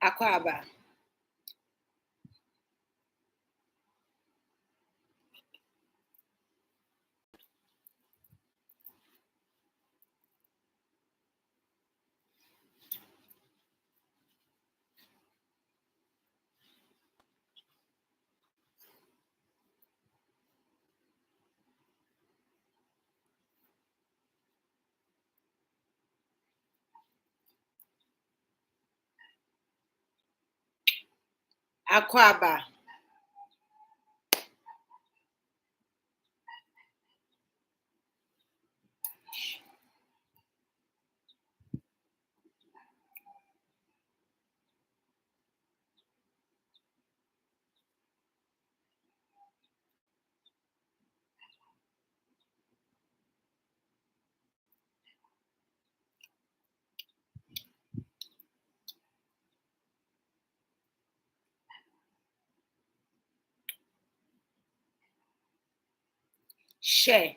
Akwaba. Akwaba. Share.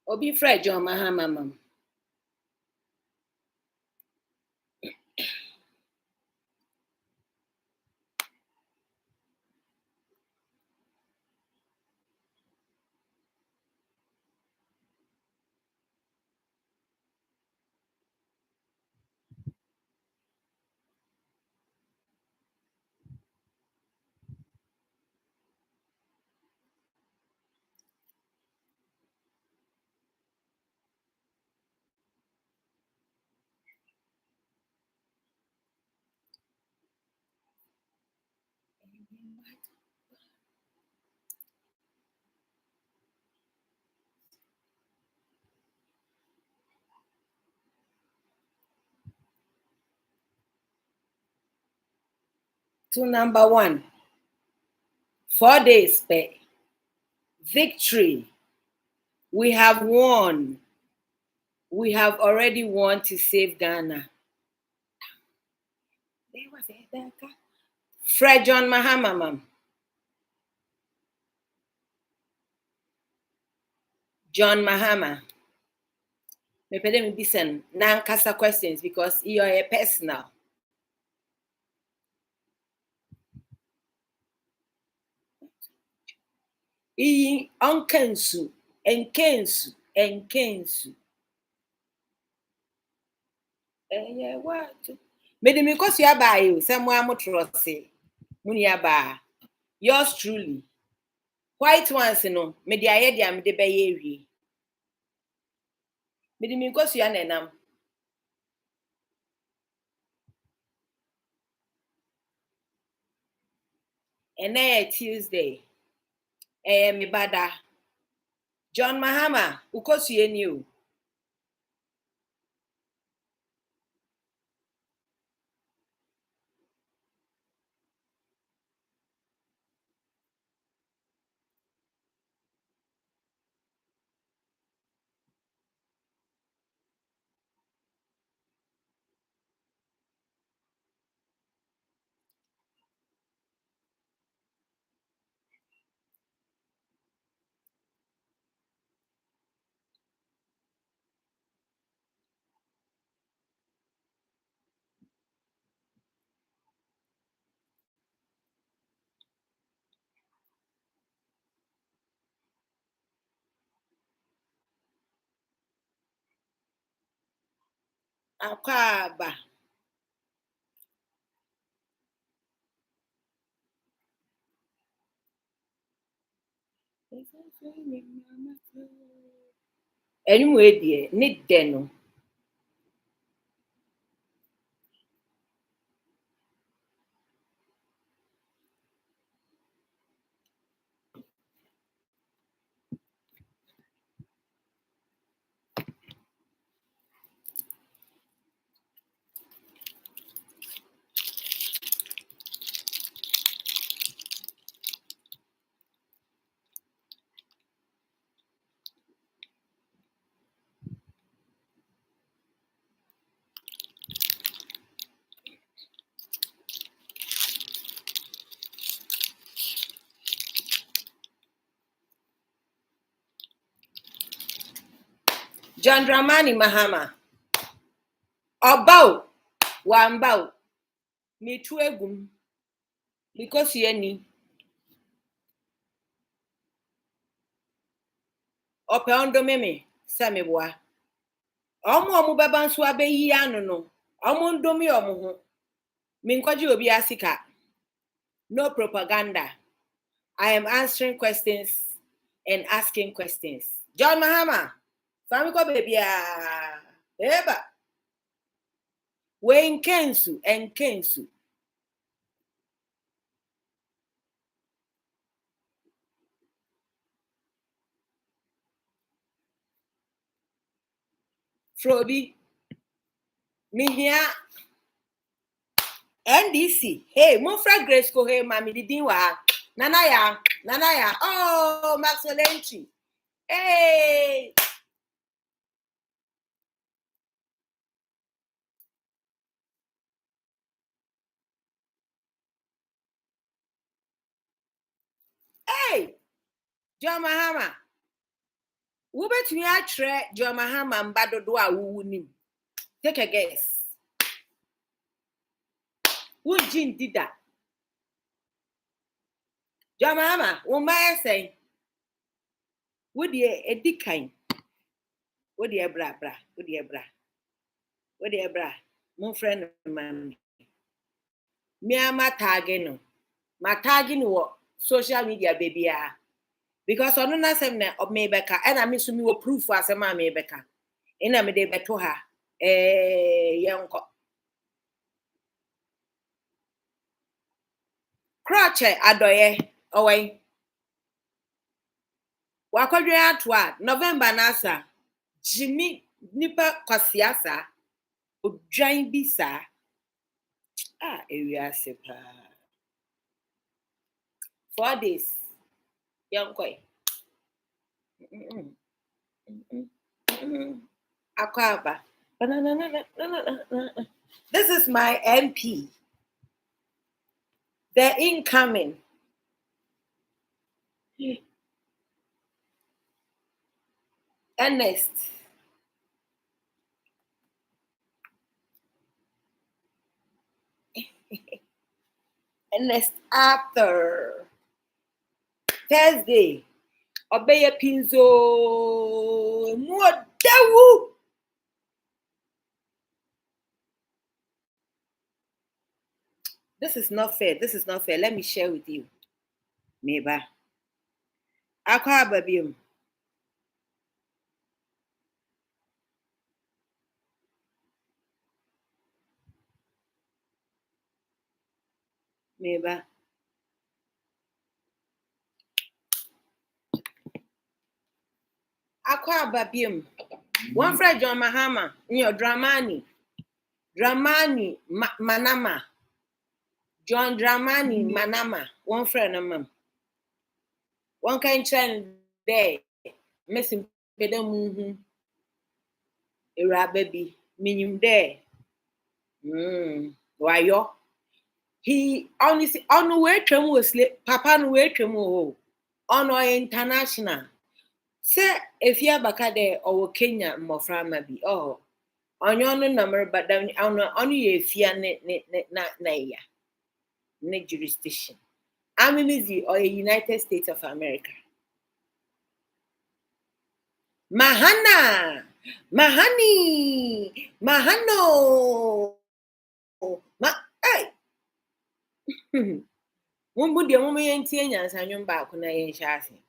Obi Fred John Mahama mam. To number 1. 4 days pay. Victory. We have won. We have already won to save Ghana. Fred John Mahama mam. John Mahama. Me pede me listen non-kasa questions because you're a personal. Onkensu, enkensu. What? Mede me kosu aba you, semwa motrose. Muni aba. Yours truly. White ones no, me de aye dia me de beye ewie. Mede me kosu ya nenam. Ene Tuesday. Me bada. John Mahama, ukosu ye ni o. Akwaba. Anyway, dear, need deno. John Dramani Mahama. Obao. Wambao. Me tu egum because you any ope ondo me se me boa omo beba nso abeyi ano no omo ndomi omo ho me nkwaji obi asika. No propaganda. I am answering questions and asking questions. John Mahama, famiko baby eba. We nkensu enkensu. Frobi, mihia NDC. Hey, Mofra Grace ko hey mami didin wa. Nanaya. Oh, Maxwell entry. Hey. Hey, John Mahama. Wo betumi atre John Mahama mbadodo a wuwu nim. Take a guess. Who Jin did that? John Mahama, wo maya say. Wo de edikan. Wo de bra. Mon friend man. Me ama tagge no. Ma tagge no social media baby because ono na sem na me beka e na me so me wo proof asem a me beka. E na me de beto ha. Yenko. Kroche adoye owen. Wakwadwe atwa November nasa. Jimmy nipa kwasiasa odwan bi sa. Area sepa. 4 days. Yonkoi. Akwaba. This is my MP. The incoming. Ernest. Ernest Arthur. Thursday. Obeye Pinzo. Modewu. This is not fair. Let me share with you. Meba. Akwa babium. Meba. Akwa babium. One friend John Mahama, Dramani Mahama. John Dramani Mahama, one friend of mine. One kind trend there, missing pedam era baby, minimum there. Why yo? He honestly on the way to was Papa no way to on international. Say if you baka there or Kenya moframa bi on your number but then only if you na ya jurisdiction. I'm or a United States of America. Mahana, Mahani, Mahano. Hey. One would the woman and Tiana and your back when I ain't chasing.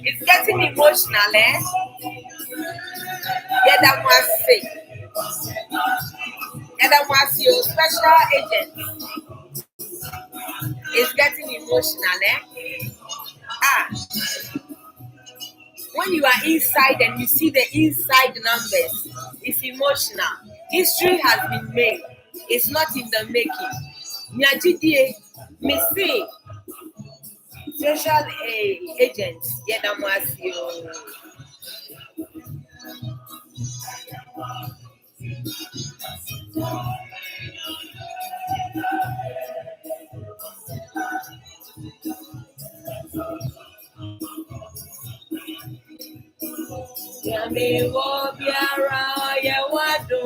It's getting emotional, eh? Yeah, that must say. Yeah, that must your special agent. It's getting emotional, eh? When you are inside and you see the inside numbers, it's emotional. History has been made. It's not in the making. Nyajidie, me say, social agents, yeah, that must you. Yami wo biara ya wado.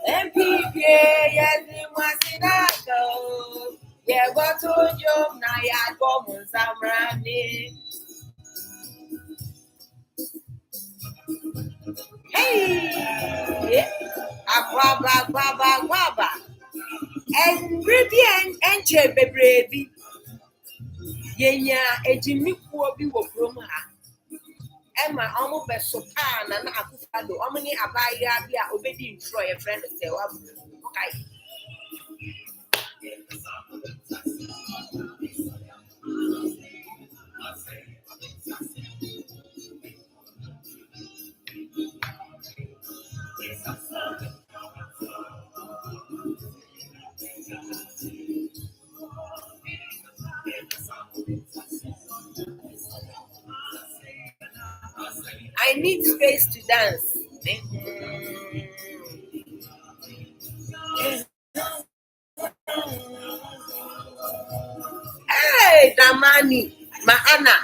MPP yezi masinako. Ye goto jom na ya gomu samrani. Hey, akwaba. Ingredient enche bebrebi. Yenya ejimikuo bi wo krom ha. Emma omo besopa na akufado. Omo ni abaya bi a obedi ntro ye friend say wa. Okay. I need space to dance. Hey, Dramani Mahama.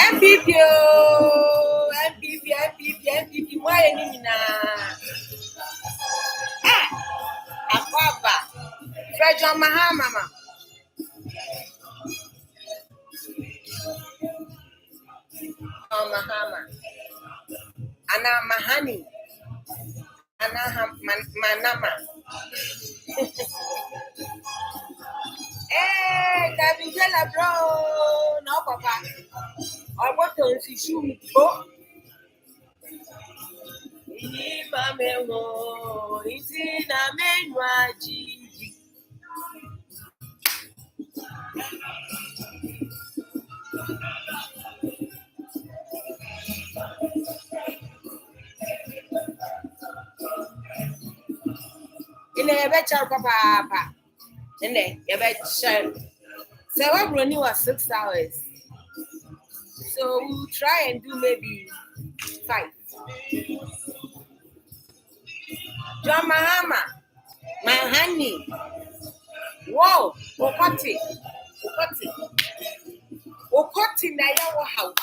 MPP, why any na? Akaba, JOHN Mahama. Mahama. Ana Mahani. Ana Manama. Kabijela bro, no papa. I want to see you go. Imamemo, itina menwaji. In a better papa. In a better. So our running was 6 hours. So we'll try and do maybe 5. JOHN Mahama, my honey. Whoa, Okoti na yawo house.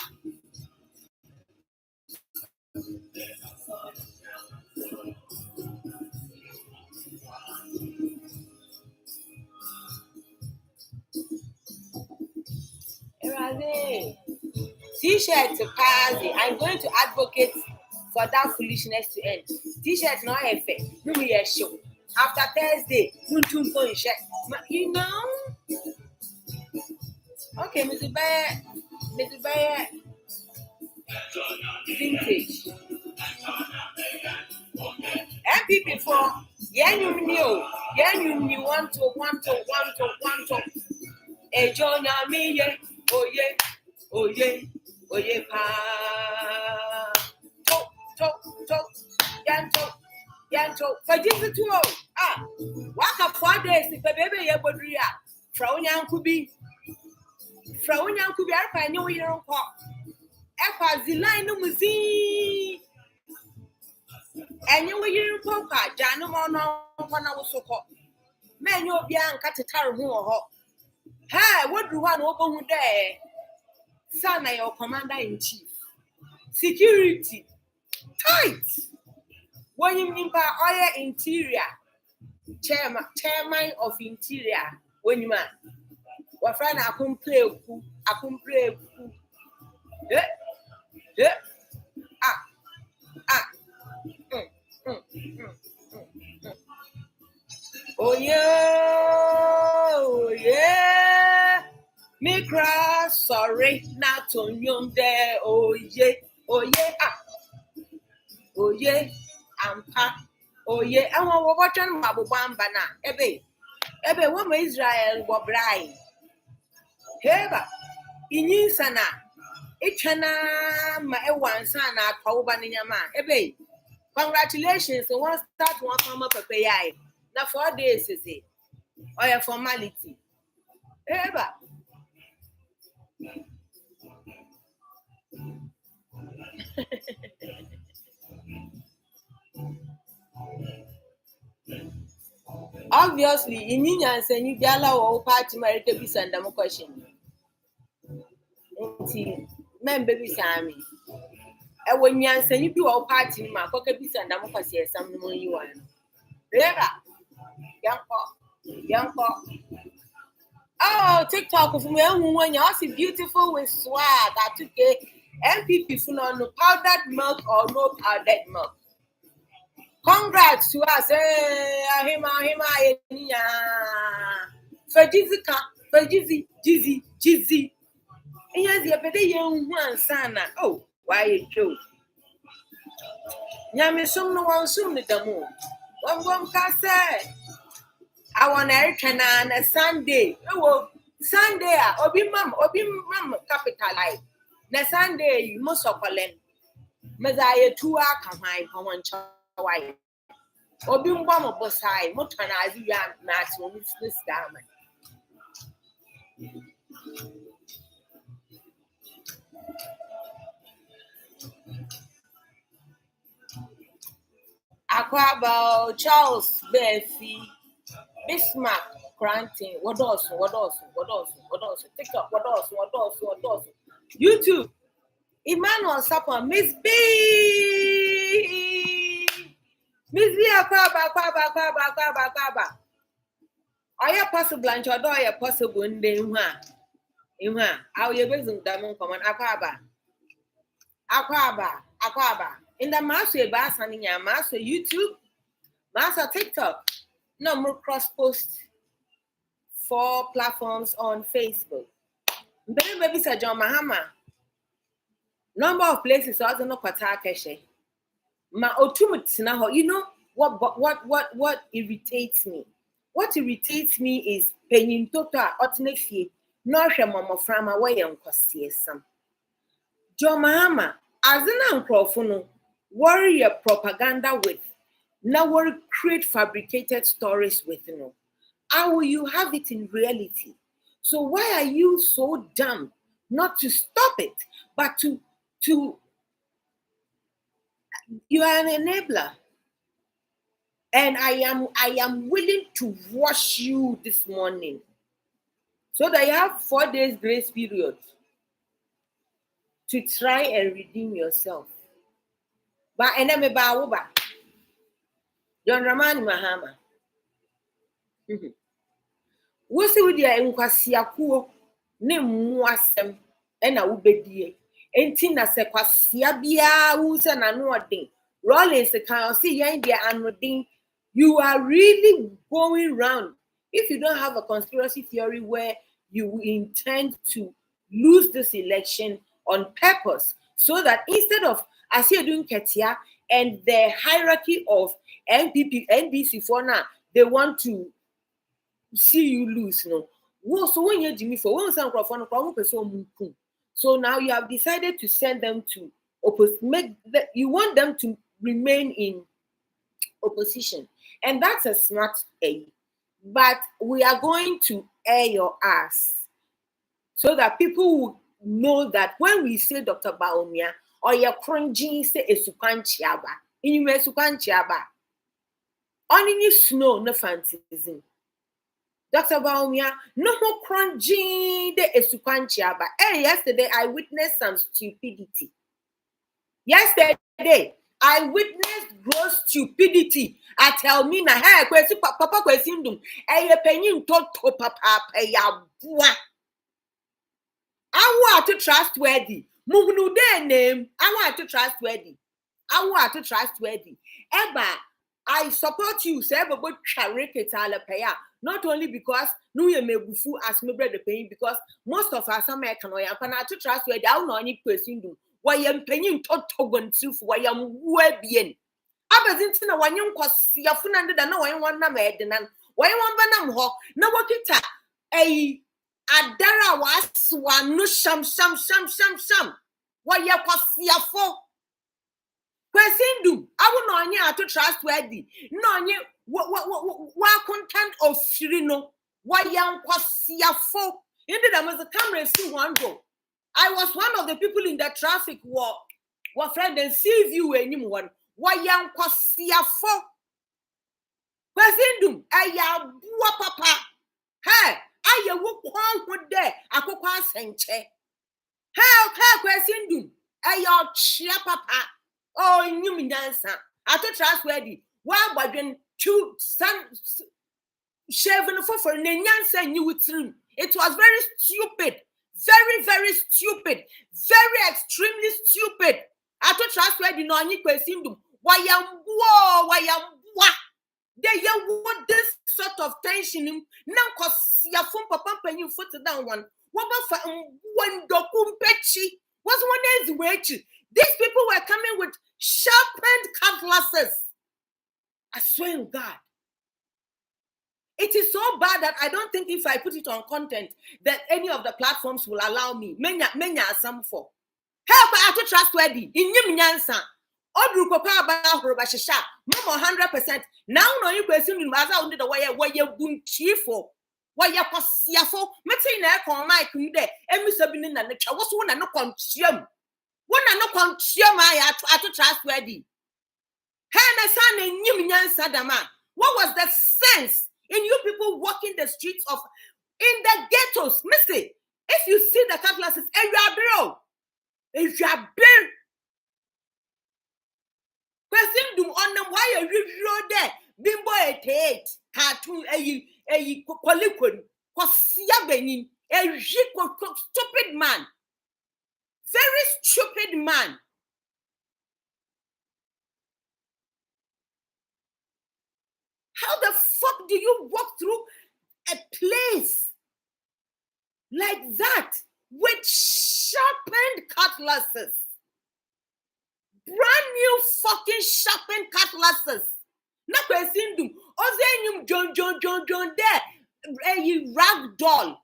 T-shirt to party. I'm going to advocate for that foolishness to end. T-shirt no effect. No me a show. After Thursday, you know. Okay, Mr. Bayer, vintage. MPP for you knew want to a John Mahama, oh yeah, pa. Talk, yanto. For Jesus too. Waka 4 days, if a baby yabodria, Fraunya Kubi, I know you don't call. Efa Zilai no Muzi, and you were in Poka, Janamo no one I was so hot. Man, you'll be cut a tar who hot. Hey, what do one open there? Son, I your commander in chief. Security tight. When you mean by oil interior, chairman of interior, when you man. What friend I couldn't play. Oh yeah. Me cry sorry not on you there. Oh yeah. I'm pa. Oh yeah. I want watching Mabu Bamba na. Ebe, what my Israel will bride. Heba, in sana. Ichana ma ewan sana kauba ni nyama. Ebe, congratulations. So one start one come up a pay. Now 4 days is it? Or a formality. Heba. Obviously, in Indian saying you gala or party American be send them a question. Men baby Sammy. And when you say you do all party, my pocket be send them a question, some more you want. Reba, young pop. Oh, TikTok of me when you see beautiful with swag. I took a MPP full on no powdered milk or no powdered milk. Congrats to us, him, for Jizzy. And yes, the other young one, son. Oh, why you chose? Yammy, some no one soon with the moon. One cast I want to a Sunday. Oh, Sunday, Obi Mam, capitalize. Na Sunday, you must have a Messiah 2 hours come from one child. Obi Mbama Bosai, Motana, you are not on this diamond. Aquaba, Charles, Bessie, Bismarck, Granting, what else? TikTok, what else? YouTube, Emmanuel Sapa, Miss B. Miss B, Aquaba. Are you possible, and your door, are possible in the how you basing Diamond Command Aquaba. In the master bass and in your master YouTube, master TikTok. No more cross post 4 platforms on Facebook. Baby Sir John Mahama. Number of places also no Patakeshe. Ma otumutinaho. You know what irritates me? What irritates me is penyin tota otnefie no hwe mama frama we yankosiesam. John Mahama azina nkrofo no worry propaganda with. Now we create fabricated stories with How will you have it in reality? So why are you so dumb not to stop it, but to you are an enabler? And I am willing to wash you this morning. So that you have 4 days grace period to try and redeem yourself. But enemy Baoba. John Dramani Mahama. Wosi with your enkwasiakuo ne muasem ena ubedie. Enti na se kwasia bia wu se na no odin. Rollins can see yan dia anodin. You are really going round. If you don't have a conspiracy theory where you intend to lose this election on purpose, so that instead of as you're doing Ketia, and the hierarchy of NBC for now, they want to see you lose, no. So when you're Jimmy for one person, so now you have decided to send them to you want them to remain in opposition, and that's a smart A. But we are going to air your ass so that people will know that when we say Dr. Baumia or your cringing say Esukanchiaba, in Esukanchiaba, only snow no fantasy. Dr. Baumia, no more cringing the Esukanchiaba. Yesterday I witnessed some stupidity. Yesterday I witnessed gross stupidity. I tell me na hey kwesi papa kwesi ndum eye penyin toto papa ya bua. I want to trustworthy. Muhunu de name. I want to trustworthy. I want to trustworthy. Eba, I support you. Say about charity paya. Not only because no ye me bufu as me brother paying, because most of us American or yapana to trustworthy. I don't know any person do. Why am penyin toto gonsu for why am bien. Abazintina wanyum kwas yafunande da na wan na medenan. Why wan banam ho na wakita Adara was one no sham. Why ya kwasiafo? Kwesindu, I will not anya to trustworthy. No nye wa content of Shirino. Why ya kwasiafo? Indeed, I was a camera see one go. I was one of the people in the traffic walk. What friend and see you anyone. Why ya kwasiafo? Kwesindu, aya bua papa. Hey. I will come with there. I could pass and check. How question do? I chia papa. Oh, you mean dancer. I thought trustworthy. Why, but then two some shaving for Nanyan you would through. It was very stupid. Very, very stupid. Very extremely stupid. I thought trustworthy. No, any question do. Why am what? They want this sort of tension. Now, cause your phone papa when you foot down one. What about one dokum petchy? What's one is wage? These people were coming with sharpened cutlasses. I swear to God. It is so bad that I don't think if I put it on content that any of the platforms will allow me. Many are some for. Help I to trustworthy. In Yim Odru papa ba horobashisha mama 100%. Now no you question in maza undi the why you bunchifo why you kwasiafo meti na e kon mic ni de emi sabini na ne twa wo so na no kontiam wona no kontiam I to trustworthy. Hey na san enyim nyansa dama. What was the sense in you people walking the streets of in the ghettos? Missy, if you see the cutlasses, if you are bill person do on them why you there bimbo etate cartoon kwalikon kwasia benin stupid man, very stupid man. How the fuck do you walk through a place like that with sharpened cutlasses? Brand new fucking sharpened cutlasses. Na person do. Ozenyum John there. A rag doll.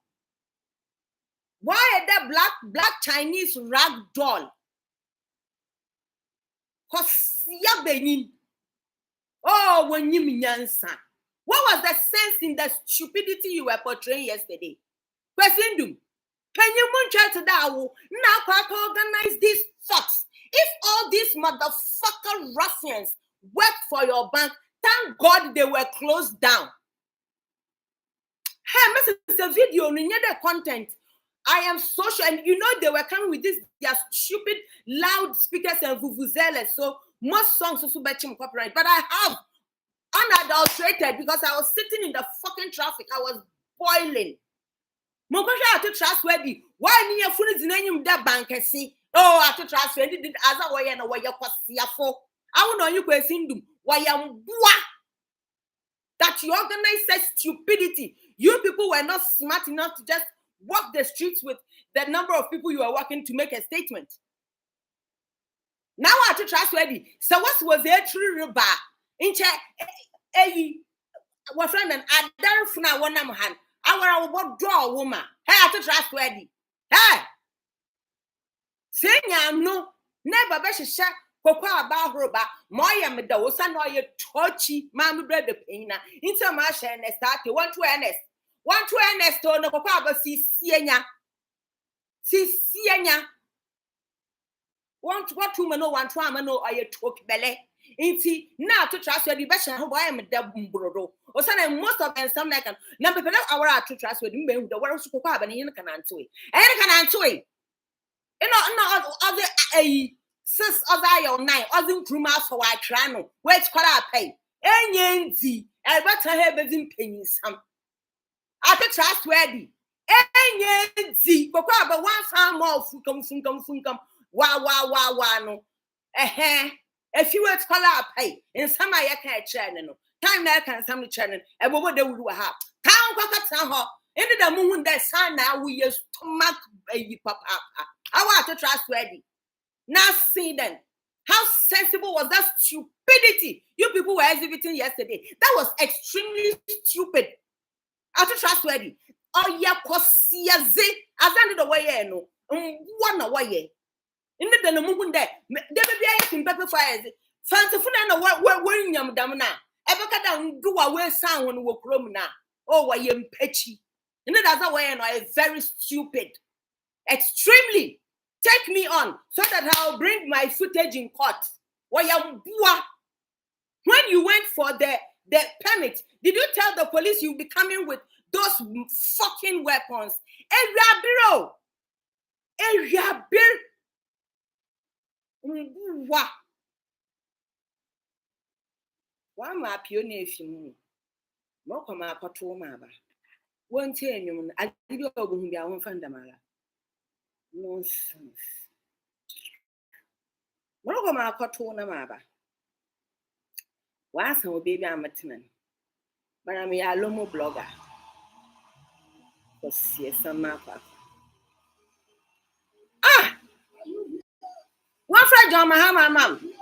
Why are that black Chinese rag doll? Cause ya benin. Oh, when you mean answer. What was the sense in the stupidity you were portraying yesterday? Person do. Can you try to that? Now organize these fucks. If all these motherfucker ruffians work for your bank, thank God they were closed down. Hey, this is a video, you need the content. I am social, and you know they were coming with this, their stupid loudspeakers and vuvuzelas. So most songs also betching copyright. But I have unadulterated because I was sitting in the fucking traffic. I was boiling. Mokosha to trustworthy. Why me a phone is name that bank see? Oh, I to trustworthy did as a way and a way you kwasiafo. I will know you question do. Why am bua? That you organize such stupidity. You people were not smart enough to just walk the streets with the number of people you are walking to make a statement. Now I to trustworthy. So what was a true riba? In check, what friend and I don't know one of hand. I will draw a woman. Hey, I to trustworthy. Hey, saying no, never be share. Cocoa about roba, Moya Medosa, no, you touchy, mammy bread the pain. Into my share and start to 1 to earnest. 1 to earnest, no, Cocoa, see, Siena. See, Siena. What 2 men, 1 to amano, or you talk belly. Inti now to trust the best who I am a double brodo. Or some most of them some like number per hour to trust with me, the world to cocoa and in can answer it. And can answer it. You know, other sis of I or 9, other crewmas for I trano, where's call I pay. And yenzi, I better have in pennies some. I to trustworthy. And yenzi, cocoa, but 1 farm more funkum. Wow, no. If you were to call out pay, and some I can't channel. Time now can some channel, and what they would have. Town got into the moon that sun now we use stomach baby papa. I want to trustworthy. Now see then. How sensible was that stupidity you people were exhibiting yesterday? That was extremely stupid. I to trustworthy. Oh yeah, cause as I did away no. One away. In the moon there, there may be a pepper fires. Fanciful and what yam damna. Ever cut down do away sound when we were chrome now. Oh, why you petchy. In the other way, and I very stupid. Extremely. Take me on so that I'll bring my footage in court. Why you when you went for the permit, did you tell the police you'll be coming with those fucking weapons? Area bill. What? Why my pioneer if you more come up to Maba? One tell you, I give you a woman be our own fundamala. Nonsense. More come up to Maba. Once I will be a matman, but I'm a lomo blogger. Because yes, some mapper. One friend, John Mahama, ma'am.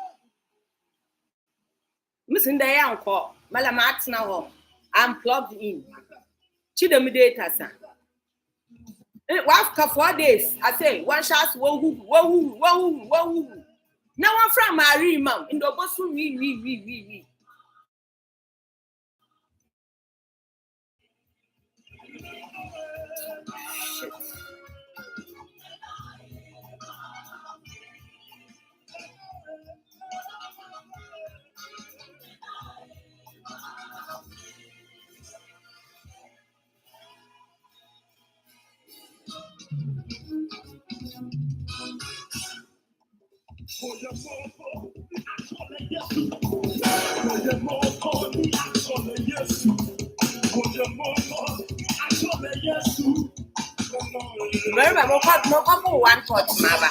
Missing the young call, Malamat now. I'm plugged in. Chidam data, sir. What 4 days? I say, one shot, whoa. Now I'm from Marie, ma'am, in the bus room, we. Shit. Remember, no couple one touch, Maba.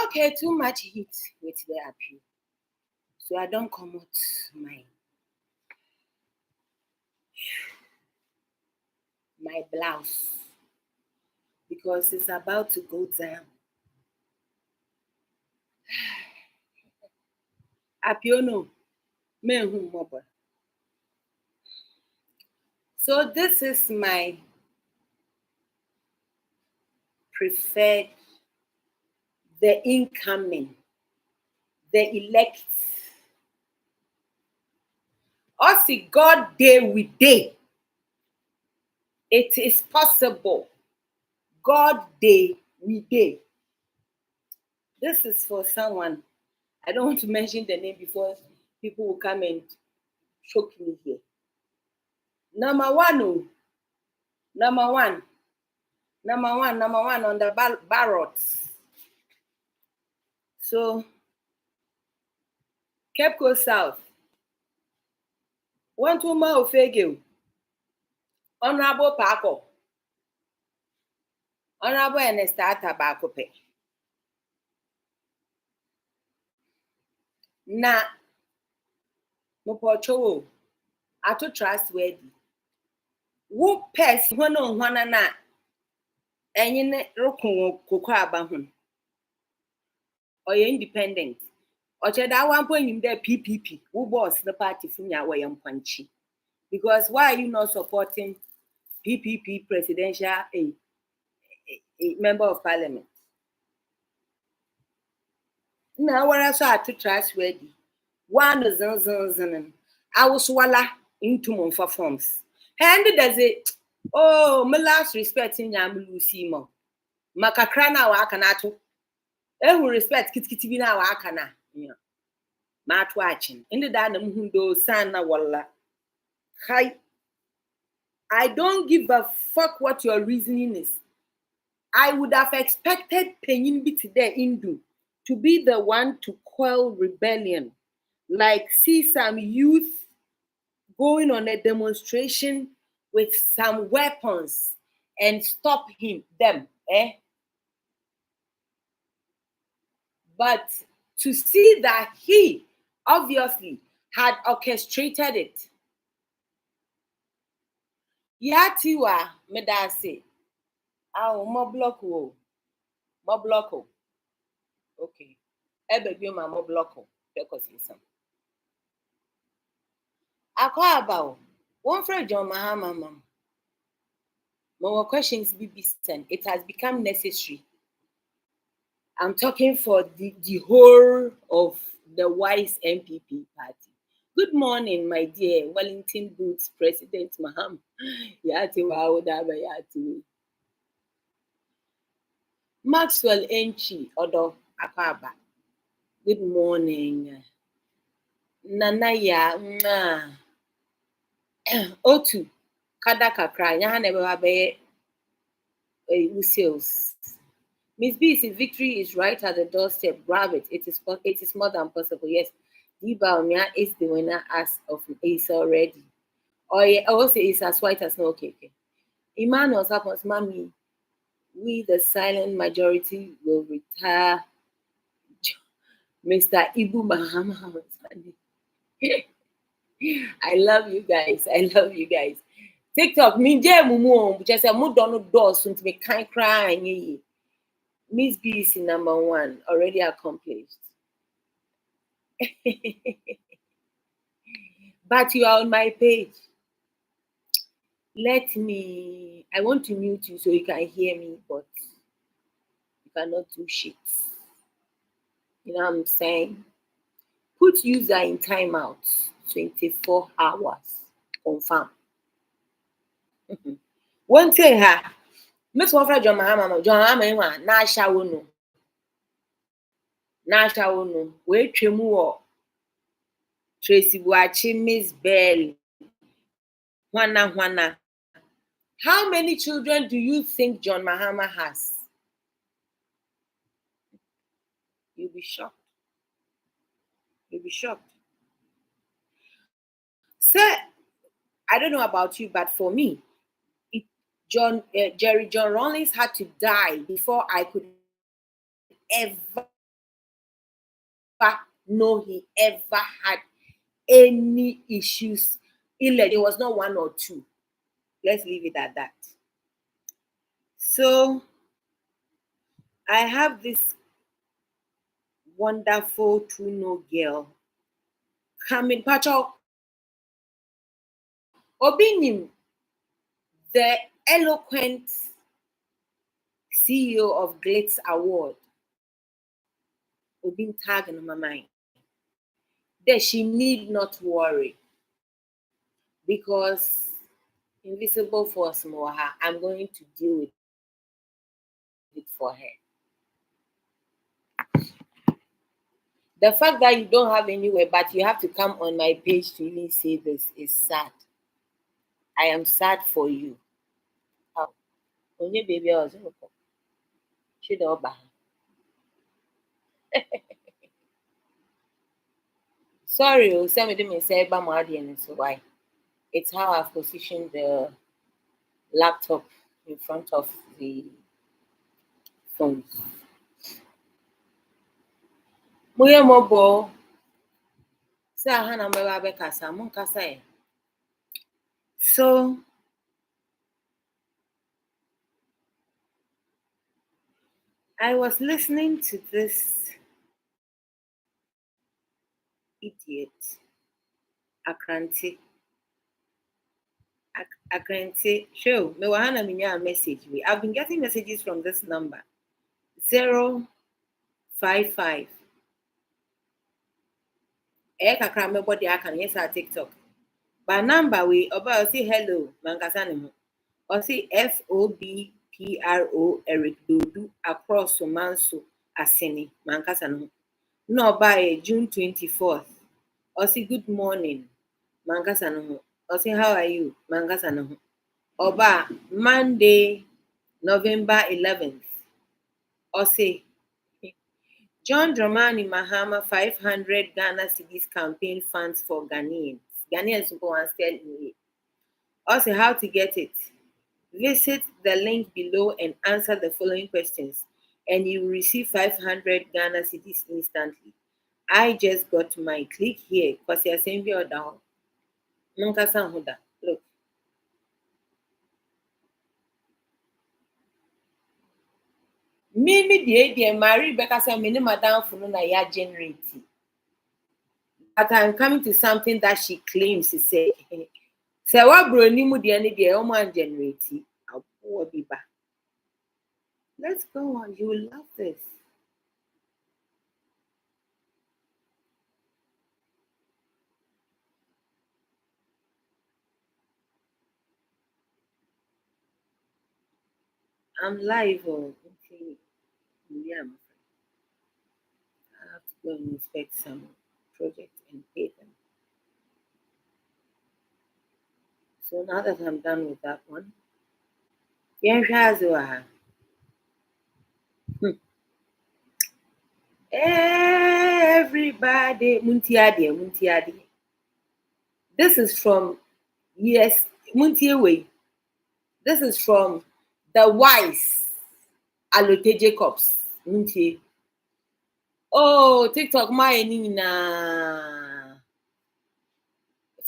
Okay, too much heat with the appeal. So I don't come out my blouse because it's about to go down. Apiono, me mobile. So this is my preferred, the incoming, the elect. Aussi God day with day. It is possible. God day with day. This is for someone. I don't want to mention the name before people will come and choke me here. Number one on the ballot. So, Cape Coast South. One to ma ofege. Honorable Paco. Honorable Ernesta Tobacco Pay. Na mopocho ato trustworthy. Wo pes hono hwana na enye ne rokon kokọ aba ho. Oye independent. Ocheda one point in the PPP. Who boss the party funya we yampanchi. Because why are you not supporting PPP presidential a member of parliament? Now what I saw to trustworthy. One is I was swallow into monfa forms. Hand does it. Oh, my last respect in Yam Lucimo. Makakrana wakanato. Who respect Kitkivina wakana. Mat watching. In the Danam Hundo Sana Walla. Hi. I don't give a fuck what your reasoning is. I would have expected Penyin Bitide Indu to be the one to quell rebellion. Like see some youth going on a demonstration with some weapons and stop them. But to see that he obviously had orchestrated it. Yatiwa medase. Mo block. Okay. Ebe mo block. Because some. Akwa one friend JOHN Mahama. More questions be sent. It has become necessary. I'm talking for the whole of the wise MPP party. Good morning, my dear Wellington Boots President Mahama. Maxwell Enchi Odo Akaba. Good morning. Nanaya Otu Kada kakra, nyaha never have sales. Miss B, if victory is right at the doorstep, grab it. It is more than possible. Yes. Diba is the winner as of Ace already. Oh yeah, also it's as white as no okay. Emmanuel Sapons, mommy, we the silent majority will retire Mr. Ibu Mahama. I love you guys. I love you guys. TikTok, me je mumu, just a mudono doors to me kind crying. Miss B is number one, already accomplished. But you are on my page. I want to mute you so you can hear me, but you cannot do shit. You know what I'm saying? Put user in timeout, 24 hours. Confirm. One say her, Miss Wafra John Mahama, John Mahama, na shawono. Na shawono. We tremu Tracy Buachi, Miss Bell, Juana. How many children do you think John Mahama has? You'll be shocked. You'll be shocked. Sir, I don't know about you, but for me, Jerry John Rawlings had to die before I could ever know he ever had any issues. There was not one or two. Let's leave it at that. So I have this wonderful Tuno girl coming. Pacho Obinim, the eloquent CEO of Glitz Award. Obin tag in my mind. That she need not worry because invisible force Moha, I'm going to deal with it for her. The fact that you don't have anywhere, but you have to come on my page to really say this is sad. I am sad for you. How? Only baby I was should Sorry, somebody may say Bamadian, so why? It's how I've positioned the laptop in front of the phone. Moya mobo. So I was listening to this idiot, Akranti. Akranti, show me wahana minya message. I've been getting messages from this number 055. Kakra me body I can yes TikTok. By number we about say hello, mankasane. Or say FOBPRO Eric Dodu across Somanso Aseni, mankasane. No by June 24th. Or say good morning, mankasane. Or say how are you, mankasane. Oba Monday, November 11th. Or say John Dramani Mahama 500 Ghana cedis campaign funds for Ghanaians. Ghanaians who go and tell me. Also, how to get it. Visit the link below and answer the following questions, and you will receive 500 Ghana cedis instantly. I just got my click here because you're saying you're down. Look. Maybe the Mary Becca said, Madam Fununa generate. But I'm coming to something that she claims to say. So what bronimu the any the woman generate? Let's go on. You will love this. I'm live. Okay. Yeah. I have to go and inspect some projects and pay them. So So now that I'm done with that one, everybody, muntiadi. This is from Muntie. This is from the wise Alote Jacobs. Muntie. Oh, TikTok, my nina.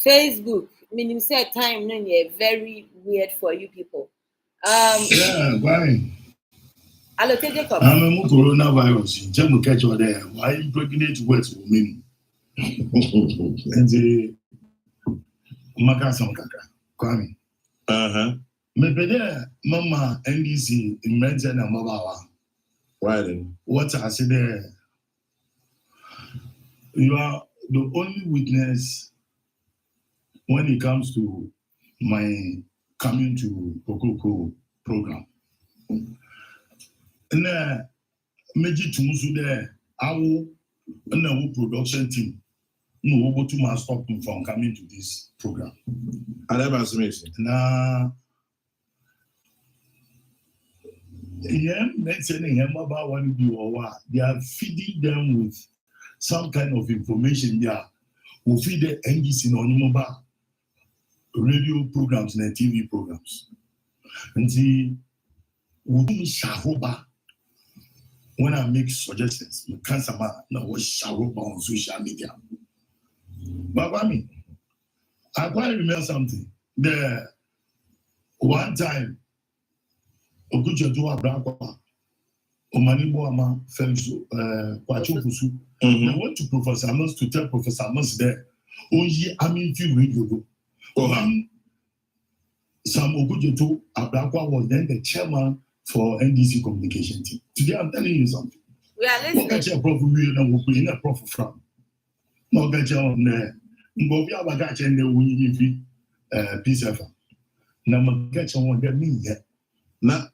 Facebook, meaning say time, no, very weird for you people. Yeah, why? Alote Jacobs. I'm a coronavirus. Jamu catch you there. Why impregnate words for me? And the Makasam Kaka, Kwame. Me Mama NDC in Menton and Mabawa. Why then? What I said there? You are the only witness when it comes to my coming to Kokoko program. And Meji Tumusu there, our production team, no able to stop him from coming to this program. I never assumed. Now, yeah, mentioning him about what you or what they are feeding them with some kind of information there. Who feed the NGC on mobile radio programs and TV programs. And see, we shahoba when I make suggestions. I can't say no shahoba on social media. But I mean, I quite remember something. The one time, Okujetu Abrakwa, Omani Boama, Felix Kwachokusu, they went to Professor Amos to tell Professor Amos there, I mean, few radio. Sam Okujetu Abrakwa was then the chairman for NDC communication team. Today I'm telling you something. We are listening. What catch a prof we will be a prof from. No catch on there. Ngobi abagache and the winning peace effort. Now my catch on that mean yet. Now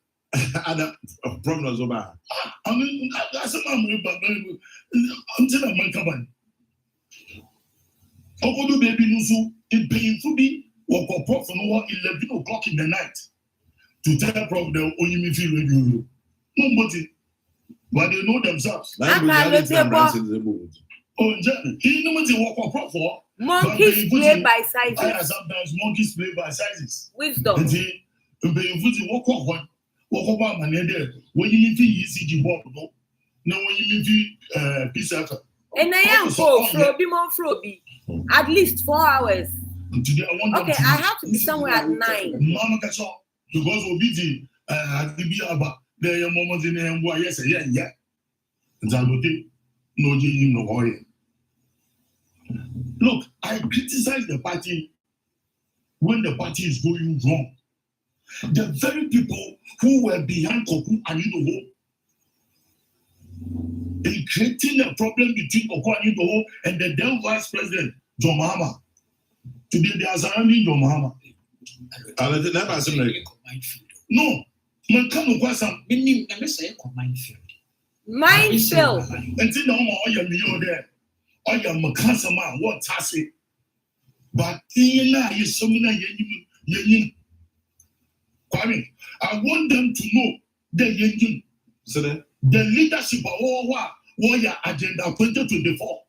other problems over. I mean that's a man until I'm coming. Okodo baby nusu in paying for me or prof from 11 o'clock in the night to tell prof the only feel radio. Nobody, but they know themselves. Monkeys play by sizes. Sometimes monkeys play by sizes. Wisdom. And see, when you live in ECG board, no, when you live in peace effort. And I am Frobi, at least 4 hours. Today, okay, I have to be somewhere at 9. Mama Kacho, because we'll be the there are moments in the boy, yes, yeah. And Zalote, no, no, no. Look, I criticize the party when the party is going wrong. The very people who were behind Koku and Idoho in creating a problem between Koku and Idoho and the then vice president, JOHN Mahama. Today they are surrounding JOHN Mahama. No, man come across some minefield. Until now, all your million there. I am a cancer man, what tassy. But is so many yen. I want them to know the yen. So the leadership of all warrior agenda 2024.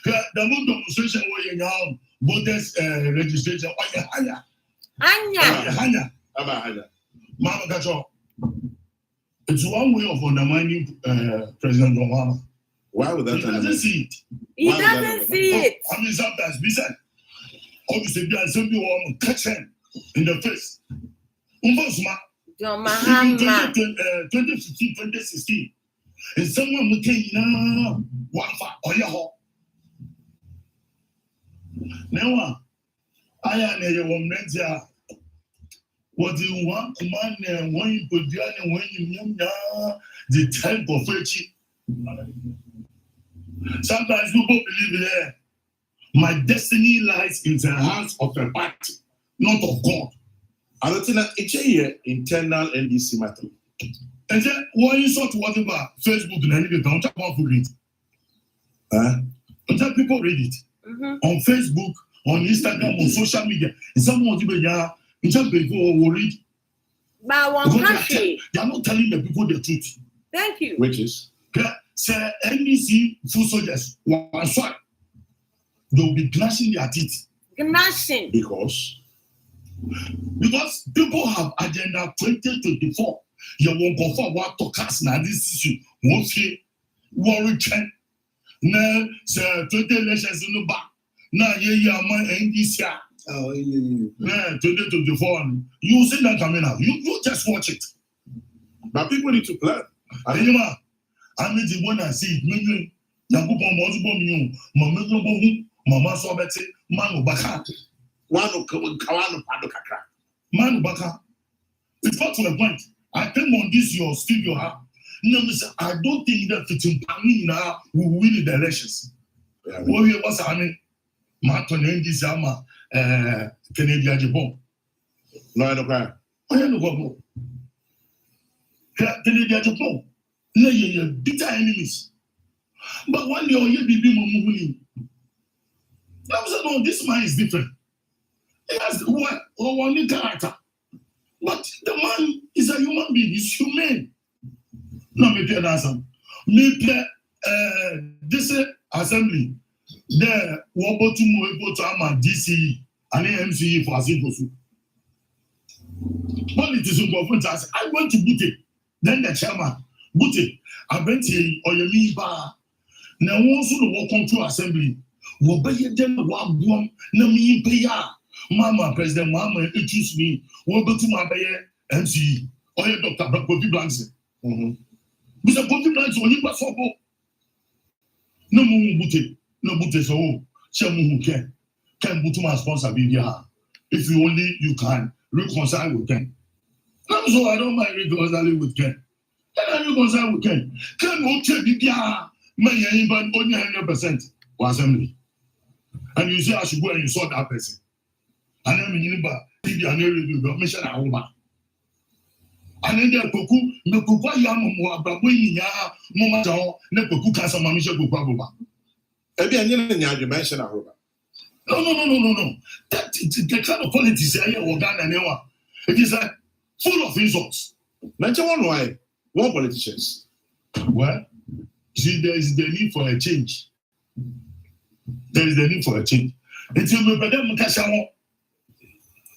The moon demonstration where you now voters registration. Anya. Mama Gacho. It's one way of undermining President Obama. Why would that? He doesn't see it. He doesn't see it. I mean, sometimes, listen. Obviously, there are some people who catch him in the face. JOHN Mahama. 2015, 2016. And someone who came in one for Oyaho. Now, I am a woman. What do you want? Man, when you put down when you the type of virtue. Sometimes people believe there. My destiny lies in the hands of a party, not of God. I don't think that it's a internal NDC matter. And then when you sort what about Facebook and anything, don't read it. Until people read it on Facebook, on Instagram, on social media. And someone in some people will read. But one country. They are not telling the people the truth. Thank you. Which is? Say NBC full soldiers, one swag. They will be gnashing their teeth. Gnashing. Because people have agenda 2024. You won't go for what to cast now this issue. Won't see worry trend. Now, sir, 20 elections in the back. Now, yeah, man, NBC. Oh, yeah. 2024. You see that coming out. You just watch it. But people need to plan. I mean the one I see it. Maybe Yankupon Mosbo Miu, Mamma, Mama Sobete, Manu Baka. One of Kawano Padokaka. Manu Baka. It's got to the point. I came on this your studio. No, I don't think that fitting Pamina will win the elections. What was I mean? Martin and this Yama, Canadian Japan. No, I don't care. I don't know. Canadian Japan. No, you're bitter enemies. But one day, you be moving. No, this man is different. He has one character. But the man is a human being, he's human. No, me tell you me this assembly, there, we go to DCE and MCE for Asinkosu. Politics in government, I went to Bute, then the chairman. Bute, I went to Oyemi Ba. Now, once you walk to assembly, we buy them one boom, no me pay ya. Mama, President Mahama introduced me. We go to my MCE. Oye, Dr. Kofi Blanks. Mr. Kofi Blanks, when you pass for no more Bute, no Bute, so Chamu who can put my responsibility. If you can reconcile with Ken. So I don't mind reconciling with Ken. Can I reconcile with Ken? Ken won't take the money only 100% was assembly. And you say I should go and insult that person. And then you know, mission at home. And then there Koku, no Kuka Yamu, Babuini, Mama, no Koku Casa Mamisha Kupa. Maybe you mention a robot. No. That the kind of politics here or Ghana anymore. It is like full of insults. Mention one why. One politicians. Well, see, there is the need for a change. There is the need for a change. Until we better Mukashamo.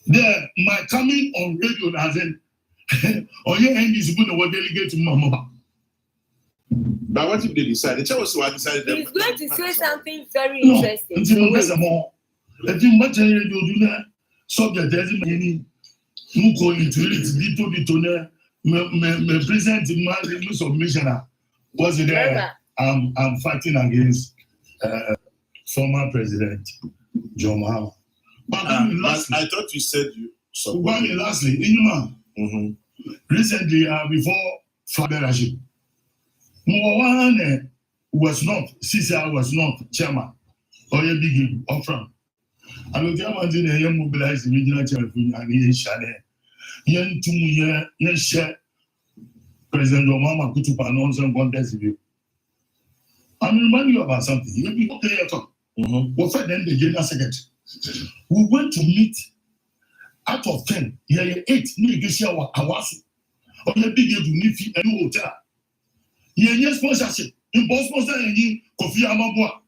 There, my coming on radio as in, or your end is going to delegate to Mama. But what if they decide? Tell us what decided. He's going to say something very interesting. If you much radio do that, subject doesn't mean who go into it, little bit on me present in my submission. Was it there? I'm fighting against former President John Mahama. But I thought you said you support. Lastly, recently, before Faberaship, Mwawane was not, Sisa was not chairman or a big upfront. I look at one thing, I mobilized the regional chairman and he share. Yen 2 years, yen share President Obama put up an on contest review. I'm reminding you about something. You be okay at all. What for then the general secretary? We went to meet out of 10, yeah, 8, negotiate our Awasu. Or the big to meet a new hotel. Yeah, sponsorship. Impossible any Kofi Amabwa.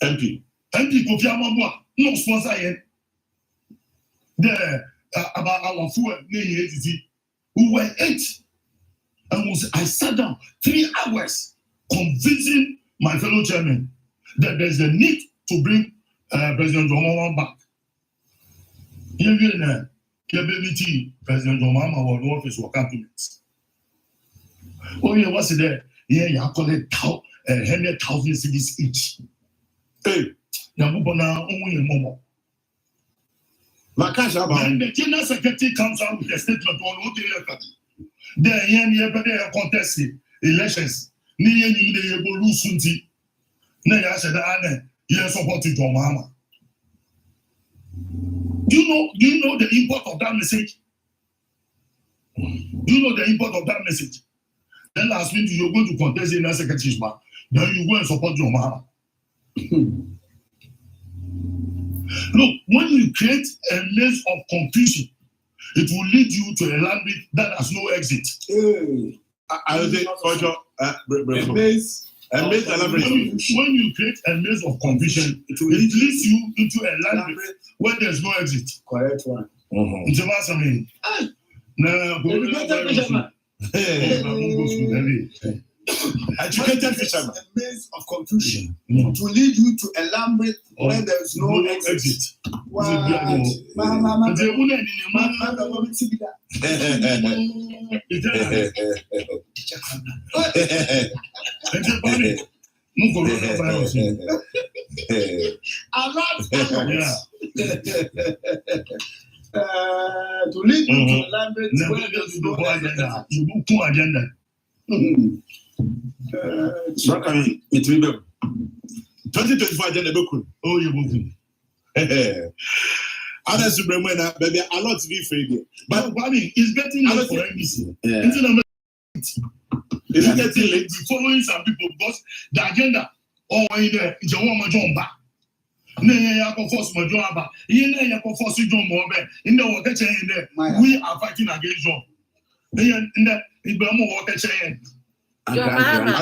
MP Kofi Amabwa. No sponsor yet. There about our food, we were 8. And I sat down 3 hours convincing my fellow chairman that there's a need to bring President Mahama back. Even President Mahama was in office for compliments. Oh yeah, what's it there? Yeah, you call it 100,000 cities each. Hey, Yamubona only Momo. And the General Secretary comes out with a statement on what they are here contesting elections. Ni you go lose sunti. Na ya said that you support John Mahama. Do you know the import of that message? Do you know the import of that message? Then last week you're going to contest in the secretary's back. Then you go and support John Mahama. Look, when you create a maze of confusion, it will lead you to a labyrinth that has no exit. I would say, when you create a maze of confusion, it leads you into a labyrinth where there's no exit. Correct one. It's about something. Educated fisherman. A maze of confusion to lead you to a labyrinth where there is no exit. To lead you to a labyrinth where there is no agenda. You do two agenda. So can it be 2025 agenda book? Oh, you book. Others remember baby a lot to be free. But I mean, it's getting late for NBC. It's getting late. Following some people because the agenda in there is a woman John back. We are fighting against John. John Mahama,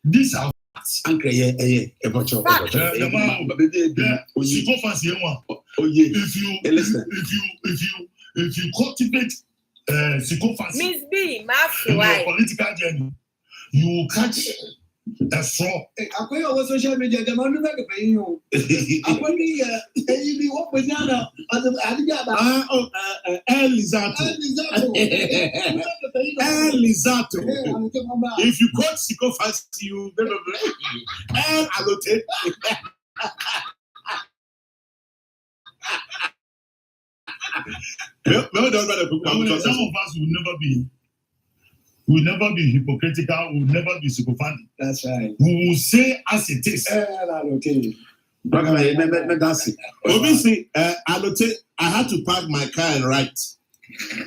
these are Uncle, if you cultivate sycophancy Miss B, my in your wife. political journey, you will catch a straw. Akwai on social media, the man who make a pay you. Akwai you what with Nana Elizato. If you quote sycophancy, you allocate. Some of us will never be hypocritical, will never be sycophantic. That's right. We will say as it is. Obviously, I had to park my car and write.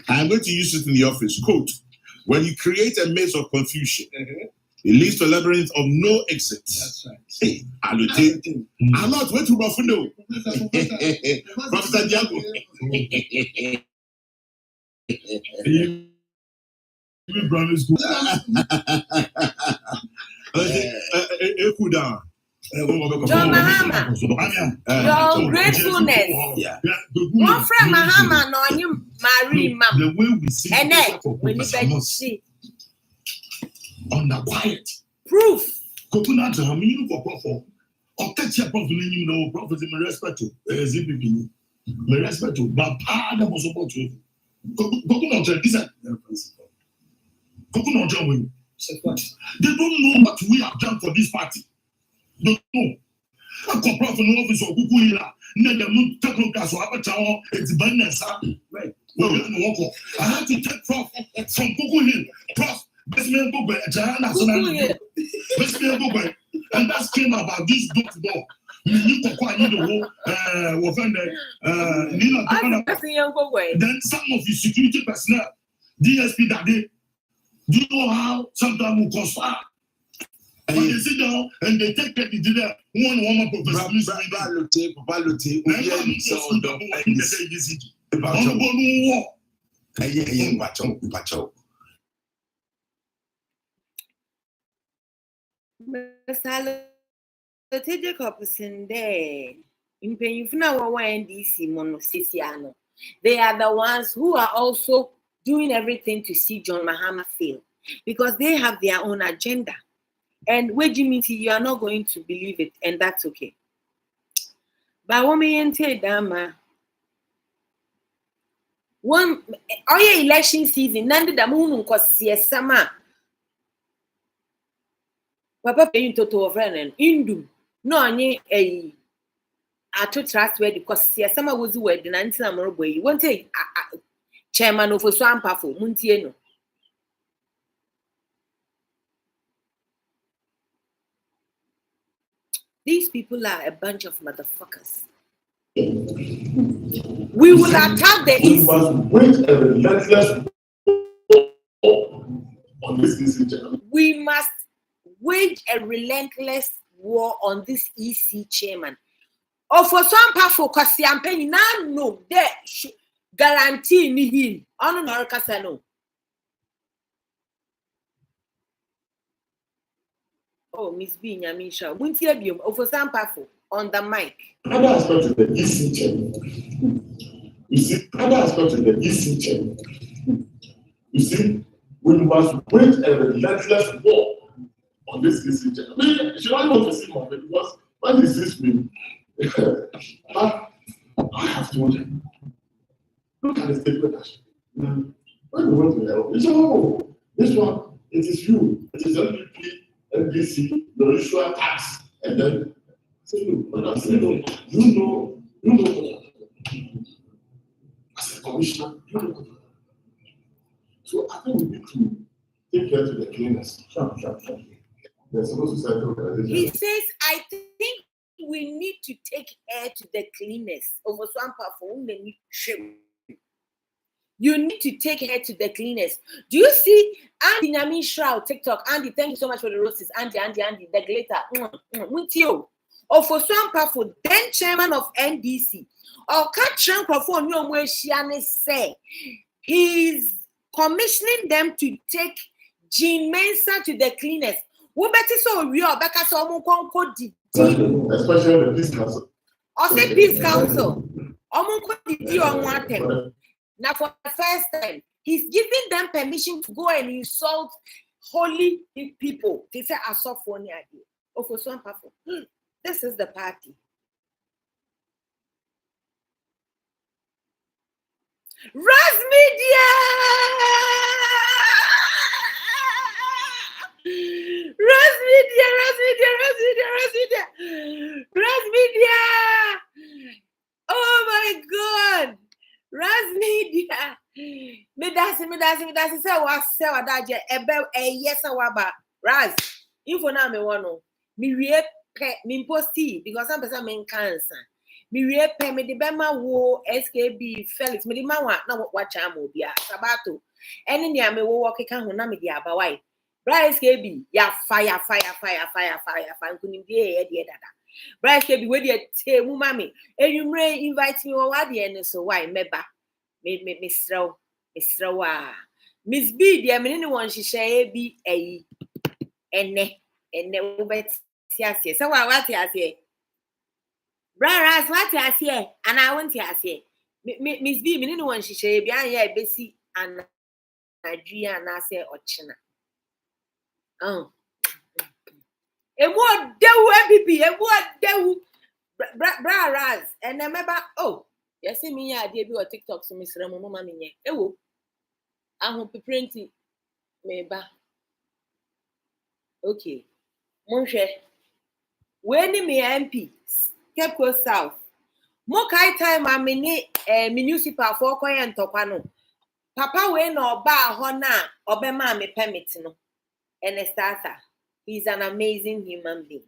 I'm going to use it in the office. Quote, when you create a maze of confusion, it leads to a labyrinth of no exit. That's right. Hey, I'm not waiting to Buffalo. Professor Diago. Cool down. John Mahama, your gratefulness. One friend Mahama, no, you marry, ma'am. The way we see And then, when you see on the quiet proof. coconut, I mean, for prophet. Or catch your prophet, you know, prophet, my respect to ZPP. My respect to, but I was about to. Coconut, this is coconut, they don't know what we have done for this party. Don't know. I come from the office of Kukuila. Never moved technical, so I it's business. Right. I had to take Prof from Kukuila. Prof, best man Google, and that came about this door to door. You need to the whole then some of the security personnel, DSP that day, do you know how sometimes we cause fire? When they sit down and they take the dinner, one professor. Strategic opposition there. In Penyufuna NDC Monosisiano. They are the ones who are also doing everything to see John Mahama fail because they have their own agenda. And when you meet you are not going to believe it, and that's okay. But what me ente dama one election season, none the moon cause sama. Papa paying toto of and indum. No, any a to trustworthy because sama was where the 19 amorbo. You won't say chairman of a swampa for Muntieno. These people are a bunch of motherfuckers. We will attack the East. We must wait a relentless on this decision. we must wage a relentless war on this EC chairman. Or for some powerful campaign, now no, there guarantee me him. On no casano. Oh, Miss B, Nyamisha, won't you be for some powerful on the mic? Other aspect of the EC chairman. You see, other aspect of the EC chairman. You see, we must wage a relentless war on this EC chairman. I mean, she don't want to see more because when he sees me, I have told him, look at the statement. When we went to help, he said, oh, this one, it is you. It is NPP, NBC, the usual tax. And then, I said, no, but I said, no, you know, as a commissioner, you know. So I think we need to take care to the cleaners. They're supposed to settle organization. He says, I think we need to take care to the cleaners. Over some powerful, you need to take care to the cleaners. Do you see Andy Nami Shroud TikTok? Andy, thank you so much for the roses. Andy, the glitter. With you. Or for some powerful, then chairman of NDC. Or catch for no way say he's commissioning them to take Jean Mensa to the cleaners. We better so real because someone especially the peace council. Or say peace council. Now for the first time, he's giving them permission to go and insult holy people. They say I saw for idea. Oh, for some powerful. This is the party. Raz Media! Raz Media! Oh my God! Raz Media! Me dasi say wa daje ebe yes waba. Raz, info na me wano. Me wie pe me posti because some person men cancer. Me wie pe me de bema wo SKB Felix me de ma wa na watch am obi a sabato. Eni nia me wo keka ho na me de aba why. Bra SKB ya fire nkuni de e dada. Bra SKB we de te mu mami. Enumre invite me wa de ene so why meba. Me srawa. Miss B de me ne won hihye bi ayi. Ene wo betiasie. So what ase? Bra what ase? And I want to ase. Miss B me ne won hihye bi an ya besi an Nigeria na say ochina. Emu dewu MPP, emu dewu bra raz and remember yes me ya dey bi on TikTok so misra mo mama me nye ewo ahun piprinti me ba okay monhwe we ni me MP Cape Coast South mo kai time am ni municipal for koyen tokwa no papa we na oba ho na obema me permit no and a starter. He's an amazing human being.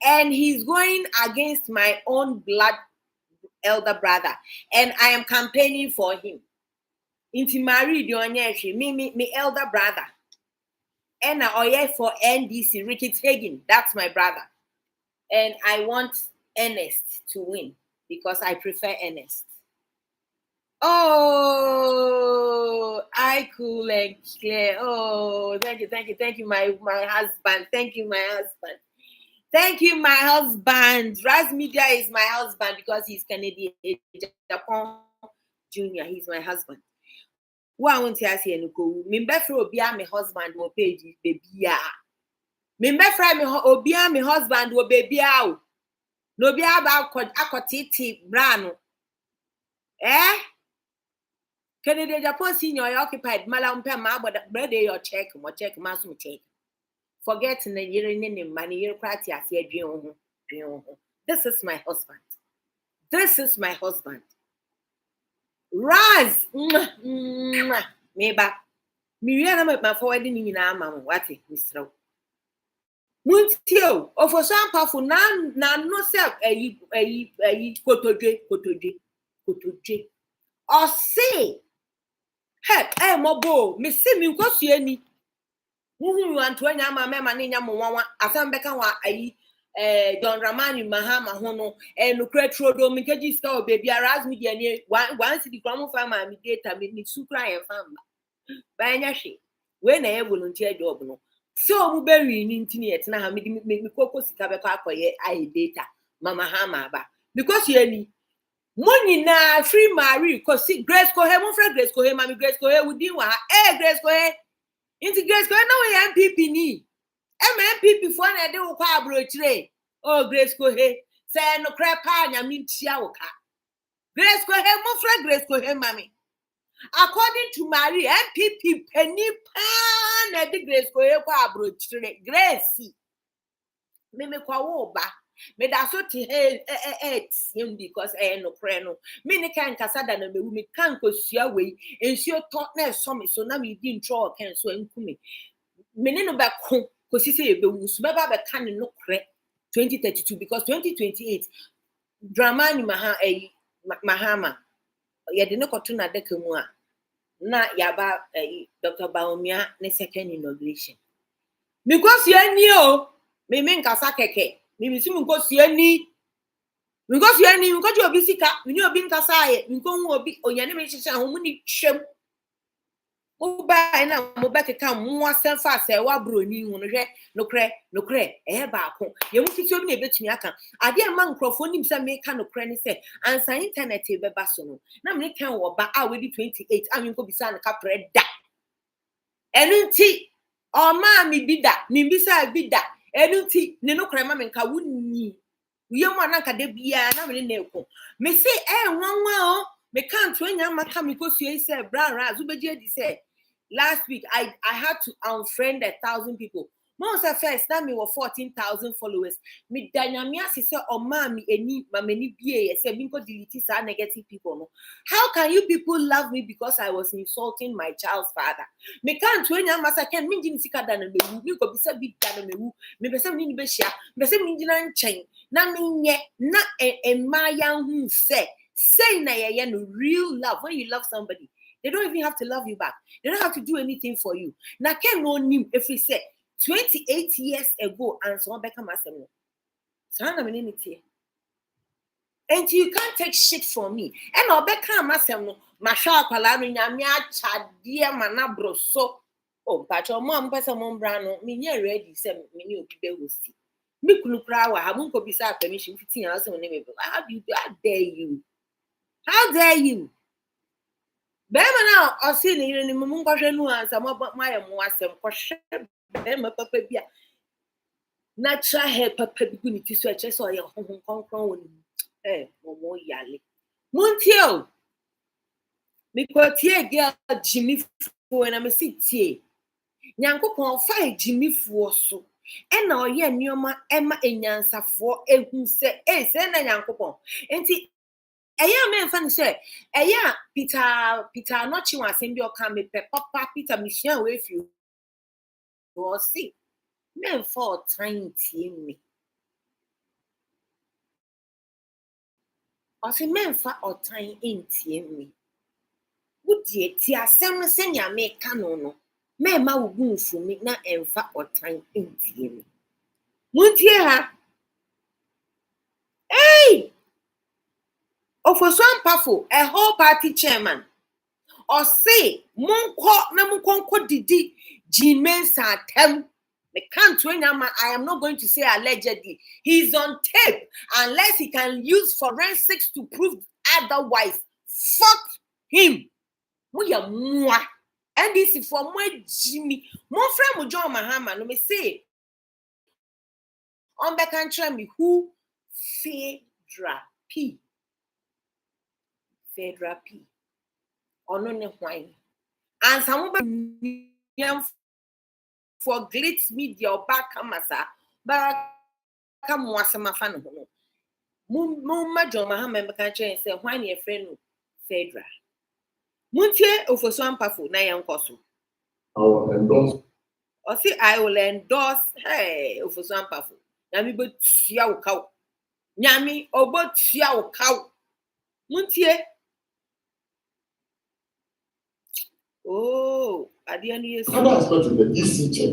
And he's going against my own blood elder brother. And I am campaigning for him. Inti Marie Dionyeshi, me elder brother. And I for NDC, Ricky Hagen, that's my brother. And I want Ernest to win because I prefer Ernest. Oh, I cool and clear. Oh, thank you, my husband. Thank you, my husband. Raz Media is my husband because he's Canadian. Japan Junior, he's my husband. Who I want to ask you, Nuko? Membefra Obia, my husband, will pay baby. Membefra Obia, my husband, will baby out. No be about akotiti brano. Canada Japan senior occupied Malampa but brother your check masum check. Forget the year in money pratia here. This is my husband. Raz meba. Miriam my forwarding in our mamma. What it, Mr. Muntio, or for some powerful nan no self a kotoje. Or say, hey, mobo, me see me because you any. Who want to anya mama ni nya mo asam beka wa ayi John Dramani Mahama hono no kretro do mi keji ska o baby aras media ni once the gram farmer mi data mi sukra e farmer ba nya hwe we na e volunteer job no so mu be ni ntini et na ha mi koko sika be kwa akoye ai data mama hama ba because you ni money na free Mary cause Grace ko he mo free Grace ko he mami Grace ko he wudi wa Grace ko he integrate ko na we MPP ni MPP for na de wo kwa abrochire Grace ko he say no krepa nya mi tia wo ka Grace ko he mo free Grace ko he mami according to Mary MPP penny pan na de Grace ko he kwa abrochire Grace me kwa wo ba me da so ti because no kre no me ne kan kasa da na me wu me kan kosua we ensio to na so me so na me di ntro kan so enkume me ne no ba ko kosi se be wu so be ba be kan no kre 2032 because 2028 Dramani Mahama ye de ne koto na deka mu a na yaba Dr. Baumia ne second inauguration because you ni o me nkasa keke mi si nko siani because you ni nko obi sika ni obi nkasa aye nko hu obi onyane me hyehyɛ ho mu ni twem mo ba na mo ba keka mo asem fa se wa broni hu no hwɛ no kre ba ko ye mu titi obi na ebetumi aka ade ma nkrofo nim se me ka no kre ni se ansa internet e be ba so no na me kan wo ba a we di 28 a me nko bisa na ka pre da enunti o ma mi bida mi bisa bida enunti ne no kra ma me nka wunni uyemu ananka de bia na me ne eko me say nwanwa o me can't anya maka me ko sue say bra zubeji edi say last week I had to unfriend 1,000 people. Most at first that me were 14,000 followers. Me dynamia say o ma me eni ma me ni bia say me ko delete sa negative people no. How can you people love me because I was insulting my child's father? Me can't anya masa ken me jini sika da na me wu me ko bisa bi da na me wu me be say me ni be hia me say me jina nchen na me nye na ma yan hu say na ye no real love. When you love somebody, they don't even have to love you back. They don't have to do anything for you. Na ken no nim if we say 28 years ago and so on become asem. So na me ni tie. And you can't take shit from me. And obeka masem no ma hwa akwala no nyame achade mana broso. Oh, but your mom person mom bra no me nye ready say me ni obi be hosti. Me kunu kra wa ha mun ko bisa permission 15 years on me. How dare you? How dare you? Bema now o si ni yire ni mun ko hwe nu ansa mo ya mo asem ko hwe bema papa bia natural hair papa bi ku ni ti so eche so ye honhon konkron woni mo yale muntio mi ko tie girl Jimmy fu na me si tie nyankopon fa Jimmy fu so e na oye nioma ema enyansafo ehun se se na nyankopon enti eya me mfa ni say eya Peter no chi wan asem bi o kan me papa Peter mission we fi o si men for time tie me o si men fa o time intie me wudi eti asem se nya me ka no me ma wo gunfu mi na emfa o time intie me muntie ha Ofosu ampafo a whole party chairman or say munko didi Jimen Satem me can't I am not going to say allegedly. He's on tape unless he can use forensics to prove otherwise. Fuck him. And this is for my Jimmy. Mon friend John Mahama no me say on the country me who PHAEDRA P. Ono ne hwan. And some for glitz media or back kamasa. But come wasama fan no. Mumma John Mahama me kan say hwan ye friend no PHAEDRA. Muntie Ofosu ampafo na yankoso. I will endorse. O si I will endorse Ofosu ampafo. Nyami bo tia wo kaw. Nyami obo tia wo kaw. Muntie. Oh, Another aspect is the EC chair.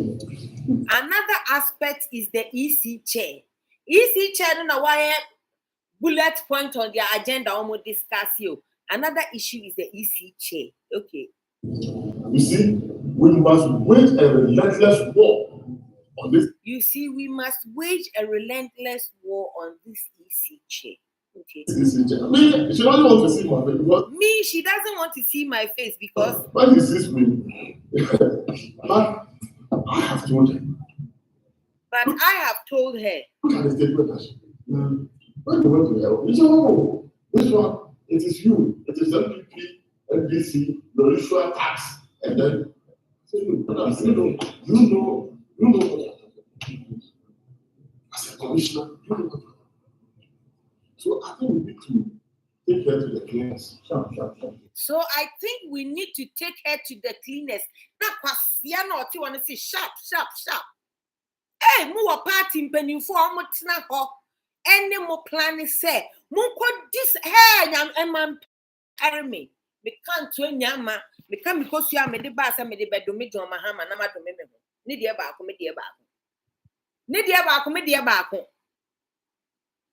Another aspect is the EC chair. EC chair, no know why bullet point on their agenda almost discuss you. Another issue is the EC chair. Okay. You see, we must wage a relentless war on this. You see, we must wage a relentless war on this EC chair. Okay. EC chair. I mean, she doesn't want to see my face because Me, she doesn't want to see my face because when he sees me, but I have told her. but I have told her. Look at the statement. When you went to hell, you said, oh, this one, it is you. It is MPP, NBC, the ritual tax. And then, you know what I'm talking. As a commissioner, you know what I'm talking. So I think we need to take her to the cleaners. So I think we need to take her to the cleaners. Now, kwasia no ti want to say sharp. Hey, more party penny for almost ho. Any more plan say, Munko this hair and man me. Me can't to nyama. Me can because you are me the bass and me the bedroom, JOHN Mahama, Nama to me. Nidia back, Nidia back.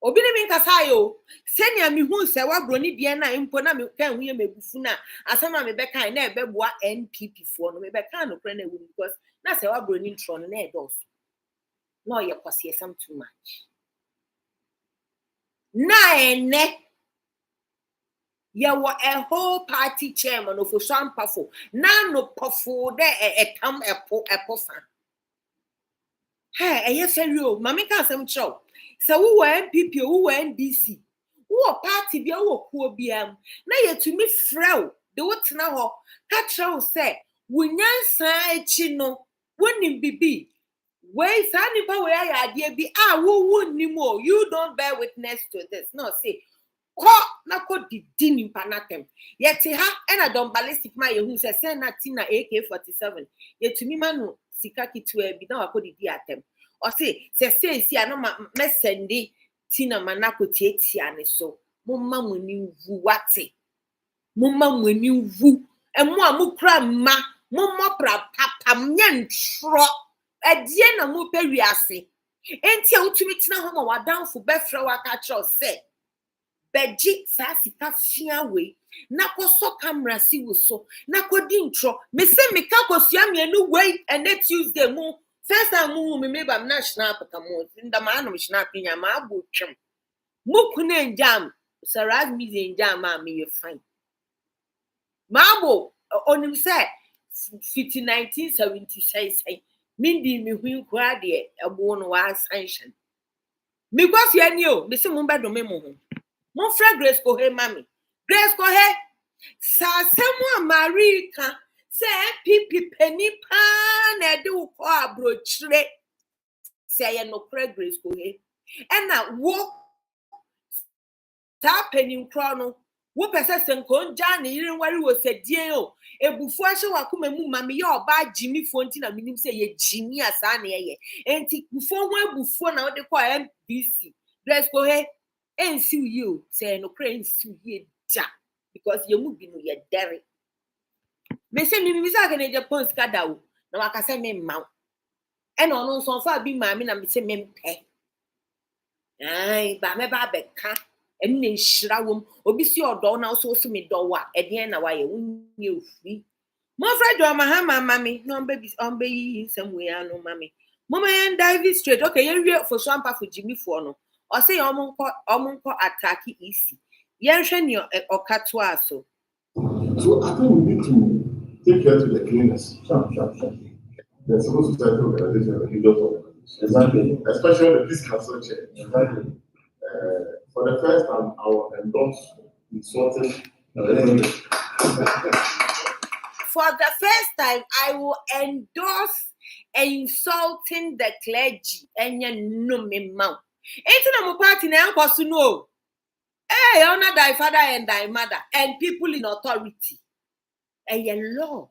Obini min kasayo senya mi hu se wa broni bia na impo na me kan hu ye mebufu na asema me beka na ebeboa NPP fo no me beka no kra na wu because na se wa broni ntro no na edos no ye kwase some too much na ene ye wo a whole party chairman of Shampafo na no pofo de etam epo fa hey eye ferio mama kan asem chow. So who were MPP, who were NDC, who were party, be who were BM. Now you to me frail. The what now? Catch say, when you say chino, when you be, where Sandy Power idea be, who would ni more? You don't bear witness to this. No, say, na ko di din panatem. Yet ha, and I don't ballistic my who says, send that Tina AK-47. Yet to me, manu, sikaki to a be now I could di atem. Or say I know my messendi Tina Manako Tiani so. Mumma when you wate. Mumma when you woo. And more mukra ma. Mumma papa myan tro. A diana mu periasi. Ain't you to me tina homo wa down for befra wa catcher say. Beji sassy kafia way. Nako so camera si so. Nako dintro. Me say me kakos yami no way and next Tuesday mo. First time me maybe I'm not snap come in the man of snapping a mabu chum. Mukune jam, Sarah me in jam, mammy, you fine. Mambo on him said 1976, Mindy me who cried a born was sanction. Me was ya knew, Mr. Mumba do memo. Mon friend Grace go hey, mammy. Grace go hey. Sa someone Marika. Say pipi penny pan e do ko abrochire say no Grace go he and na wo ta penny krono wo pese senko nja ne yire nwari wo sedie o ebufu ahye wakoma mu mame ye oba jimi fo nti na minim say ye jimi asa na ye enti bufo ho ebufu na wo de ko MBC Grace go he ensi you say no ensi ye ja because ye mu bi no ye dere. Me say me say can Japan skada wo na waka say me ma e no no so fa bi ma me na me say me mpe ai ba me ba beka enu na nhira wom obi si odo na so so me do wa e den na wa ye wonye ofri mo fra JOHN Mahama mami no be yi nsam we anu mami mama en dive straight okay ye wie for swampa for Jimmy for no o say omonko attack easy ye hwe ni okato aso. So I think we need to take her to the cleaners. Sure. The civil society organization, the religious organization. Exactly. Especially the Peace Council chair. Exactly. For the first time, I will endorse insulting. For the first time, I will endorse insulting the clergy. And you know me, mouth. Ain't no party now, no. Hey, honor thy father and thy mother, and people in authority. And your law.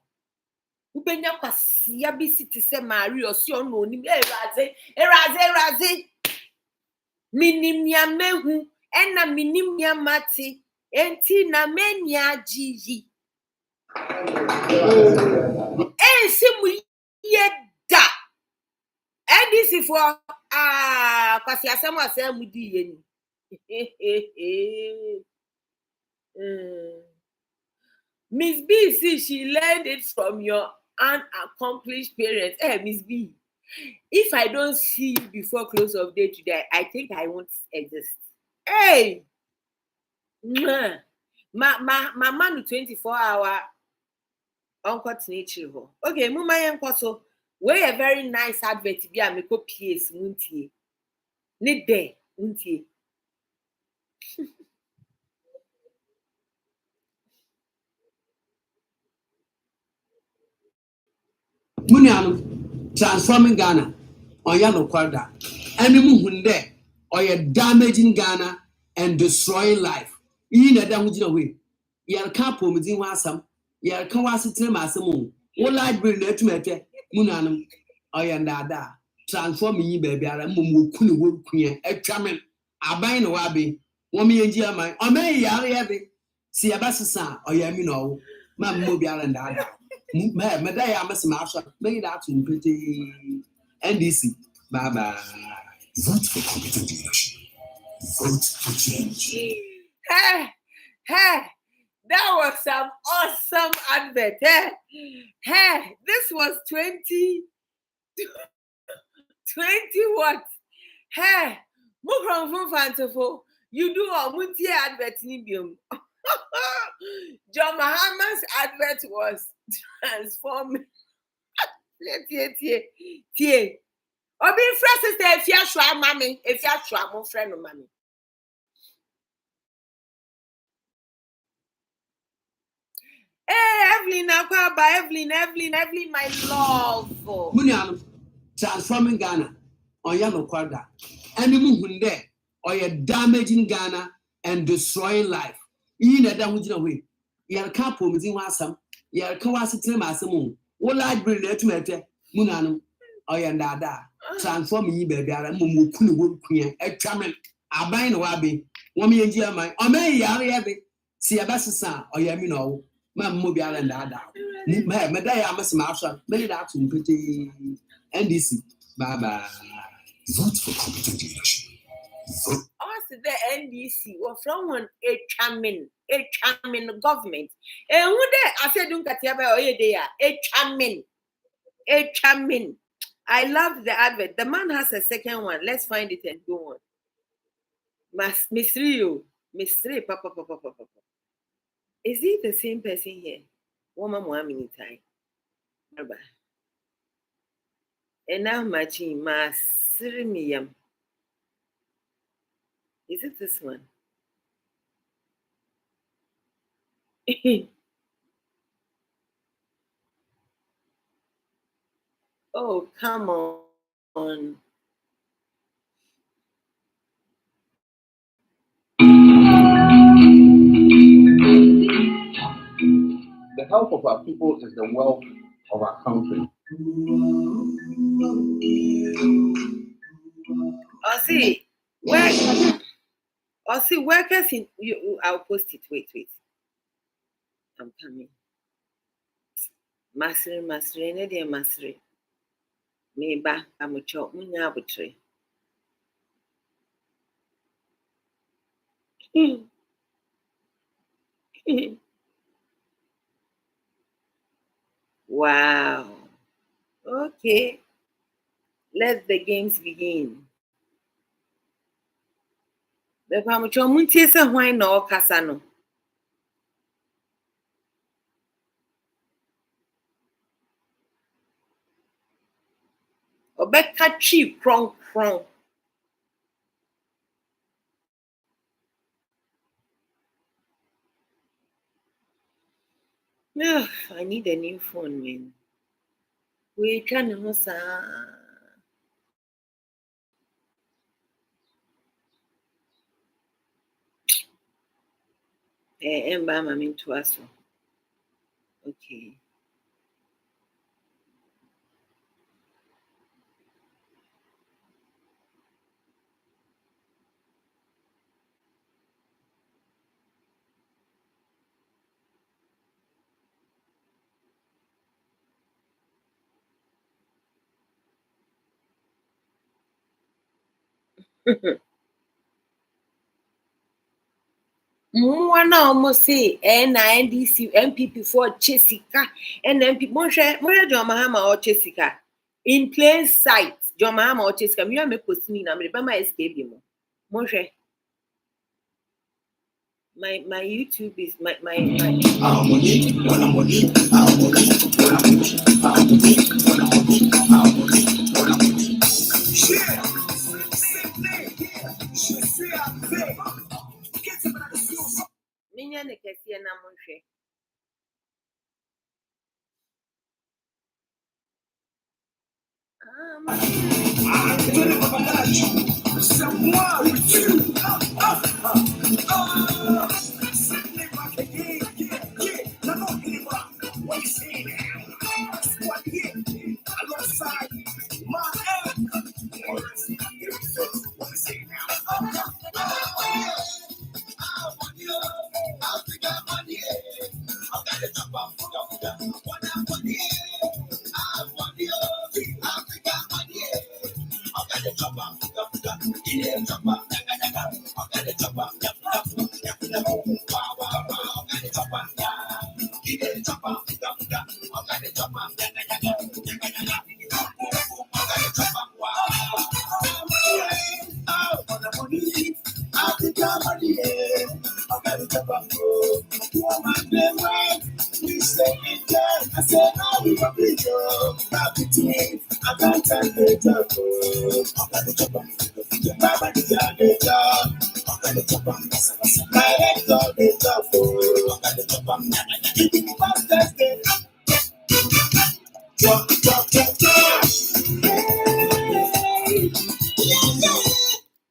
Ubenya kwasia bi siti se Mary osi ono ni eraze. Minim ya mehu, ena minim ya mati, enti na menya jiyi. Simu yeda. And this is for because you some was saying mudi Miss B see she learned it from your unaccomplished parents. Hey, Miss B, if I don't see you before close of day today, I think I won't exist. Hey, my man 24-hour uncle nature. Okay, mama yanko so we a very nice advert be a me ko PS muntie. Need there muntie. Muniano transforming Ghana on Yano Kwarda. Emimu hunde or you're damaging Ghana and destroying life. You know that way. You're couple within wasam, you're kawasi masamu. What library net mete, Munanum, or yanda, transforming you baby, mumu kunu wood queen, a chairman, a buying a wabi, woman and German, or may yari see a bassasa or yamino, Mamma and Dada. Medaya must master made out in pretty NDC. Bye bye. Vote for competent leadership. Vote for change. Hey, that was some awesome advert. Hey, this was 20 what? Hey, you do a multi advert nibium. John Mahama's advert was transforming. Tie. Obi friend sister if you are mommy, if you are my friend of mommy. Hey, Evelyn, Evelyn, my love. Muniano transforming Ghana on Yano Kwarda. Emimu hunde or you're damaging Ghana and destroying life. You know that way. You're couple within wasam, you're kawasi masamu. What library net mete, Munano or yanda. Transforming you baby, mumu kunu wood queen, a chairman, a buying a wabi, woman and German, or may yari see a bassasa or yamino, Mamma and Dada. Medaya must master made out in pretty NDC. Bye bye. Vote for competent leadership. Vote. Also, the NDC was from one a chairman government. And who there? I said, don't get a chairman. I love the advert. The man has a second one. Let's find it and go on. Miss Rio, Papa. Is he the same person here? Woman, 1 minute time. Bye. And now, Machi, Masrimiyam. Is it this one? Oh, come on. The health of our people is the wealth of our country. Workers in you. I'll post it. Wait. I'm coming. Masri, ne dear Masri. Meba, I'm a chop, munyabutry. Wow. Okay. Let the games begin. The Pamucho Muntiesa wine no Casano. Obeka cheap, prong. Ugh, I need a new phone, man. We can also. Emba mami to us. Okay. One almost say NDC MPP for Jessica and MP More John Mahama or Jessica in plain sight. John Mahama or Jessica, me me posting na me remember escape him. More my YouTube is my Minya ne kesi na monhwe.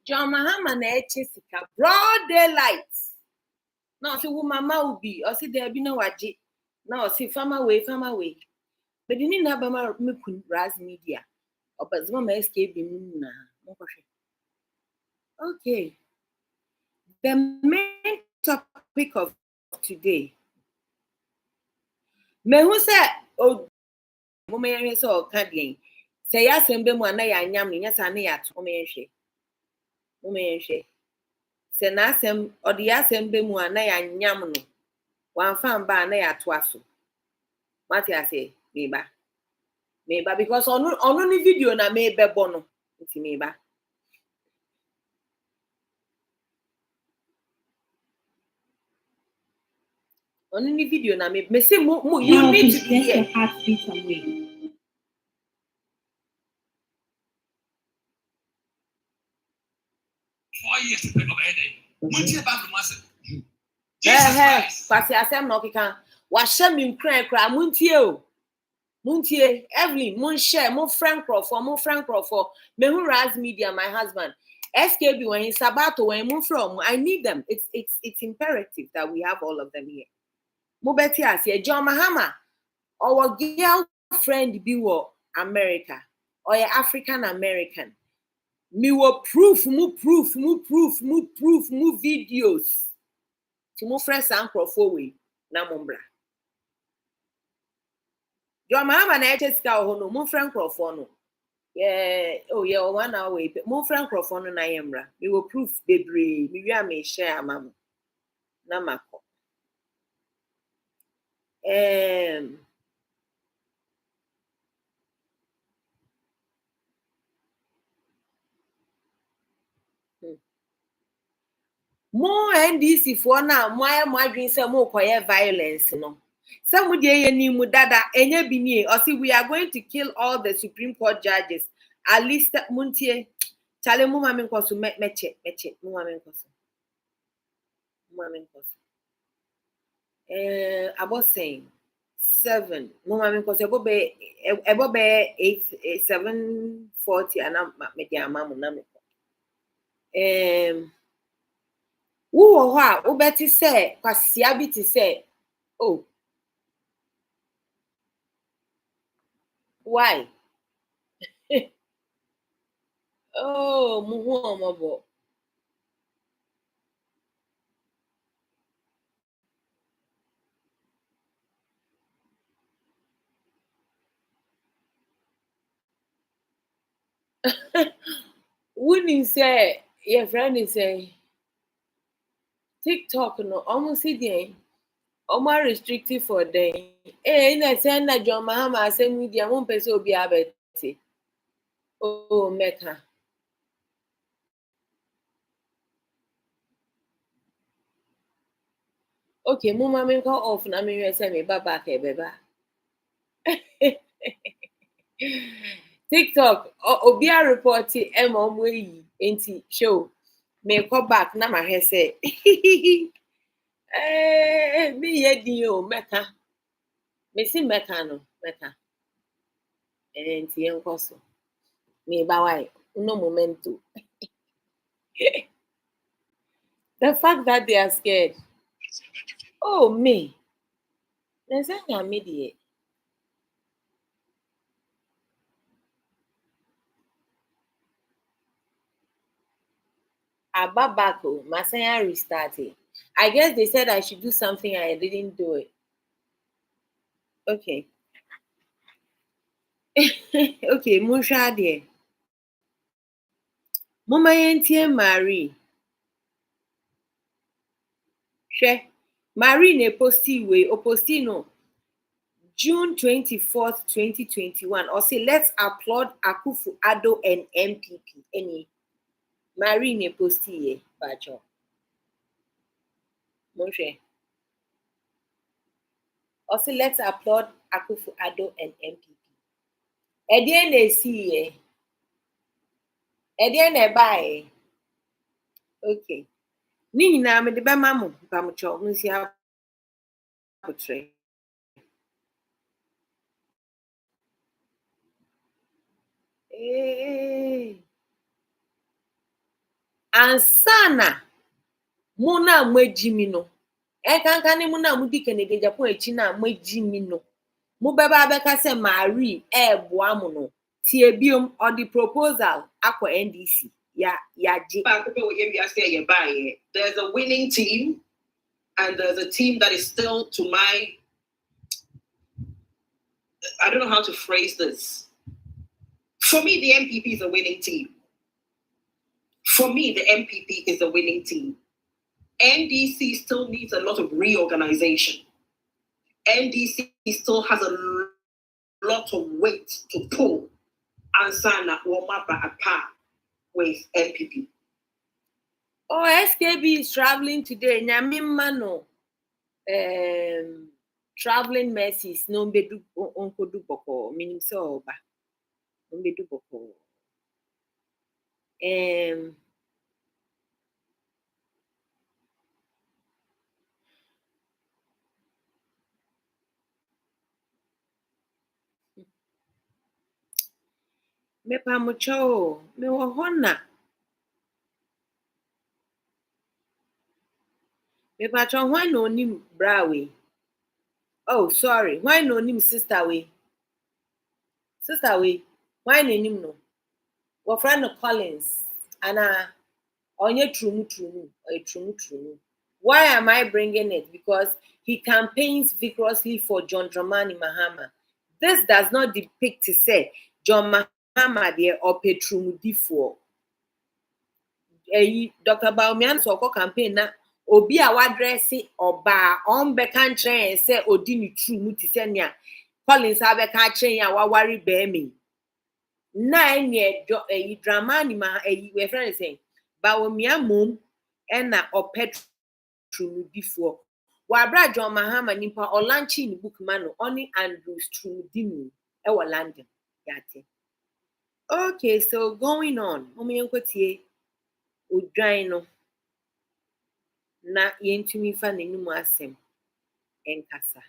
John Mahama na Jessica broad daylight. Now see who mama will be or see there be no waji. Now see farmer way. But you need na bama me kun ras media. Or but mama escape him na. Okay. The main topic of today. Me who say oh mama yen so kadien. Say ya sembe mu na ya nyam ni nyasa na ya to mama yen hwe. Say na asem odi ya sembe mu na ya nyam no. Wan fan ba na ya to aso. Mati ase meba because onu ni video na me bebo no nti meba. Onu ni video na me say mo you need to be here. Kwasi asem no kika wa hye mi nkran muntie o. Muntie Evelyn mun share mun friend crofo me who rise media my husband SKB when in Sabato when mun from I need them. It's imperative that we have all of them here. Mo beti ase John Mahama our girlfriend be wo America or African American. Me will proof videos. To mo friend san crofo we na mombra. John Mahama na Jessica no mo friend crofo no. Yeah, oh yeah, 1 hour wait. Mo friend crofo no na yemra. Me will proof bebre. Me wi am share amam. Na mako. More NDC for now, my dream say more quiet violence, no. Some day ni mudada enye bini or see we are going to kill all the Supreme Court judges. At least muntie chale mu mama nkoso meche mu mama nkoso. About saying 7 mu mama nkoso ebo be 740 ana media mamu na me. Wo ho a beti say kwasia bi ti say oh why oh muhu omobo Wouldn't say your friend is say TikTok no almost see the almost restricted for them. In a sense that John Mahama send media won't pay so be abete. Oh, Mecca. Okay, mama me call off na me say me back beba. TikTok obia report omo yi enti show me call back na ma he say me ye di o Mecca. Me si Mecca no Mecca. Enti enko so. Me ba why no momento. The fact that they are scared. Oh me. There's a media. Ababako, Masaya restarted. I guess they said I should do something and I didn't do it. Okay. Okay, Musha dear. Mama yentie Marie. She Marie ne posti we oposti no June 24th, 2021. Or say let's applaud Akufu Addo and MPP. Any Marie ne posti ye bajo. Moshe. Or say let's applaud Akufu Addo and MPP. Edien na see ye. Edien na buy. Okay. Ni na me de be mamu pamcho nsi apotre. Ansana muna mwejimi no. Kanka ni muna mudi Kennedy Japan echi na mwejimi no. Mu beba abeka se Marie boa mu no. Tie biom on the proposal akwa NDC. There's a winning team and there's a team that is still to my, I don't know how to phrase this. For me, the MPP is a winning team. For me, the MPP is a winning team. NDC still needs a lot of reorganization. NDC still has a lot of weight to pull and sign up a par with MPP. Oh, SKB is traveling today. Nyamimano, traveling mercies. No bedu onko du boko. Meaning so ba. No bedu boko. Me pamucho. Me wahona. Me patron why no nim brawe. Oh, sorry. Why no nim sister way? Sister way. Why no nim no? Our friend Collins. Anna. Onye trumu. Why am I bringing it? Because he campaigns vigorously for John Dramani Mahama. This does not depict to say John Mahama there or Petrumudifo. Dr. Baumian Soko campaign na obi a wadresi oba on bekan train say odini trumu tisenia Collins abeka train ya wawari bemi. Na enye Dramani Mahama we friend saying Bawumia mum ena opetru before. Wabra John Mahama nipa olanchi ni book mano only Andrews Trudini ewa London. Yate. Okay, so going on. Omi yenkotie udwan no na yentumi fa nenumu asem enkasa.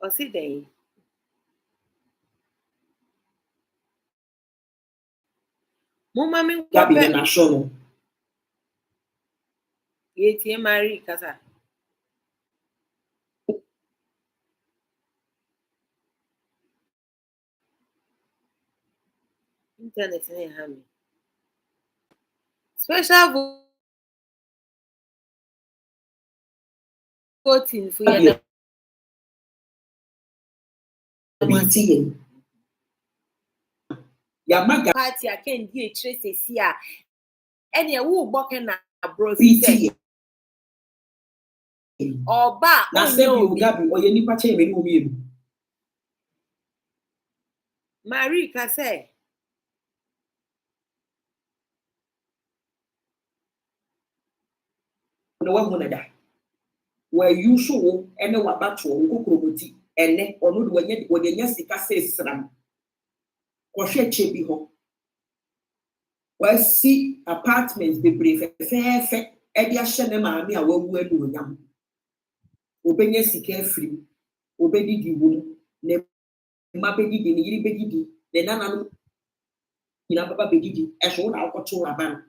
Osi den Mama min That be the national. Yetie Marie kasa. Internet na hami. Special voting for your Yamaga party I can be a trace here. And you will walk in a bro. BT. Or ba Na se bi Gabi or ye nipa che me no mi. Marie ka say. No wa hona da. Where you show ene wa bato wo kokroboti ene ono de wanya de nya sika se sram. Ko hwe che bi ho. Wa si apartments be brief fe e dia hye ne maami a wawu anu onyam. Obenya sika free. Obedidi wo ne ma bedidi ne yiri bedidi ne nana ina baba bedidi e so na akoto aba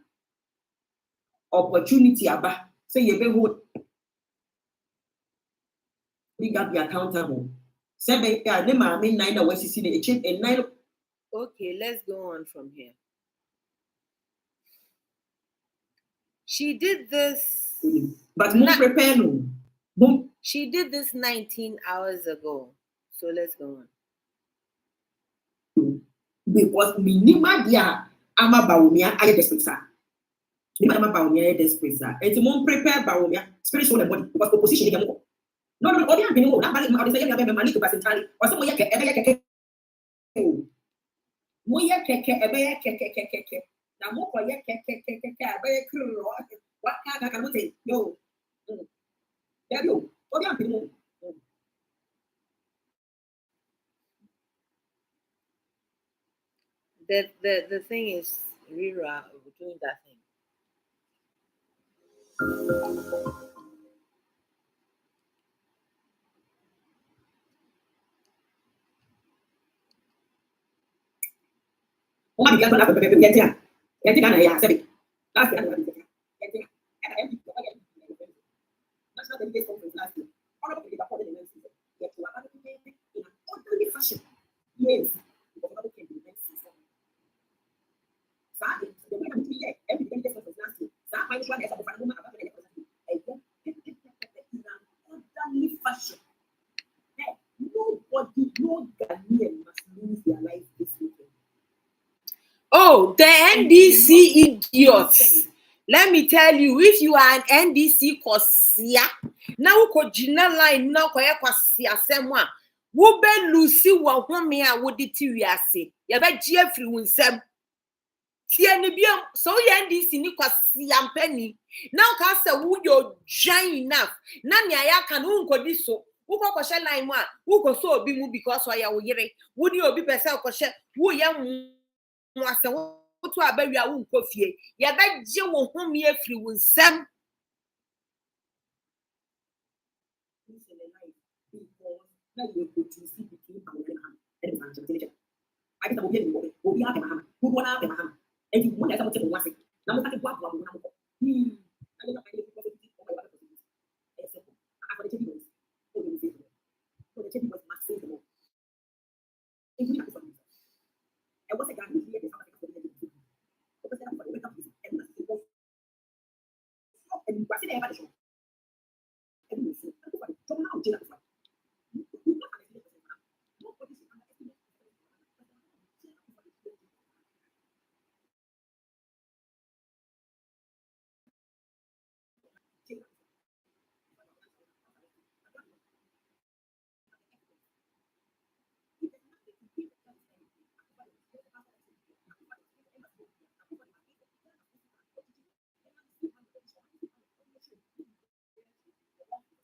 opportunity aba say ye be hold big up your accountable say ya ne ma me nine na wasisi ne eche e nine. Okay, let's go on from here. She did this, but more prepare no. She did this 19 hours ago. So let's go on. Because minima dia ama baumia aye desperate sa. Minima ama baumia aye desperate sa. Enti mon prepare baumia spiritual and body because opposition dey mo. No, odi an binu na bali ma odi say ya be mani to basentali. O say mo ye ebe ye keke. Mo ye keke ebe ye keke. Na mo ko ye keke ebe ye kru. What can we say? Yo. Yeah, yo. Odi an binu. The thing is Rira doing that thing. Uma biasa nak berbicara, yang tidak ada ya, sebab last year ada yang ada yang national delegate conference last year. Orang berbicara pada dengan season, ya tuan ada yang in an orderly fashion. Yes, because orang berbicara dengan season. Saat itu, dia macam tu ya, every delegate conference last year. Saat main tuan esok bukan rumah apa yang ada in an orderly fashion. Nobody, no Ghanaian must lose their life this weekend. Oh, the NDC idiots. Let me tell you, if you are an NDC kosia, now ko jina line now ko ya kosia semwa. Wo be lucy wo home a wo de ti wiase. Ya be gie free wunsem. Tie ne bia so ya NDC ni kosia mpani. Now ka say wo yo giant enough. Na ne aya kan wo nkodi so. Wo ko hye line mu a, wo ko so obi mu because o ya wo yire. Wo di obi pese ko hye, wo ya mwase wotu abawi a wonko fie ya ba je wo home afiri wo nsam and what's a guy who's here? And what's it ever show? And you see, from now to that.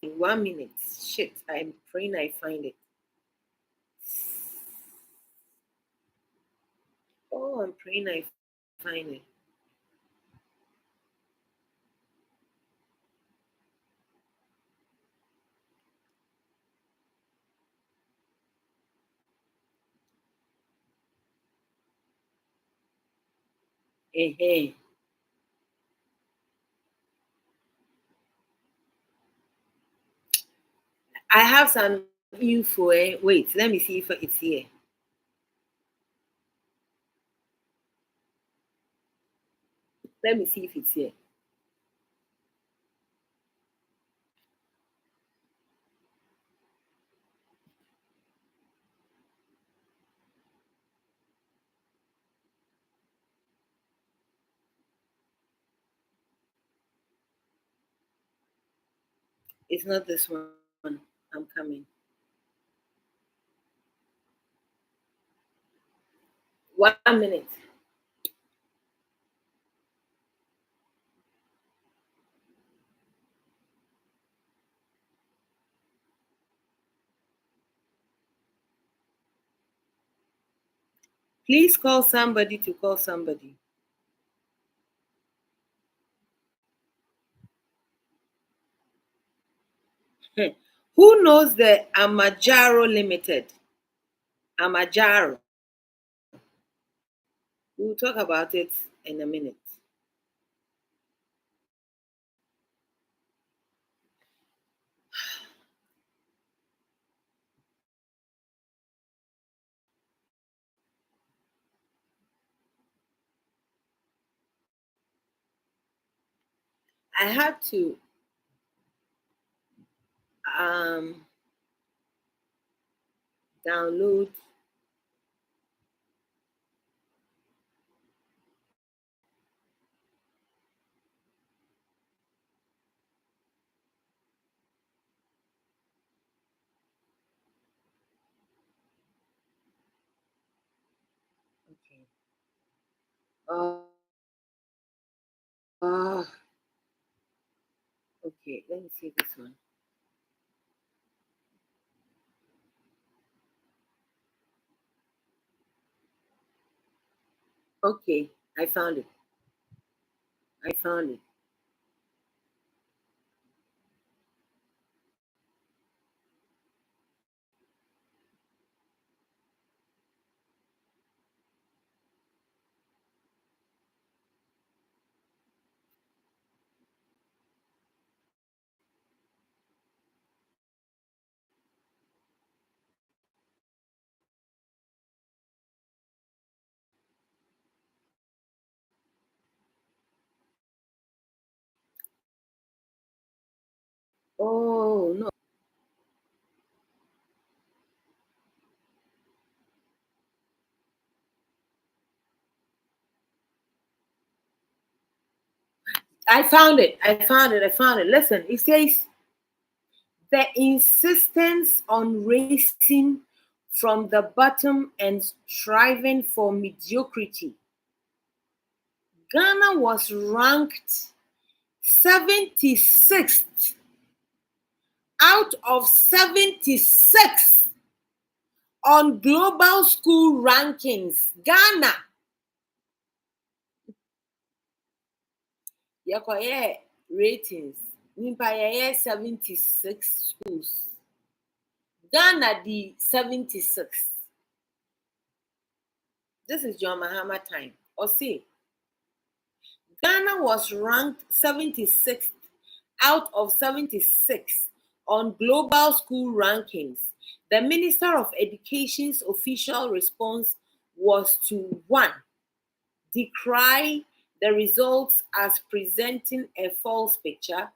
1 minute. Shit, I'm praying I find it. Oh, I'm praying I find it. Hey. I have some info. Wait, let me see if it's here. Let me see if it's here. It's not this one. I'm coming. 1 minute. Please call somebody to call somebody. Who knows the Amajaro Limited? Amajaro. We'll talk about it in a minute. I had to download okay, let me see this one. Okay, I found it. Oh, no. I found it. Listen, it says the insistence on racing from the bottom and striving for mediocrity. Ghana was ranked 76th out of 76 on global school rankings. Ghana. Yakoye ratings. Nimpa 76 schools. Ghana the 76th. This is John Mahama time. Or see, Ghana was ranked 76th out of 76 on global school rankings. The Minister of Education's official response was to 1. Decry the results as presenting a false picture,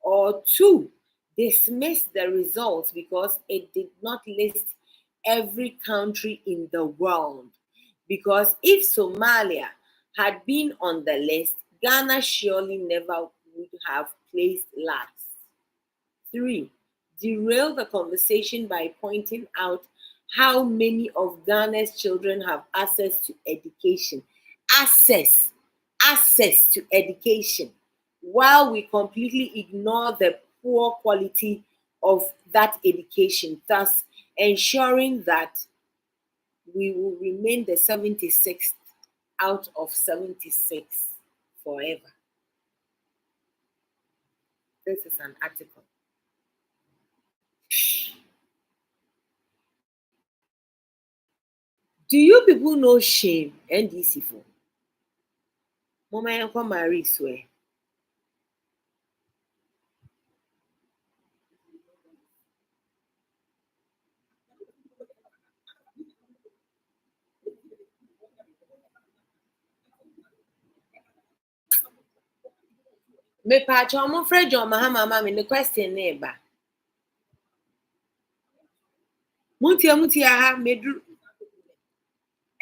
or 2. Dismiss the results because it did not list every country in the world. Because if Somalia had been on the list, Ghana surely never would have placed last. 3. Derail the conversation by pointing out how many of Ghana's children have access to education. Access to education, while we completely ignore the poor quality of that education, thus ensuring that we will remain the 76th out of 76 forever. This is an article. Do you people know shame? NDC for Mama Yanko Marie swear. Me patch on Fred John Mahama mama the question neighbor. Mutia ha medru.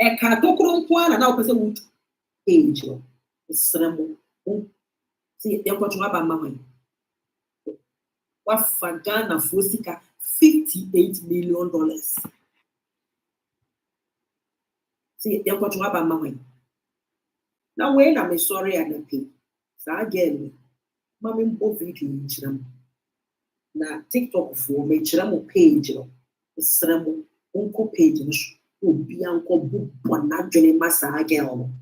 Eka tokro nkwa na opese wut. Angel. Sremo. See, you got to have a mama. wafa Ghana for sika $58 million. See, you're going to have a moment. Now, when I'm sorry, I'm pay. So again, Mammy both video in Chram. Now, TikTok for me, Chram page, Sram, Uncle page, who be Uncle Book, one not Johnny Massa again.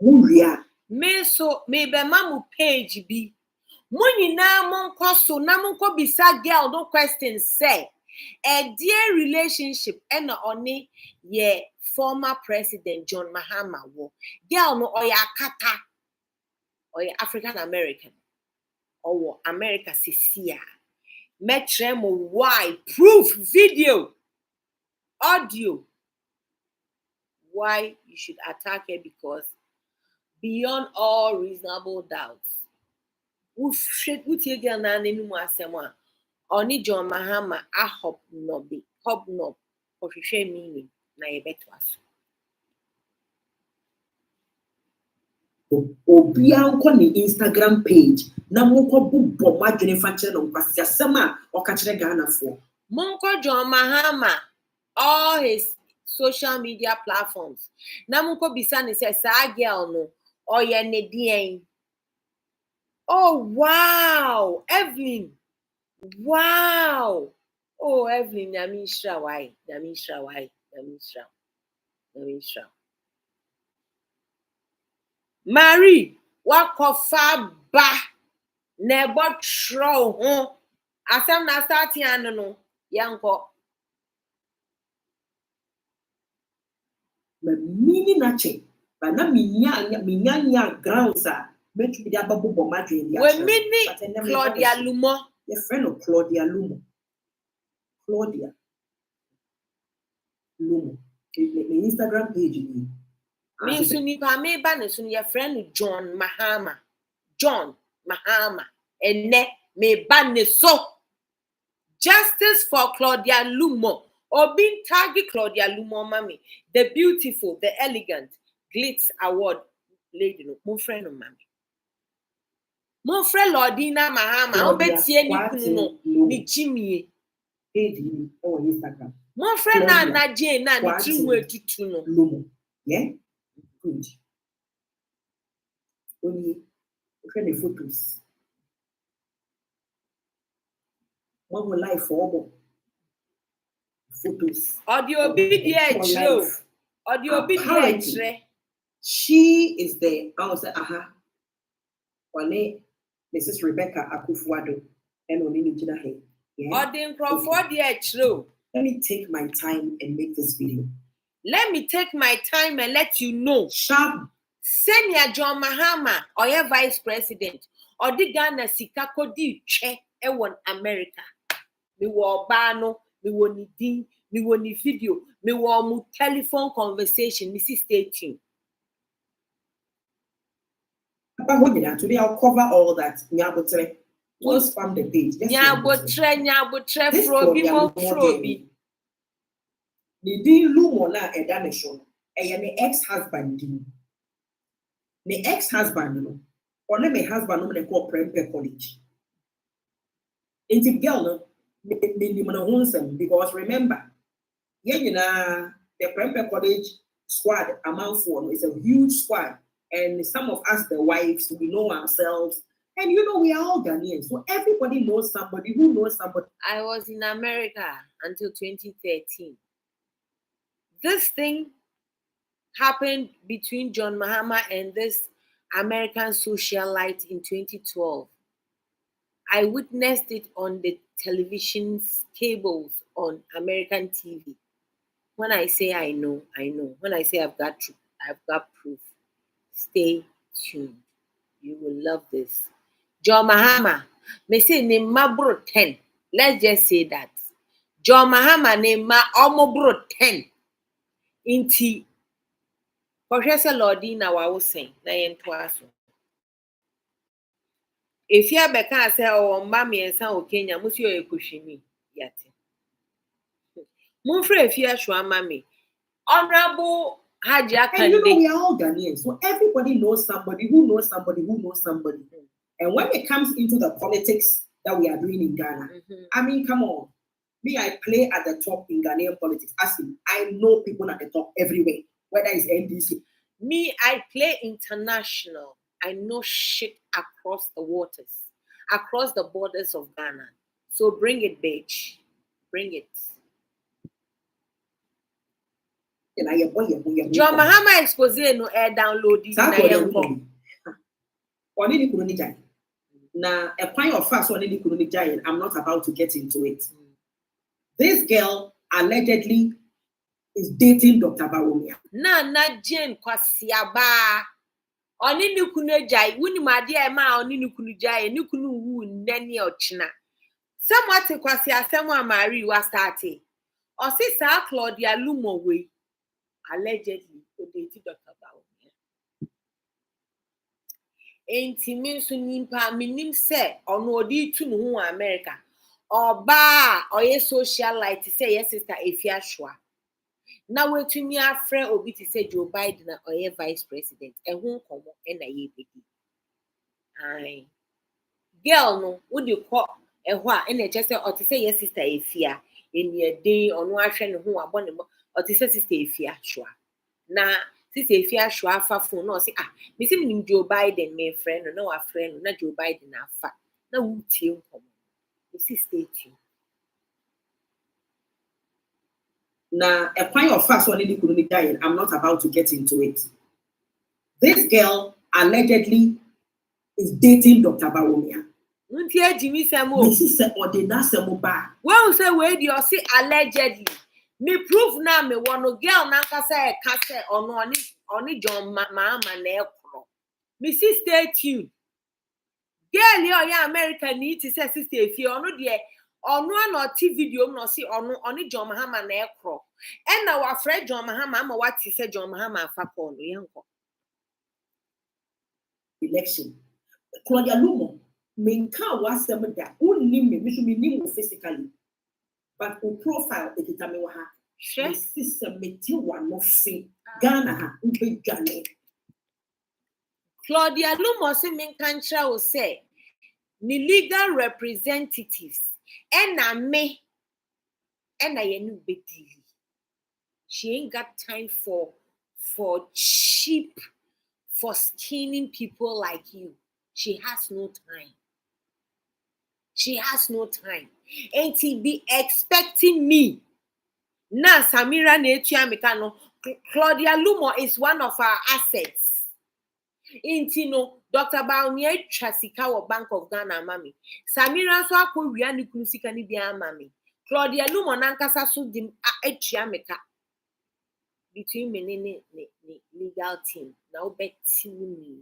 Muria. Me so, maybe Mamu page be. Money na monko so na monko bisa girl no question say a dear relationship and only ye former president John Mahama wo girl no oya kata or African American or America Cecilia metremo why proof video audio why you should attack her because beyond all reasonable doubts Utie girl na nenu mu asem a oni John Mahama a hobnob ohwehwe meaning na yebeto aso Obi anko ni Instagram page na monko bubbo madwene fa kire no kwasi asem a o ka kire Ghana fo monko John Mahama all his social media platforms na monko bisa ne say sa girl no oye ne dien. Oh, wow. Evelyn. Wow. Oh, Evelyn. Yamisha, why? Marie, what kofa ba? Nebo tro, huh? Asam na starting no. Yanko. Me mini na che. Ba na minya grounds a. When mini Claudia Lumo. Your friend of Claudia Lumo. The Instagram page. Me suni pa me ba ne suni your friend John Mahama. And me ba ne so. Justice for Claudia Lumo. Obin tagi Claudia Lumo mami. The beautiful, the elegant Glitz Award lady no. My friend of mami. Mon frère Lordina Mahama, on betie ni kunu no ni chimie. On Instagram. Mon frère na Jane na ni trimu etutu no. Lomo. Yeah? Good. Only the photos. One will life for photos. Audio She is the answer. One Mrs. Rebecca Akufuado and Onini Jinahe. Let me take my time and make this video. Let me take my time and let you know. Sharp. Send ya John Mahama or your vice president or the Ghana Sikako di che ewon America. Me wo bano, me wo ni din, me wo ni video, me wo mu telephone conversation, Mrs. Stay tuned. Today I'll cover all that. Nyabotre. Don't spam the page. Nyabotre, frobi. The din lumo na edaneshon. Me ex-husband din. Me ex-husband no. Or me husband no me call Prempe College. Inti girl no me mana honsem because remember, the Prempe College squad amount for is a huge squad. And some of us, the wives, we know ourselves. And we are all Ghanaians. So everybody knows somebody who knows somebody. I was in America until 2013. This thing happened between John Mahama and this American socialite in 2012. I witnessed it on the television cables on American TV. When I say I know. When I say I've got proof. Stay tuned. You will love this. John Mahama, me say ne mabro 10. Let's just say that. John Mahama ne ma omobro 10. Inti Professor Lordina wa wo sen na yento aso. If you beka say o mba me ensa o Kenya musi o ekohwemi yate. Munfre if you ahwa mami. Honorable And we are all Ghanaians, so everybody knows somebody who knows somebody who knows somebody. And when it comes into the politics that we are doing in Ghana. I mean, come on. Me, I play at the top in Ghanaian politics. As in, I know people at the top everywhere, whether it's NDC. Me, I play international. I know shit across the waters, across the borders of Ghana. So bring it, bitch. Bring it. John Mahama expose no air download it. Now, a point of facts on any giant, I'm not about to get into it. This girl allegedly is dating Dr. Bawumia. Na Jane Kwasiaba. Oni ni kunu jai, wuni madi ma oni ni kunu jai, ni kunu wu nani ochina. Somewhat Kwasia Samuel Mary was starting. Or sister Claudia Lumo way. Allegedly, dated Dr. Bawumia. Enti minsu nimpa minim se ono odi tu no America. Oba oye socialite say yes sister Efiashwa. Now we to me afre obi to say Joe Biden oye vice president. Ehun komo na ye bedi. Ai. Girl no would you call ehwa na just say or to say yes sister Efia eni eden ono ahwe ne ho abone or to say sister Efiashwa. Na sister Efiashwa afa phone no say me say me Joe Biden me friend no wa friend na Joe Biden afa. Na wu tie komo. Stay tuned. Now, a point of facts on any giant, I'm not about to get into it. This girl allegedly is dating Dr. Bawumia. Jimmy Samo. This is or the Nasamo bar. Well, say where do you see allegedly? Me proof now me one girl na kase kase oni John Mahama na ekro. Me see stay tuned. Girl, your American need to say sister if you ono de ono na TV video no see oni John Mahama na ekro. And now our friend John Mahama ama what he said John Mahama afa ko no yanko. Election. Claudia Lumo, menka wasem da unni me nim physically. But who profile the determine wa ha. Sister meti wa no fe. Ghana ha ube Ghana. Claudia Lumo say menkantra will say ni legal representatives ena me ena yenu bedi. She ain't got time for cheap, for skinning people like you. She has no time. She has no time. Ain't he be expecting me? Na Samira Netuamikano, Claudia Lumo is one of our assets. Intino, Dr. Bawumia Trasika or Bank of Ghana, mami. Samira so ako wiani kunusika ni bia mami. Claudia Lumo nankasa so dim Etuamika. Between me ni legal team. Now bet me.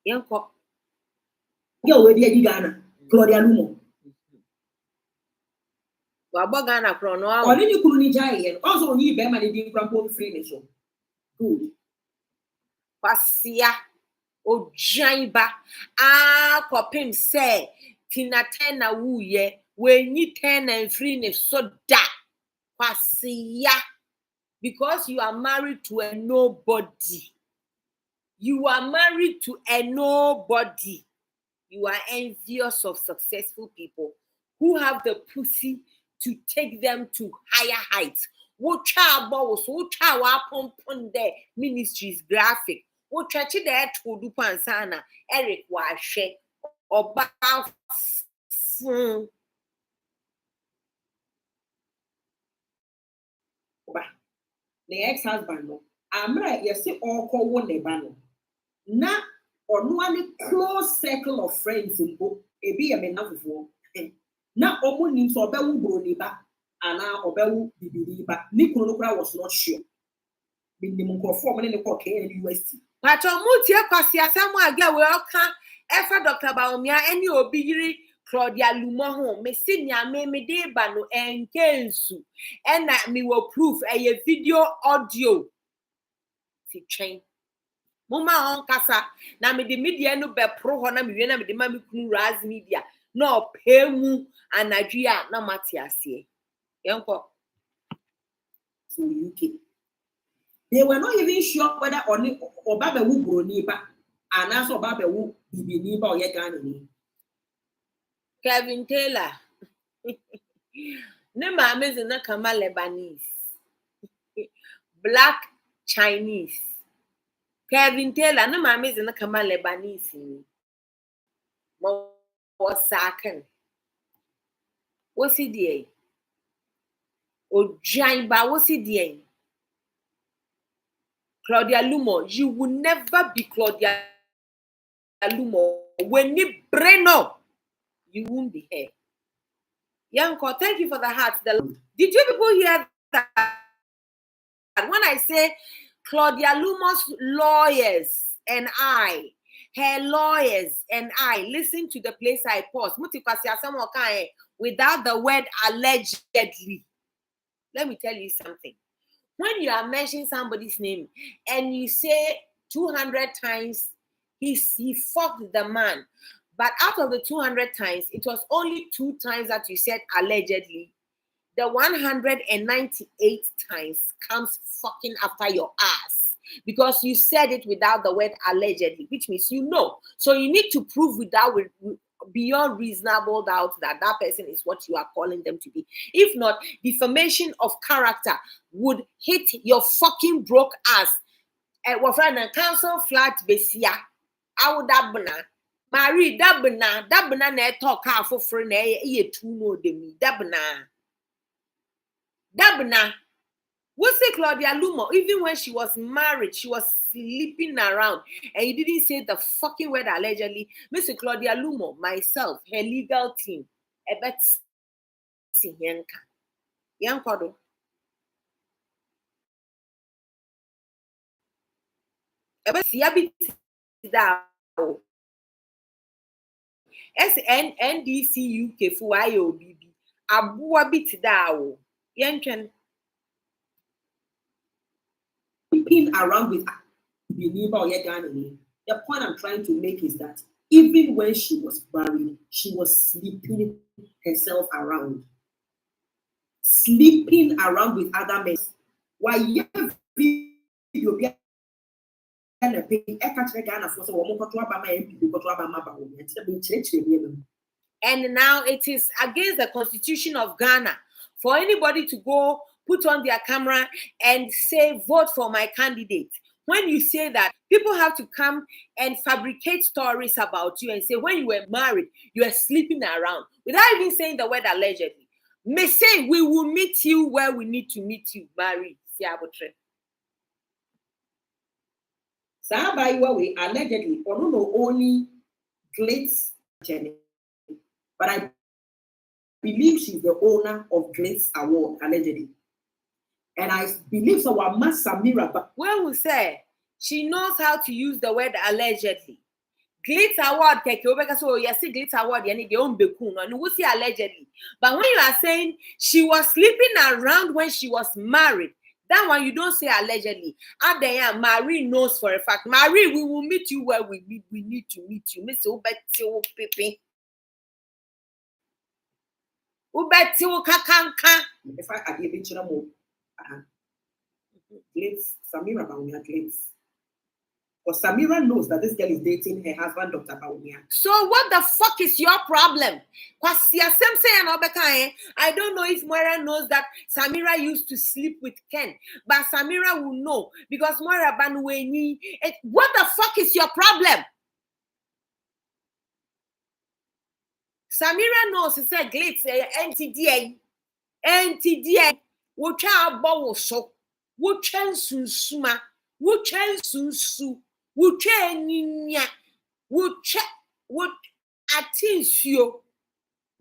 Yanko. Yo, where did you Ghana? Claudia Lumo. Wabo Ghana krono. Or then you couldn't enjoy also you be money being from home free so. Good. Pasia o jaiba kopim say tina tena wuye when you turn and free ne so da pasia because you are married to a nobody. You are married to a nobody. You are envious of successful people who have the pussy to take them to higher heights. What child boss, what child upon their ministries graphic. What church there to do pansana, Eric Washe, or Bath. The ex-husband, no. I'm right, you see, all call one nebano. Na or no one close circle of friends in book, a be a man of war. Na omo names or Bewu Broniba, and now Obewu Bibiba. Nicolocra was not sure. Minimum conform in the cocaine in UST. But Mutia Pasia, someone get welcome. Efa Dr. Bawumia, any obiri Claudia Lumo home, me senior me de bano and kensu. And that me will prove a video audio. Si train. Mama on kasa. Na me the media no be pro hona me na me de mami kunu raz media. No pay mu and Nigeria na matiasie. Yanko. So UK. They were not even sure whether or Baba Wu Broniba and also Baba Wu Bibiniba or Yagani. Kevin Taylor. Ne mama is na kama Lebanese. Black Chinese. Kevin Taylor, ne mama is na kama Lebanese. Was second. What's he doing? O giant ba what's he doing? Claudia Lumo, you will never be Claudia Lumo. When you brain up, you won't be here. Yanko, thank you for the heart. Did you people hear that? When I say Claudia Lumo's lawyers and I, her lawyers and I, listen to the place I pause. Without the word allegedly. Let me tell you something. When you are mentioning somebody's name and you say 200 times he fucked the man, but out of the 200 times, it was only 2 times that you said allegedly. The 198 times comes fucking after your ass because you said it without the word allegedly, which means you know. So you need to prove beyond reasonable doubt that that person is what you are calling them to be. If not, defamation of character would hit your fucking broke ass. Well, friend, council flat besia. I would dabna. Marie dabna ne talk half for friend ye two no demi dabna. What's it, Claudia Lumo? Even when she was married, she was sleeping around, and you didn't say the fucking word allegedly. Mr. Claudia Lumo, myself, her legal team, I bet see Yanko. I bet see a bit that. NDC UK for IOBB. Abua bit dao. Yanken. Sleeping around with the point I'm trying to make is that even when she was married, she was sleeping herself around. Sleeping around with other men. Why you and now it is against the Constitution of Ghana for anybody to go put on their camera and say, vote for my candidate. When you say that, people have to come and fabricate stories about you and say, when you were married, you were sleeping around, without even saying the word allegedly. May say, we will meet you where we need to meet you, married. Way allegedly, or no only Glitz, but I believe she's the owner of Glitz Award, allegedly. And I believe so. Samira, but when we say she knows how to use the word allegedly, Glitz Award, so you see Glitz Award, you need your own bekun, and we see allegedly. But when you are saying she was sleeping around when she was married, that one you don't say allegedly. And then Marie knows for a fact. Marie, we will meet you where we need to meet you. Miss Ubetio Pepe. Ubetio Kakanka. If I give it to them, Glitz, Samira Baunia Glitz. Because Samira knows that this girl is dating her husband, Dr. Baunia. So what the fuck is your problem? I don't know if Moira knows that Samira used to sleep with Ken, but Samira will know because Moira Banuweni. What the fuck is your problem? Samira knows. He said, "Glitz, NTDA, Wucha Bowoso, Wuchen Sunsuma, Wuchen Sunsu, Wuchen Ninya, Wucha, Wut Atinsio,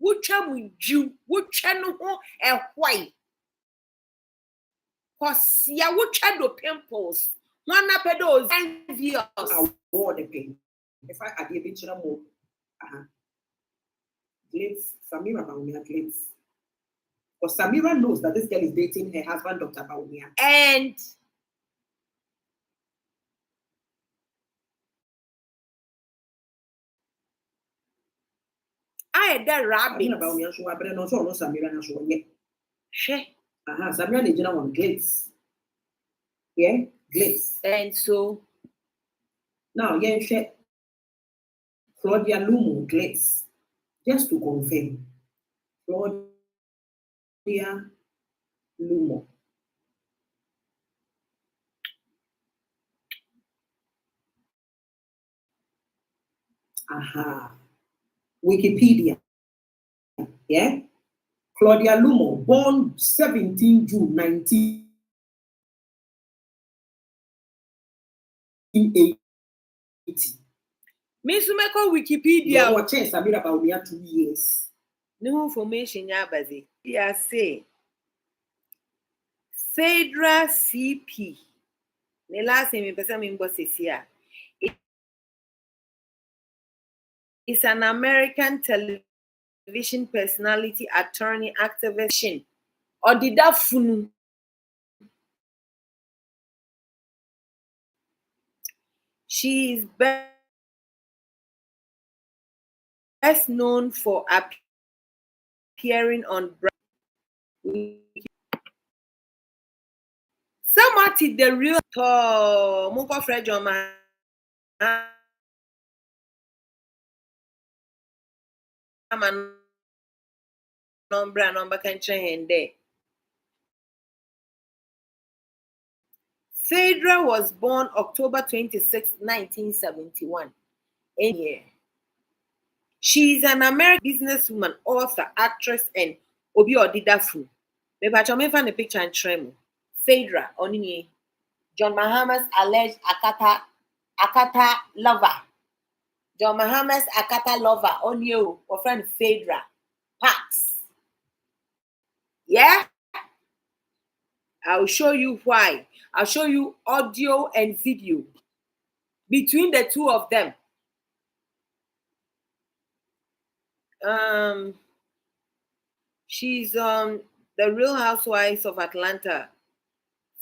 Wucha Muju, Wuchen and white. Cause ya Wucha do pimples, one up at those envious. Award the pain. If I give it to them more, Glitz, Samira Baunia Glitz. Because Samira knows that this girl is dating her husband, Dr. Baunia. And I had that rabbit. Samira is on Glitz. Yeah, Glitz. And so now, yeah, Claudia Lumo Glitz. Just to confirm, Claudia Lumo. Aha. Wikipedia. Yeah. Claudia Lumo, born 17 June 1980. Miss Umeko Wikipedia. What chance I made about me 2 years. No information yabazi. Yeah, say PHAEDRA CP. The last name person in bosses here. It's an American television personality, attorney, activist, or did that funu? She is best known for appearing on somewhat the real Mungo Fred JOHN Mahama number can change there. PHAEDRA was born October 26, 1971. She is an American businesswoman, author, actress, and Obi Odidafu. Maybe I can find a picture and tremor. PHAEDRA, Onini, JOHN Mahama's alleged Akata lover. JOHN Mahama's Akata lover, on you, or friend PHAEDRA Parks. Yeah? I'll show you why. I'll show you audio and video between the two of them. She's on the Real Housewives of Atlanta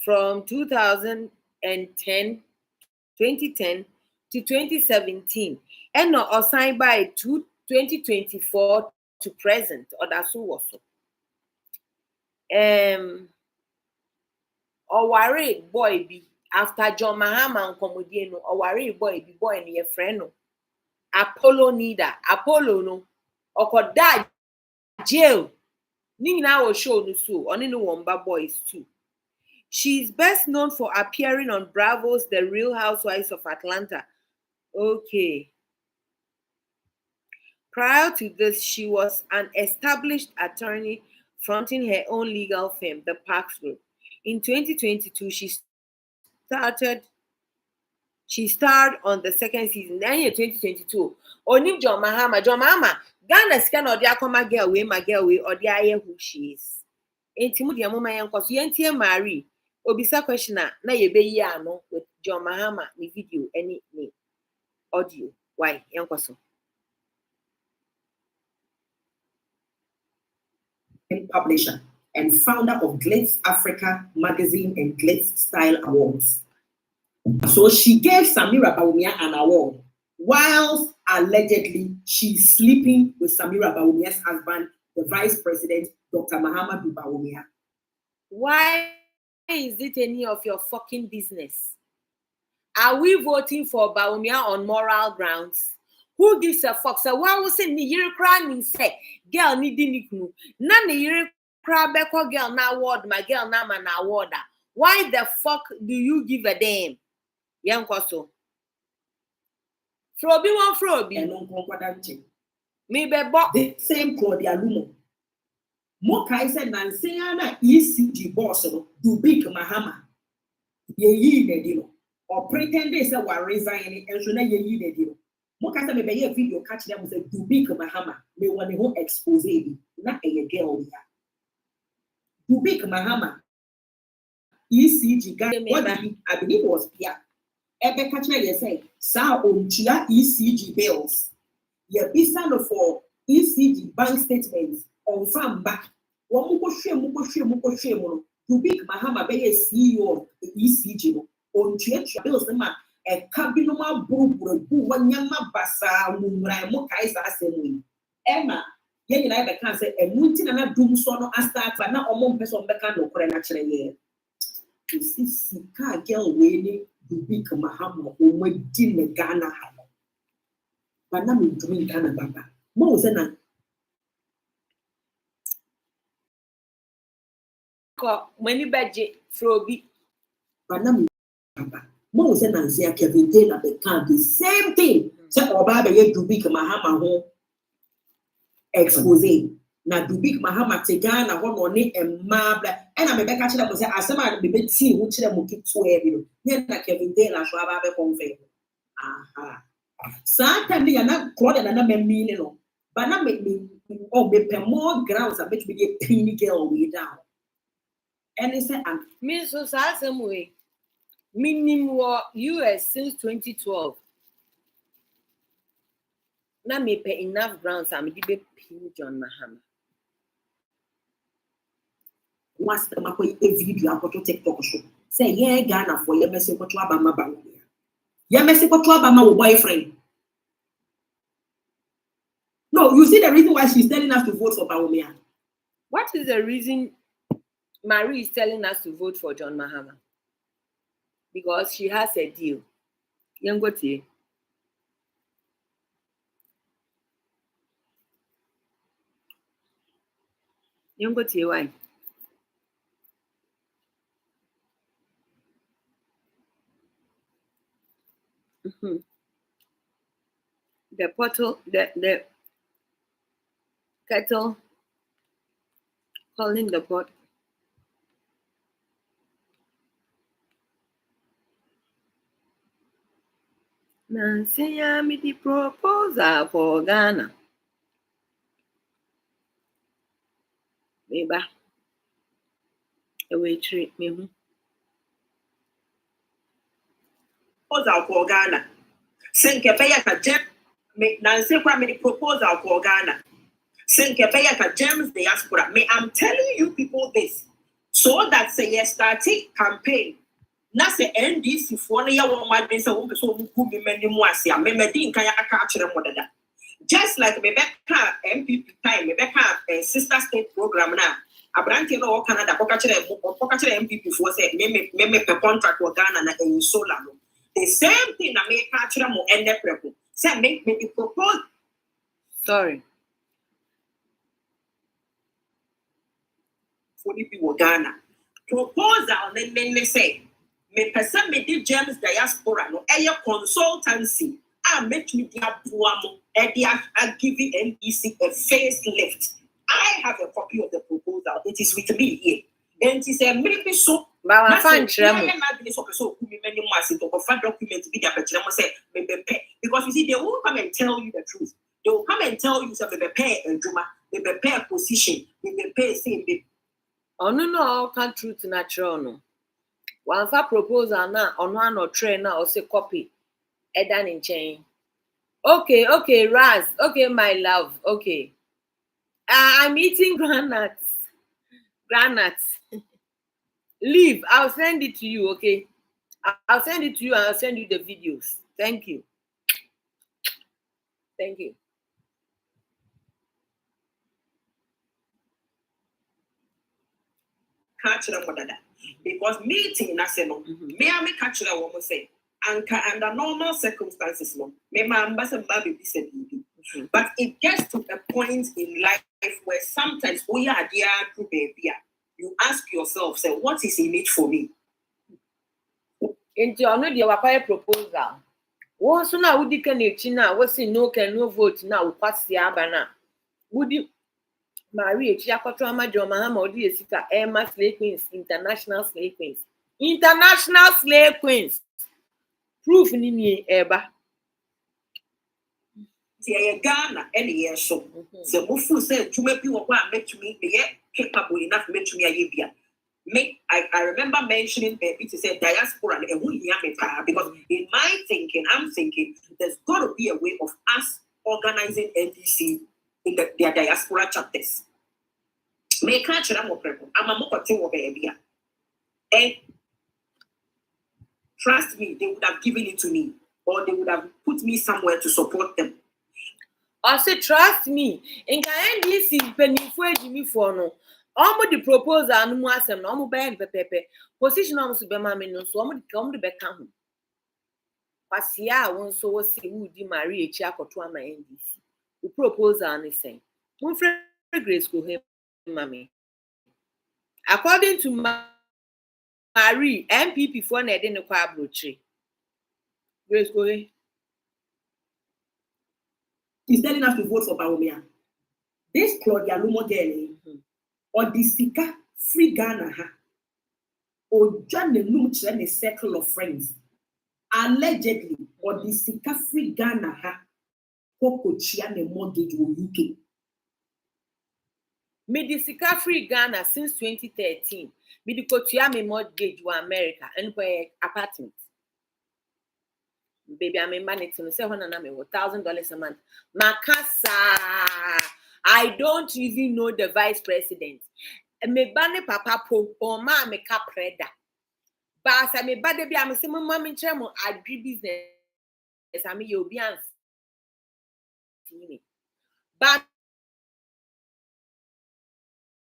from 2010 to 2017, and assigned by 2024 to present, or that's also. Or worry boy be after JOHN Mahama and Comodiano, or worry boy and your friend no. Apollo neither. Apollo no. Or could die jail. Nina will show no so. Only no one boys too. She is best known for appearing on Bravo's The Real Housewives of Atlanta. Okay. Prior to this, she was an established attorney fronting her own legal firm, the Parks Group. In 2022, she starred on the second season. Then in 2022, only JOHN Mahama. JOHN Mahama, Ghana's can or the Akoma girl way, my girl way, or the eye who she is. Ain't him the Mama and cause you ain't here, Mary. Obisa questioner, na ye be yano with JOHN Mahama, ni video, any audio. Why, Yankoso? Publisher and founder of Glitz Africa magazine and Glitz Style Awards. So she gave Samira Bawumia an award, whilst allegedly she's sleeping with Samira Bawumia's husband, the Vice President, Dr. Muhammadu Bawumia. Why is it any of your fucking business? Are we voting for Bawumia on moral grounds? Who gives a fuck? So why was it ni yiri crying say girl ni diniknu? Na ni yiri cry beko girl na award, my girl na man award. Why the fuck do you give a damn? Yankoso. Frobi one Frobi. Me be bok. The same Claudia Lumo. Mokai said Nanseana ECG boss do big Mahama. Ye the deal. Or pretend they say we're resigning and so na ye the deal. Mokai said maybe a video catch them with a do big Mahama. They want the whole expose not a girl here. Do big Mahama. ECG guy, what I believe was Pia. Ebe catchment you say, Sa Chia ECG bills. Ye be stand for ECG bank statements on farm back. Muko shame. To big Mahama be a CEO of the ECG. On Chia bills, a cabinoma buru wanyama basa mumra mokaisa assembly. Emma, yen I can say a multina doom sono and start, but not among person becan no naturally. You see, car girl waiting to big Mahama or dinner Ghana. But now I'm doing Ghana Baba. Mosena, many budget Froby. But now, Mo said Nancy Kevin Taylor become the same thing. So Obaba ye Dubik Mahama home expose. Na Dubik Mahama Tegana one on it and Mabla. And I'm a back at was as somebody be see which them will keep to every. Then Kevin Taylor Schwab convey. Aha. Sometimes are not called another meaning. But now make me more grounds I bet me a penny girl way down. And it's a Miss some way. Minimum US since 2012. Now me pay enough grounds. I'm be John Mahama. What's the map a video I got to take talk show? Say, yeah, Ghana for your message what you about my bank. Your message what you about my boyfriend. No, you see the reason why she's telling us to vote for Baumia. What is the reason Marie is telling us to vote for John Mahama? Because she has a deal. Yangote. Yangote, why? The bottle, the kettle calling the pot. Nancy, I'm the proposal for Ghana. Maybe a way treat me. Proposal for Ghana. Sink a pay at a gem. Nancy, the proposal for Ghana. Sink a pay at a gems diaspora. I'm telling you people this so that say yes, starting campaign. Na se NDC for na ya one my days so who be many more say me din kan ya catch them dada. Just like me beka MPP time me beka sister state program na abranti no Canada ko catch them MPP for say me per contract for Ghana na in solar no. The same thing na me catch them mo end prepo. Say me the propose. Sorry. For the people Ghana. Proposal then say me person me di James diaspora no a consultancy I make me dia buamo I give NEC a facelift. I have a copy of the proposal. It is with me here. And it is a maybe so but I find because you see they won't come and tell you the truth. They will come and tell you something they pay and Juma, they prepare position, they pay same. Oh no, can't truth natural no. One for proposal now on one or train now or say copy. Edan in chain. Okay, Raz. Okay, my love. Okay. I'm eating granuts. Leave. I'll send it to you, okay? I'll send it to you and I'll send you the videos. Thank you. Thank you. Catch them with that. Because meeting, I say no. Me I make catch them what say. And under normal circumstances, no. Me my ambassador baby said but it gets to a point in life where sometimes we are there to baby. You ask yourself, say, what is in it for me? Into your wapaya proposal. Once now would you can now what's in no vote now pass the abana. Would you marry a Chiakotrama John Mahama or the Sita Emma Slave Queens, International Slave Queens? International Slave Queens. Proof in ye eba. Ghana any year so. The Mufu said to make you met to me, the capable enough met to me a Make I remember mentioning baby to say diaspora and who because in my thinking, I'm thinking there's got to be a way of us organizing NDC in their diaspora chapters. Make catch them up. I'm a more thing baby. And trust me, they would have given it to me, or they would have put me somewhere to support them. I say, trust me. In NDC, penny for Jimmy for no. Almost the proposal and Muasem, no bad pepe. Position almost be mammy no, so I'm come to back home. Pasia won't so see who di marry a chiako to my NDC. The proposal and the same. One friend grace go him, mammy. According to Marie, MPP for na de ne kwa abrochi. Grace go ahead. He's telling us to vote for Bawumia. This Claudia Lumo girl, or the Sika free Ghana, or John the Lumch a circle of friends. Allegedly, or the Sika free Ghana, Coco Chiane mortgage or UK. Me the Sika free Ghana since 2013. Me the Kotiame mortgage to America and for apartment. Baby, I'm a man to say $1,000 a month. Makasa, I don't even know the vice president. Me bane papa po or ma me capreda. Basa me bade be am say mama me chemo agri business. I mean you'll be an but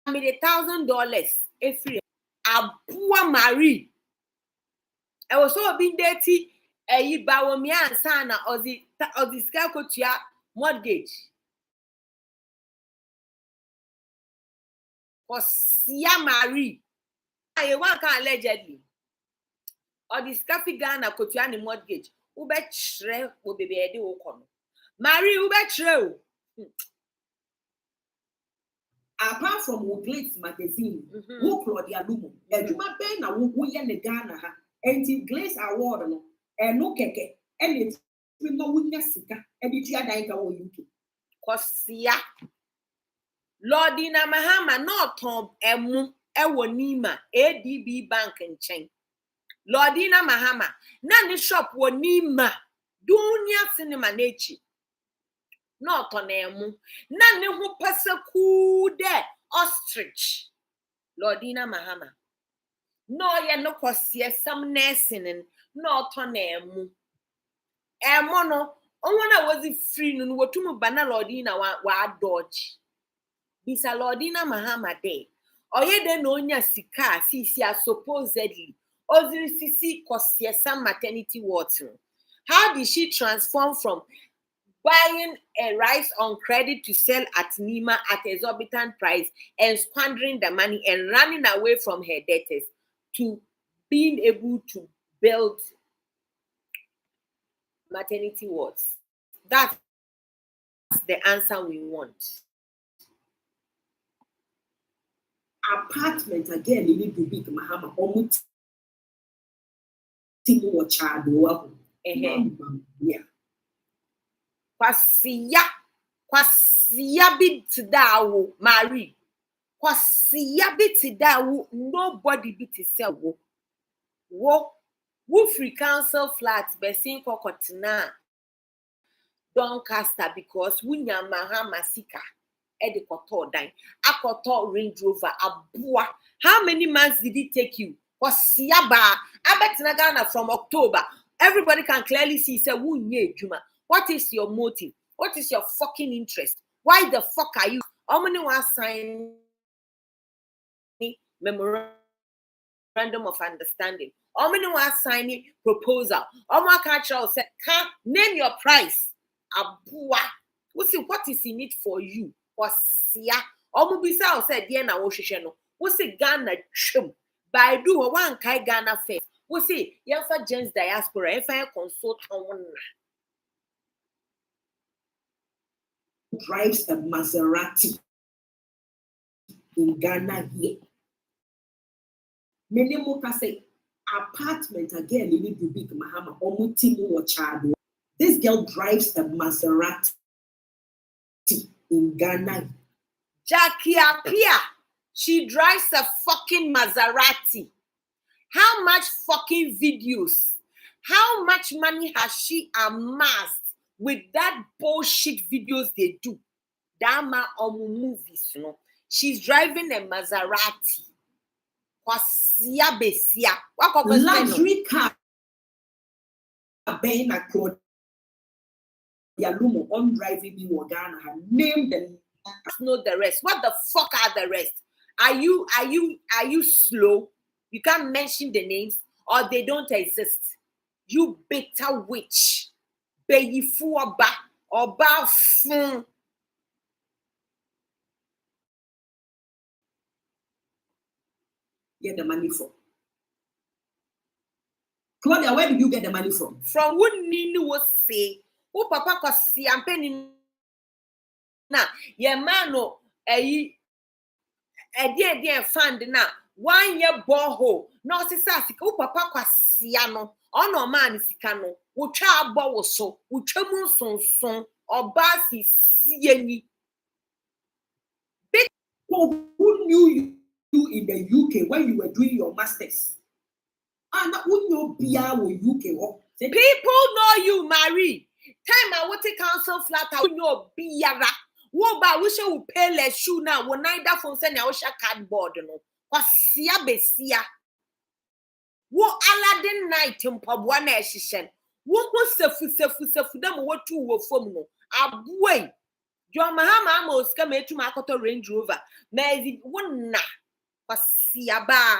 I made $1,000 every a poor Marie. I was so being dirty. You bow me and sana or the scacotia mortgage. Was ya Marie? I want allegedly. Or the scaffy Ghana cotiani mortgage. Ube tre will be a do come. Marie ube tre. Apart from Woodlace magazine, who Claudia Lumo, and you might be now who yan the Ghana, and the Glaze Award, and no keke, and it's no Winnasika, and it's your diet or UK. Kosia Lordina Mahama, not Tom Emu, Ewonima, ADB Bank and Chain. Lordina Mahama, Nani shop wonima, Dunya Cinema Nachi. Not on Emu, Nani who persecuted ostrich. Lordina Mahama. No, ya no Kosia, some nursing, not on Emu. Emono, on was it free, no, what to banana Lordina wa dodge. Bisa Lordina Mahama day. Oye de no nya sika, sisia supposedly. Oziri sisi Kosia some maternity water. How did she transform from buying a rice on credit to sell at Nima at exorbitant price and squandering the money and running away from her debtors to being able to build maternity wards? That's the answer we want. Apartment again, you need to be Mahama, almost Timo Chado. Yeah. Kwasia bit dawo Marie. Kwasia bit dawo nobody bit sell wo free council flat besin kokotina Doncaster because wunya Mahama sika edi koto dan akoto Range Rover abua. How many months did it take you? Kwasia ba abetina Ghana from October. Everybody can clearly see say wunye juma. What is your motive? What is your fucking interest? Why the fuck are you? How many want sign memorandum of understanding? How many want sign proposal? How many catcher say, "Can name your price?" Abua. What is in it for you? Wasia. How many bisa say, "Dear na woshisheno." What's it Ghana trim? By do one kai Ghana first. What's it? Yafa James diaspora. If I consult on drives a Maserati in Ghana here. Many more can say apartment again, you need to be Mahama or Mutimu or Chado. This girl drives a Maserati in Ghana. Jackie Apia, she drives a fucking Maserati. How much fucking videos? How much money has she amassed with that bullshit videos they do? Dama or movies, you know. She's driving a Maserati. Kwasia besia. Luxury car. Being a Claudia Lumo on driving me or Ghana have named them. Know the rest. What the fuck are the rest? Are you slow? You can't mention the names or they don't exist. You bitter witch. Baby fuaba or bafun. get the money from? Claudia, where did you get the money from? From what Nini was say, oh papa cause see I'm penny na ye man no dear fund na 1 year borehole no sisa sika oh papa kwase no ono man sika no wo twa abo wo so wo twa mu sonson oba sie ni. Who knew you in the UK when you were doing your masters? And who knew Bia or UK? People know you, Marie. Time I want to council flat, I know Biara. Wo ba we should pay less shoe now. When neither from send our cardboard no. Kwasia besia. Wo Aladdin night in Pabwana Shishen. Wo sefu them what two were from no. Abway. JOHN Mahama almost come to my Range Rover. Maybe one na kwasia ba.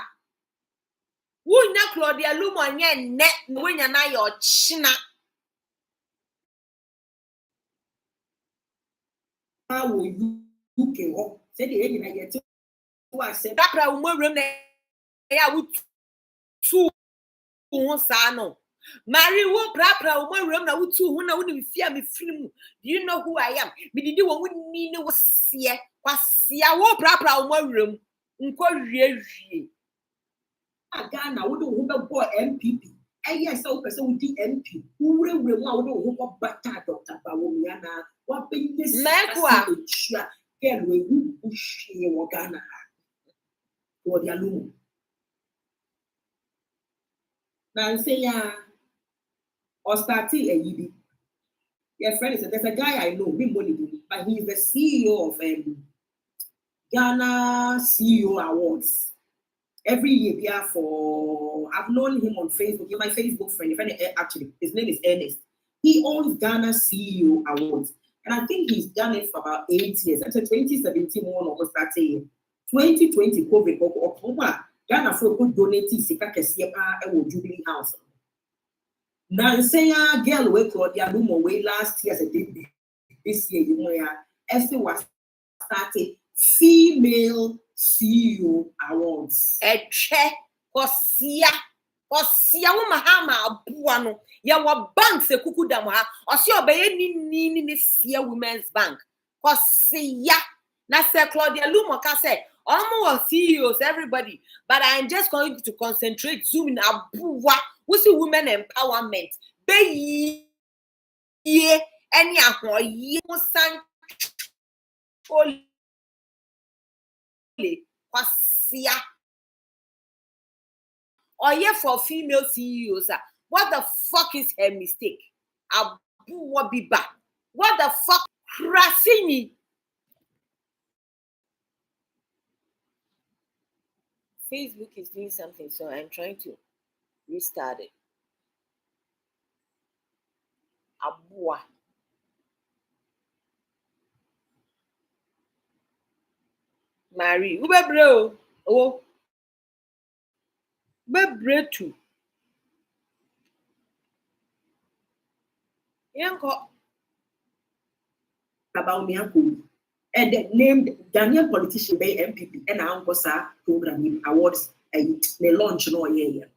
Wuna Claudia Lumo nye net when you're not your china. How will you UK? Said the end I get to accept that room I would two sano. Mary wo prapra room na would two who wouldn't fear me film. Do you know who I am? Me did you wouldn't mean it was see kwasia wo prapra room. Ghana, we don't have boy MPP. And yes, so person with the MP. Who will want to hook better Dr. Bawomiana? What been this? Mekwa. Girl, we push your Ghana. For the alum. Now say, or starting a yibi. Your friend is there's a guy I know, but he's the CEO of Ghana CEO Awards. Every year, I've known him on Facebook. He's my Facebook friend. Actually, his name is Ernest. He owns Ghana CEO Awards. And I think he's done it for about 8 years. Until 2017, one of us started 2020 COVID. October, Ghana for good donate Sika Kesiepa and Jubilee House. Now, say a girl wake Claudia Lumo way last year as a day. This year, you know, Esther was started female CEO Awards. Eche Kosia Mahama Buano. Ya wa bank se kuku damwa. Osi obeye ni sia Women's Bank. Kosia. Na se Claudia Lumo ka say almost CEOs everybody, but I'm just going to concentrate zoom in abuwa. We see women empowerment. Be ye any ahwo ye san kwasia. Or yeah, for female CEOs, what the fuck is her mistake? Abuwa biba. What the fuck? Krasini. Facebook is doing something, so I'm trying to restart it. Abuwa. Marie, ube bro. Oh. Ube too. Yanko. About me and the named Ghanaian politician by MPP and Angosa program awards and the launch no year.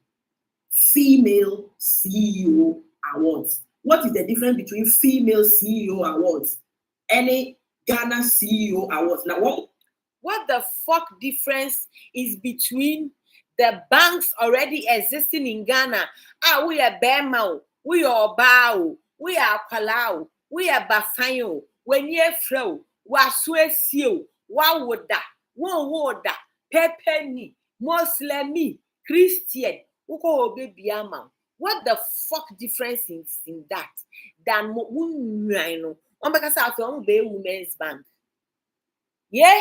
Female CEO Awards. What is the difference between female CEO Awards and a Ghana CEO Awards? Now what the fuck difference is between the banks already existing in Ghana? We are Bemao, we are Bao, we are Palau, we are Bafayo, when ye flow, Waswesio, Wawoda, Woda, Pepeni, Moslemi, Christian, Uko baby ama. What the fuck difference is in that than Women's Bank? Yeah?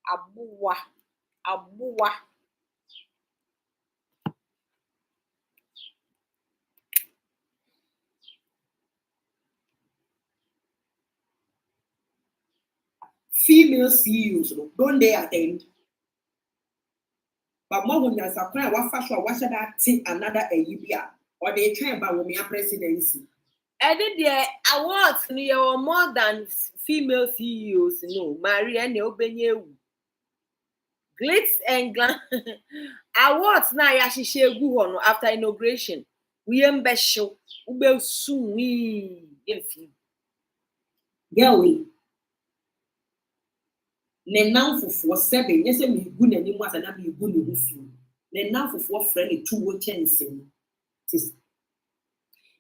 Abuwa. female CEOs, don't they attend? But more when there's a plan, what fashion, what should that take another a year? Or they try about women presidency? I did the awards near more than female CEOs, no, Marie and Obenye. Glitz and glam awards na ya hihye gu ho no after inauguration. We embesho ube soon we Girl, ne nan fufuo 7 nyese me gu n'anim asa na me gu ne ho fi ne nan fufuo frɛ ne tuwo kyɛnse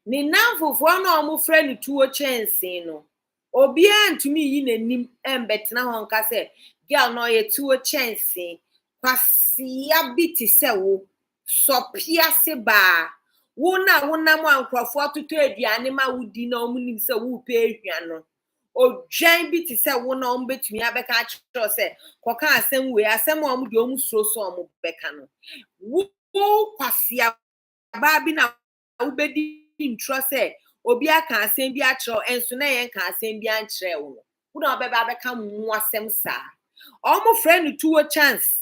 ne nan fufuo na omo frɛ ne tuwo kyɛnse no obi antumi yi n'anim embetena ho nka sɛ girl no ye tuwo kyɛnse kwasia biti sɛ wo sopia se ba wo na wo nam ankrofo atoto aduane ma wodi na omo nim sɛ wo pe ahua no odwan bi te sɛ wo na omo betumi abɛka kyerɛ sɛ kɔka asɛm we asɛm a omo de omo suro so omo bɛka no wo kwasia ba bi na wo bedi intro sɛ obi aka asɛm bi akyerɛ enso na yɛn ka asɛm bi ankyerɛ wo wo na ɔbɛba abɛka mu asɛm saa omo friend tuwo chance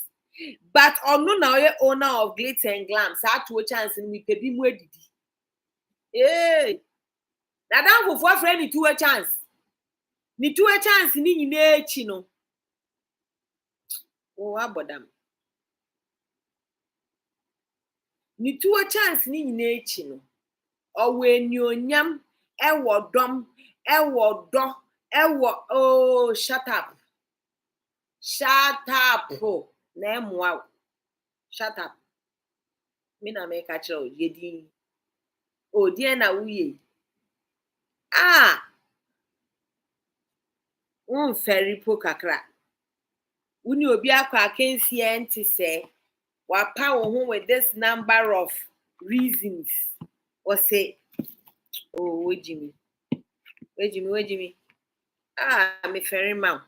but ono na oye owner of glitz and glam saa tuwo chance ni pe bi mu edidi na dan fofo friend tuwo chance ni tuwo chance ni nyina echi no o abodam ni tuwo chance ni nyina echi no owe ni onyam ewo dom ewo do ewo oh shut up oh na emwa shut up me na make a chiro yedi o die na wuye very po kakra uni obi akwa akensi enti se wapa wo ho with this number of reasons or say oh wejimi me very man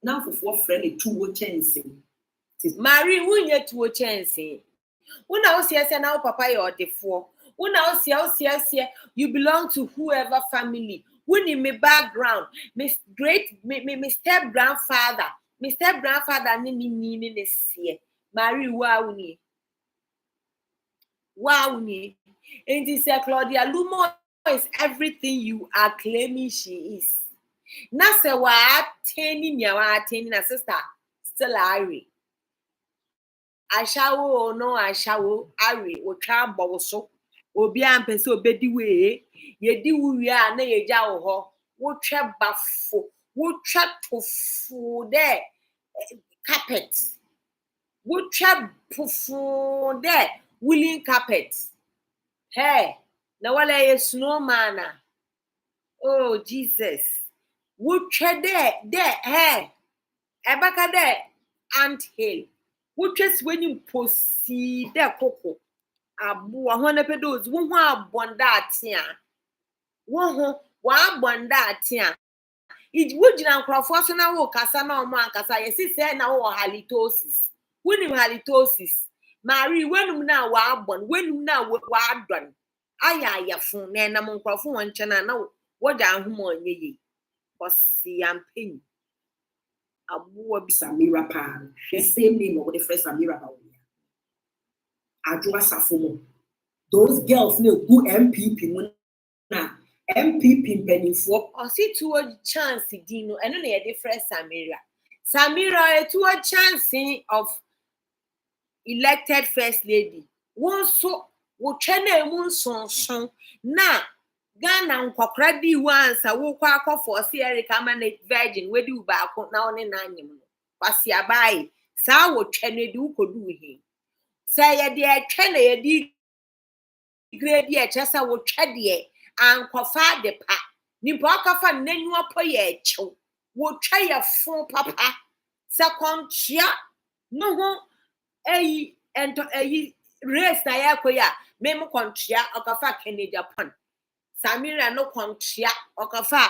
na fufuo frɛ ne tuwo kyɛnse Mary wunye tuwo kyɛnse una osiese na wo papa ye odefo una osiese you belong to whoever family wuni me background me step grandfather ni ne sie Mary wa uni and this Claudia Lumo is everything you are claiming she is na se wa ateni na sister still Ari ashawo no ashawo Ari wo twa bowo so obi ampese obedi we yedi wuwie a na yeja wo ho wo twa bafo wo twa tofu there carpet wo twa tofu there woolen carpet hey na wala ye snowman oh Jesus wo twa there hey ebaka there ant hill wo twa swenyi posi there koko abu ho na pedos wo ho abonda atia wo ho wa abonda atia wo gina nkrofo so na wo kasa na omo ankasa yesi se na wo halitosis woni halitosis Mary wenum na wa abon wenum na wa adon ayayafun na na nkrofo won nkyena na wo da ahoma onyeyi kosi ampen abu bi Samira pa the same name of the first Samira pa Ajua Safomo. Those girls ne go MPP mu na MPP penifo o si tuwo chance di no eno na ye different Samira e tuwo chance of elected first lady won so wo twena emu nsonson na Ghana nkwakra di wansa wo kwa akofo se Erica Manet virgin wedi u ba ko na one na anyim no kwasi abai sa wo twena di ukodu hi say ye de twena ye di grade ye chesa wo twede ankofa de pa nipa akafa nanu apo ye echew wo twa ye fon papa second chia no ho ento race na ya koya mem kontria akafa Kenya Japan Samira no kontria okafa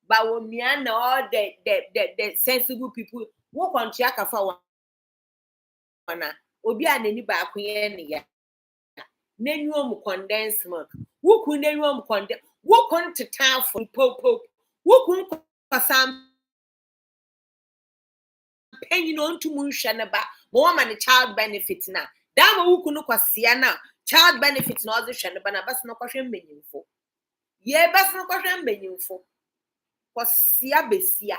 ba womia na all the sensible people wo kontria kafa wana obi anani ba akoye ne ya nenu condense milk wo ku nenu condense wo konteta for pop wo kun pasam penyi no ntumu nhwe ne ba mo wa man child benefit na da ma wo ku no kwasia na child benefit na ozo hwe ne ba na bas no kwhwe mmenyimfo ye bas no kwhwe mbenyimfo kwasia besia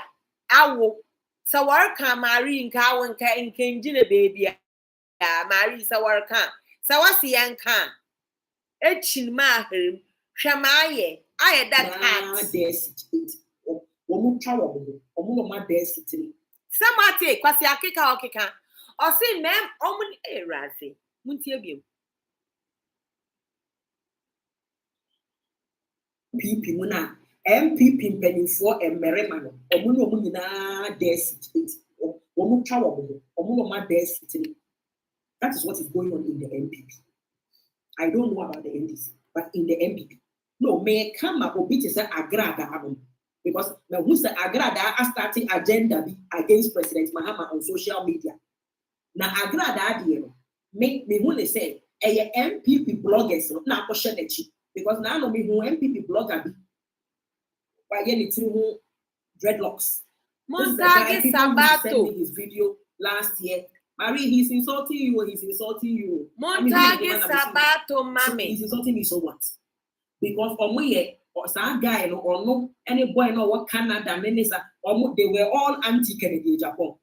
awo so worka Mary nka wo nka njine baby a Mary so worka so wasi yanka echin ma hrim hwamaye aye that cat Samate kwasi akeka okeka o si mem omun erazi muntie biem PP muna MPP mpanimfoɔ mmarima no ɔmo nyinaa dɛsity ɔmo twa ɔmo ma dɛsity that is what is going on in the MPP. I don't know about the NDC, but in the MPP no may come up obi to say agrada abom because now who's the agrada starting agenda against President Mahama on social media. Now agrada deɛ me who they say a MPP bloggers na akɔhyɛ n'akyi because now no me who MPP blogger bi why you through dreadlocks. Montage Sabato his video last year. Marie, he's insulting you. Montage Sabato, mommy. He's insulting me, so what? Because for me, or some guy or no, any boy know what Canada minister or they were all anti-Kennedy Japan.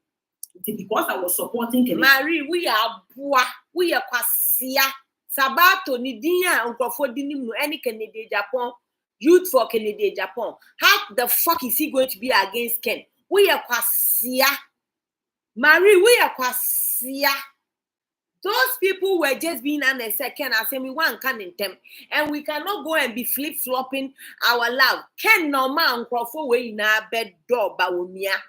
Because I was supporting Kennedy. Marie, we are boa, we are kwasia. Sabato ni dinya unkofo dinim no any Kennedy Japan. Youth for Kennedy Japan. How the fuck is he going to be against Ken? We are kwasia. Marie, we are kwasia. Those people were just being on a second. I say we want can in them, and we cannot go and be flip-flopping our love. Ken no man crofo we in our bed door bawumia.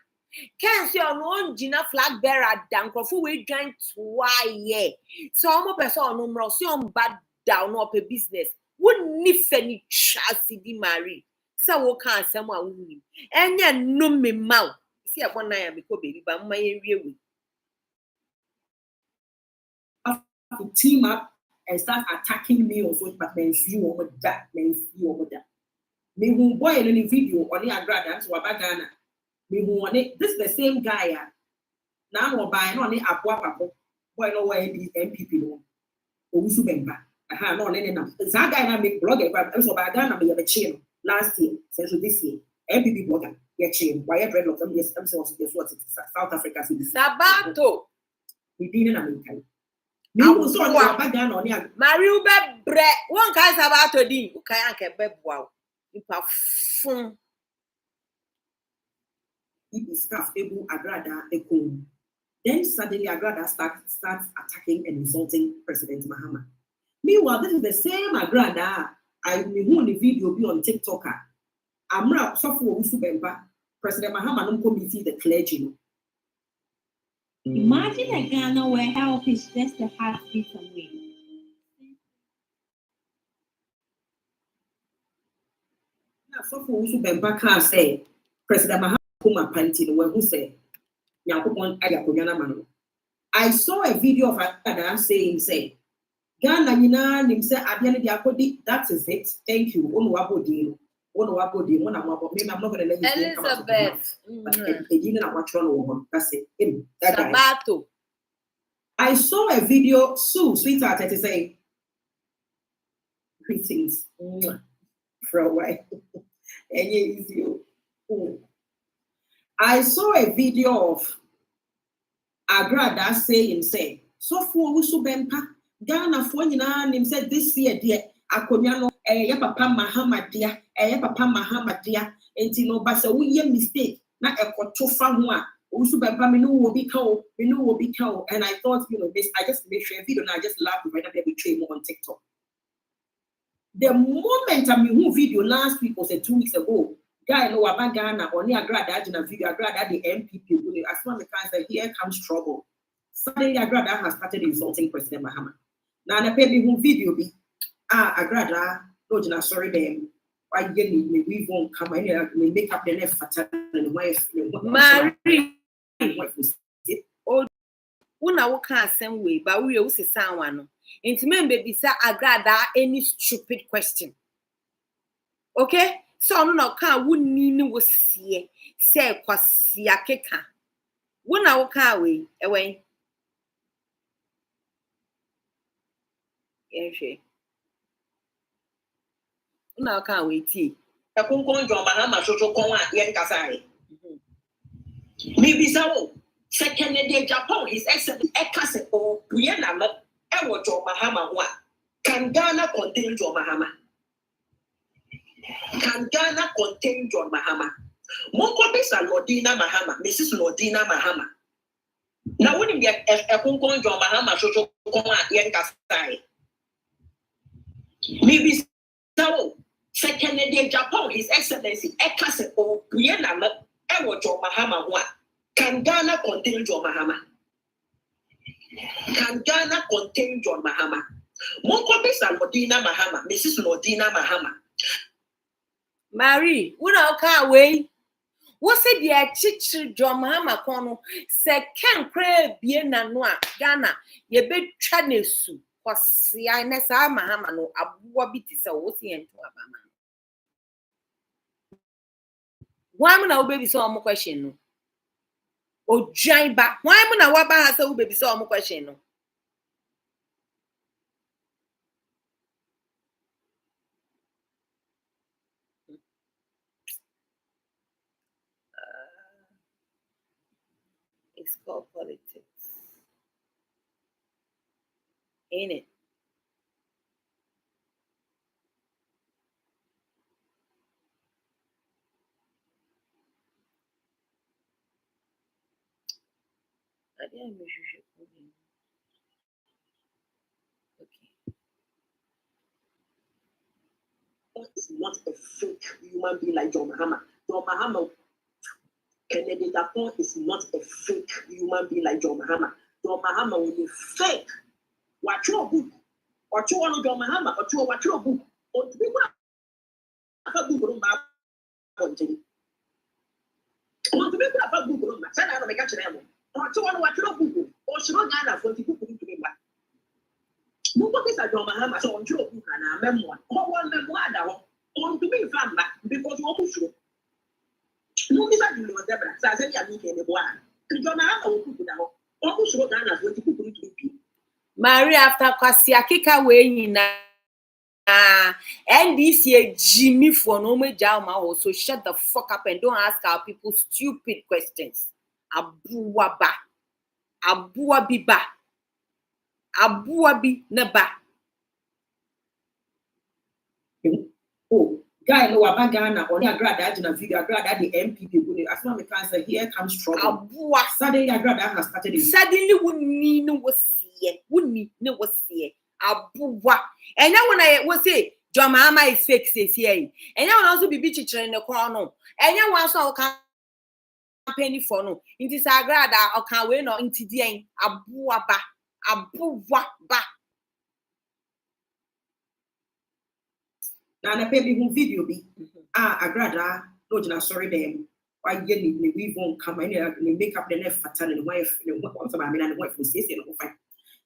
Ken say on one Gina flag bearer down crofo we join twice. So almost person no see on bad down up a business. Wouldn't if any chassis di Marie. So we can't someone win. And ya no me mouth. See upon I am because baby, but my area to team up and start attacking me also, but then see over that. Me who boy in any video on the agrada to Abagana. Me who on it. This is the same guy. Now we're buying on the Abuapapo. Boy, no way the MPP no. Usu Bemba. No, that guy na make blogger. I'm so Bagana be a chain last year, since this year. MPP blogger, yeah, chain. Why I read of them? Yes, I'm so South Africa. Sabato. We didn't American. Mario be bre. One guy Sabato di. Ukaya ke be wow. Ipa fun. If staff able agrada echo. Then suddenly agrada starts attacking and insulting President Mahama. Meanwhile, this is the same agrada I who the video be on TikTok. Amra Sofo Usubemba, President Mahama no committee the clergy. Imagine a Ghana where help is just a heartbeat away. Now, Sofo Usubemba can say President Mahama Kuma Panty, where who say Yakupon Ayakuyana Manu. I saw a video of Agrada saying, say, Ghana, that is it. Thank you. I'm not going to let you Elizabeth. That's it. Sabato. I saw a video, Sue, sweetheart, to say, greetings. For a while. And is you. I saw a video of Agrada saying, say, so for Usubempa. Ghana for him said this year, dear, Akonyano, Papa Mahama, dear, Papa Mahama, dear, and no, but so we mistake, not a cotofa one. Also, by Pamino will be cold, and I thought, this, I just made sure a video and I just laughed when I betray more on TikTok. The moment I mean, video last week was 2 weeks ago, guy, no, about Ghana, only a grad video, a grad at the MPP, as one can say, here comes trouble. Suddenly, a grad has started insulting President Mahama. Now, I pay me video be a grad, no, sorry, them. Why get me? We won't come in we make up the left fatal and wife. Marie. Oh, una can't same way, but we also someone. Into baby, sir, agrada any stupid question. Okay, so no can wouldn't mean was see, say, quasia keka. Una can we away. Una can we tea. A John Mahama social con yen casai. Maybe so. Second day Japan, His Excellency Ekase or Brianna, Ewo John Mahama. Can Ghana contain John Mahama? Can Ghana contain John Mahama? Monkopesa Lordina Mahama, Mrs. Lordina Mahama. Now, when you get a Concon John Mahama, social coma, Yankasai. Maybe so. Second day Japan, His Excellency Ekase or Brianna, Ewo John Mahama. Can Ghana contain John Mahama? Can Ghana contain John Mahama? Monkopesa Lordina Mahama, Mrs. Lordina Mahama. Marie, we don't can't wait. What's it, dear Chichi John Mahama Kono? Second crave bien na noa Ghana, ye be chanesu, was Yanesa Mahama no Abu Biti, so what's the end to Abama? Why would our baby so more question? Oh, giant back. Why would our waba has a baby so more question? It's called politics. Ain't it? I didn't wish you should put in. Okay. Is not a fake human being like John Mahama. John Mahama, Kennedy Dapon is not a fake human being like John Mahama. John Mahama will be fake. Watch your book. Watch your John Mahama. Watch your book. Or to be what? I book room. Continue. Want to be a book room. Send out a catch them. Watch your book. Or should not Ghana for the book to be back. Nobody said John Mahama, so on your book and a memoir. Or one memoir. On to be found because you want to show. No, Mr. Julie was there, so I said, I'm making the one. John Mahama will put it out. Or show Ghana for the book to be. Mary after Kwasiakika way na and this year Jimmy for no me Jalma also shut the fuck up and don't ask our people stupid questions. Abuwaba. Abuwabiba. Abuwabi neba. Oh, guy, no, about Ghana or the grad in a video, grad at the MPP. As long as I can say, here comes trouble. Abua. Suddenly, a grad has started. Suddenly, wouldn't know what's here. Wouldn't know what's here. Abua. And now when I was say, John Mahama is fake, says here. And now also be bitchy in the corner. And now once I campaign for no. It is a grad or can win or into the end. Abuaba. Abuaba. Now, I pay me video be a grada, no, I'm sorry, them. Why get we won't come in and make up the left fatal and wife, and what's about me and wife who says it.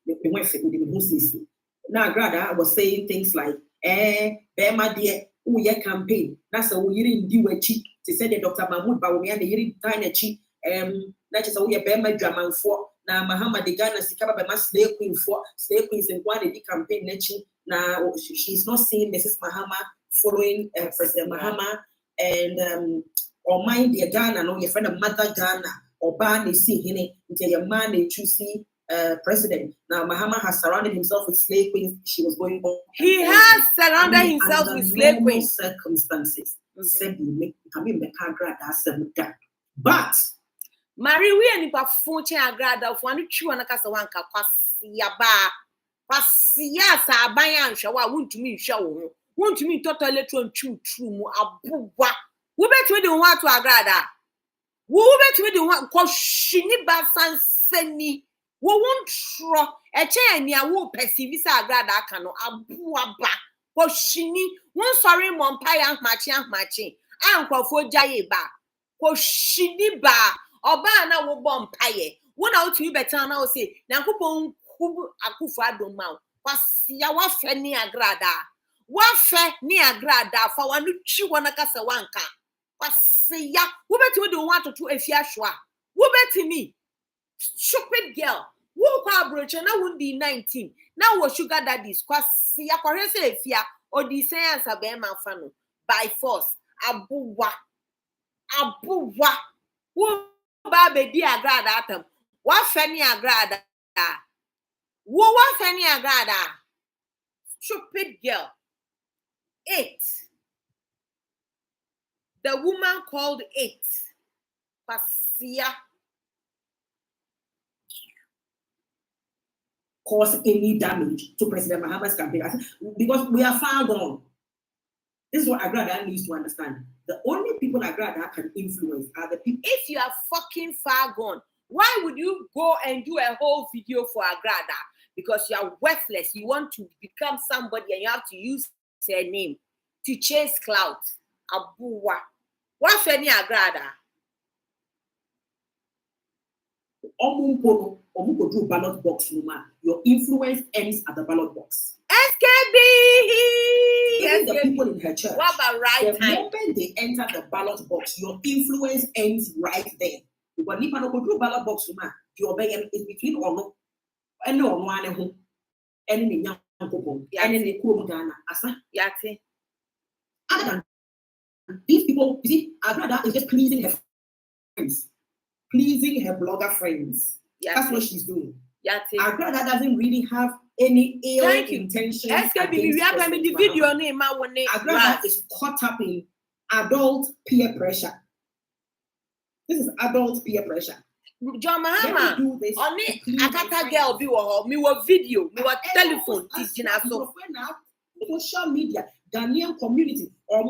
The wife who says it. Now, grada was saying things like, bear my dear, who your campaign. That's a we didn't do a cheat. They said the Dr. Mahmoud, but we had the hearing tiny cheat. That is a we bear my drama for. Now, Mahama, the Ghana, Sikaba, by my slave queen for slave queens and one the campaign. Now, she's not seeing Mrs. Mahama following President Mahama and or mind the Ghana, no, your friend of Mother Ghana or Barney see him into your man they choose president. Now, Mahama has surrounded himself with slave queens. She was going on. He has surrounded himself with slave queens. Circumstances. Said you make but Marie, we are nipa funche agrada of one chew and a cassa one kwasiaba. Kwasia sa bayan shawa won't to me show. Won't to me total electron true mu abuwa. We bet we don't want to agrada. We bet we don't want koshini basan seni. We won't tro a chain ya wo perceive agrada cano abuwa ba. Koshini one sorry mompire matching. I'm for jaye ba. Koshini ba. Oba na wo bompaye. One out to you better now say. Nankupon akufa do ma kwasia wa fe ni agrada fa wanu chi wona kasa wanka kwasia wo beti do want to afia hwa wo beti me stupid girl wo kwa broche na wundi 19 na wo sugar daddies kwasia kware se afia odi science abe ma fa no by force abuwa wo baby agrada atam. What fanny agrada? What fanny agrada? Stupid girl. 8. The woman called 8. Pasia. Cause any damage to President Mahama's campaign because we are far gone. This is what Agrada needs to understand. The only people Agrada can influence are the people. If you are fucking far gone, why would you go and do a whole video for Agrada? Because you are worthless. You want to become somebody and you have to use their name to chase clout. Abuwa. What's any Agrada? Do ballot box, your influence ends at the ballot box. SKB! Even the people in her church. What about right the time? moment they enter the ballot box, your influence ends right there. Because if you do ballot box, your begging is between or no, and no one who any young people, and in the Ghana. Yati. Other than these people, you see, our brother is just pleasing her friends, pleasing her blogger friends. Yati. That's what she's doing. Yati. Our brother doesn't really have any ill intention. SKB, we are going to the video name. Our brother is caught up in adult peer pressure. This is adult peer pressure. John Mahama, only Akata girl be me wa video, me wa telephone, social media, Ghanaian community, or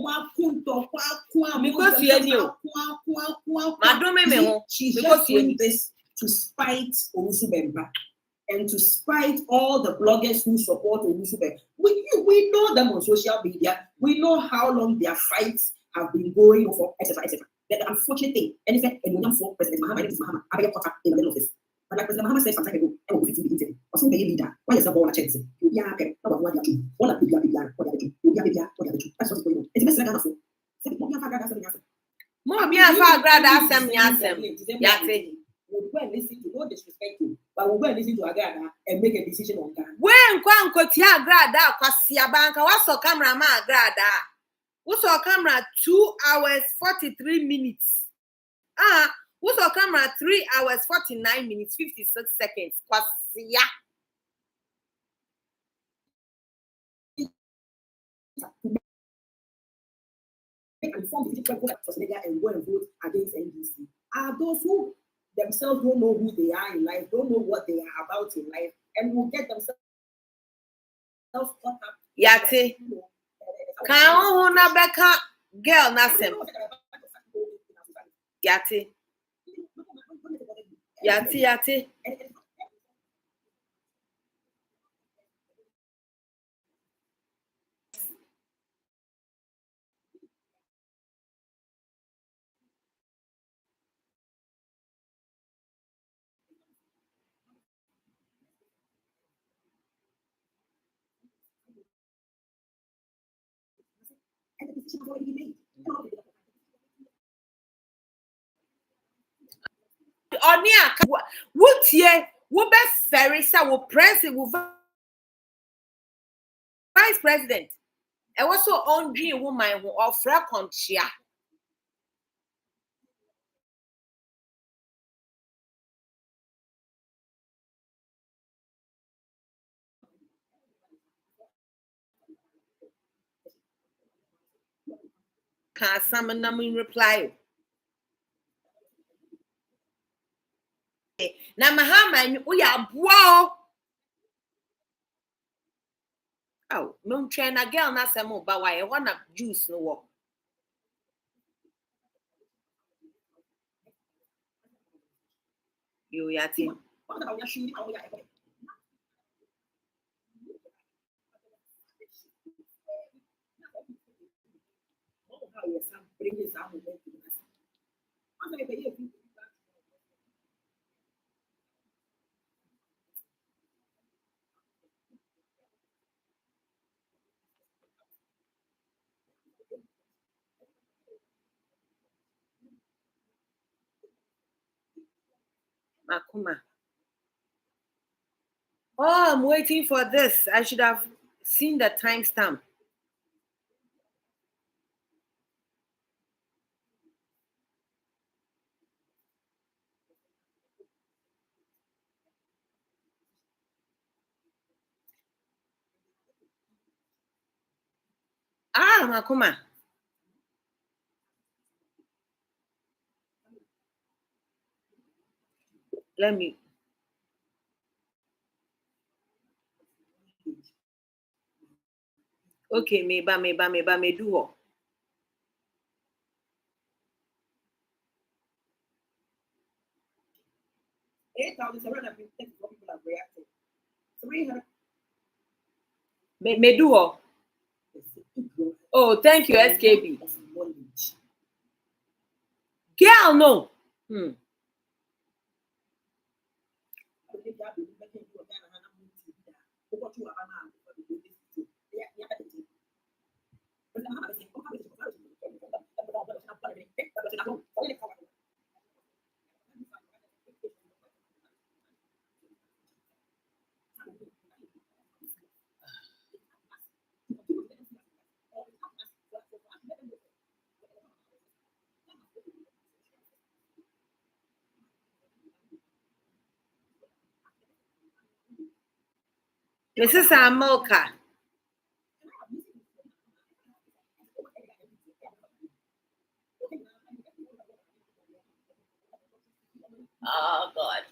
she's just doing this to spite Owusu-Bempah and to spite all the bloggers who support Owusu-Bempah. We know them on social media. We know how long their fights have been going for, etc., etc. The unfortunate thing, and if anyone for President Mahama, Mahama, I got caught up in the middle of this. But like President Mahama said some time ago, I will be the interview. Or some leader, why is the ball a chance? You be happy, no one what you all a big what that's what's going on. It's a mess like that. More be a far grad asem yasem. We'll go and listen to no disrespect you, but we'll go and listen to Agrada and make a decision on that. When Kwankotia Agrada, Kwasia Banka, what's your camera, ma Agrada? What's your camera? 2 hours 43 minutes. What's your camera? 3 hours 49 minutes 56 seconds. Kwasia. Inform the people and go and vote against NDC are those who themselves don't know who they are in life, don't know what they are about in life, and will get themselves caught up. Yate. Can na beka girl nasem. Yate. Yate. And the decision has already been made. Onia, what ye, what best ferry, will president, vice president. I was so hungry, woman who offer conchia. Can't summon them in reply. Now, Mahama, we are wow. Oh, no train a girl, not some more, but why I want to juice no walk. You yati. Makuma. Oh, I'm waiting for this. I should have seen the timestamp. Makuma. Let me. Okay, me do. 8,754 people have reacted. 300. Me do. Oh, thank you, SKB. Girl, no. Mrs. Amilka. Oh, God.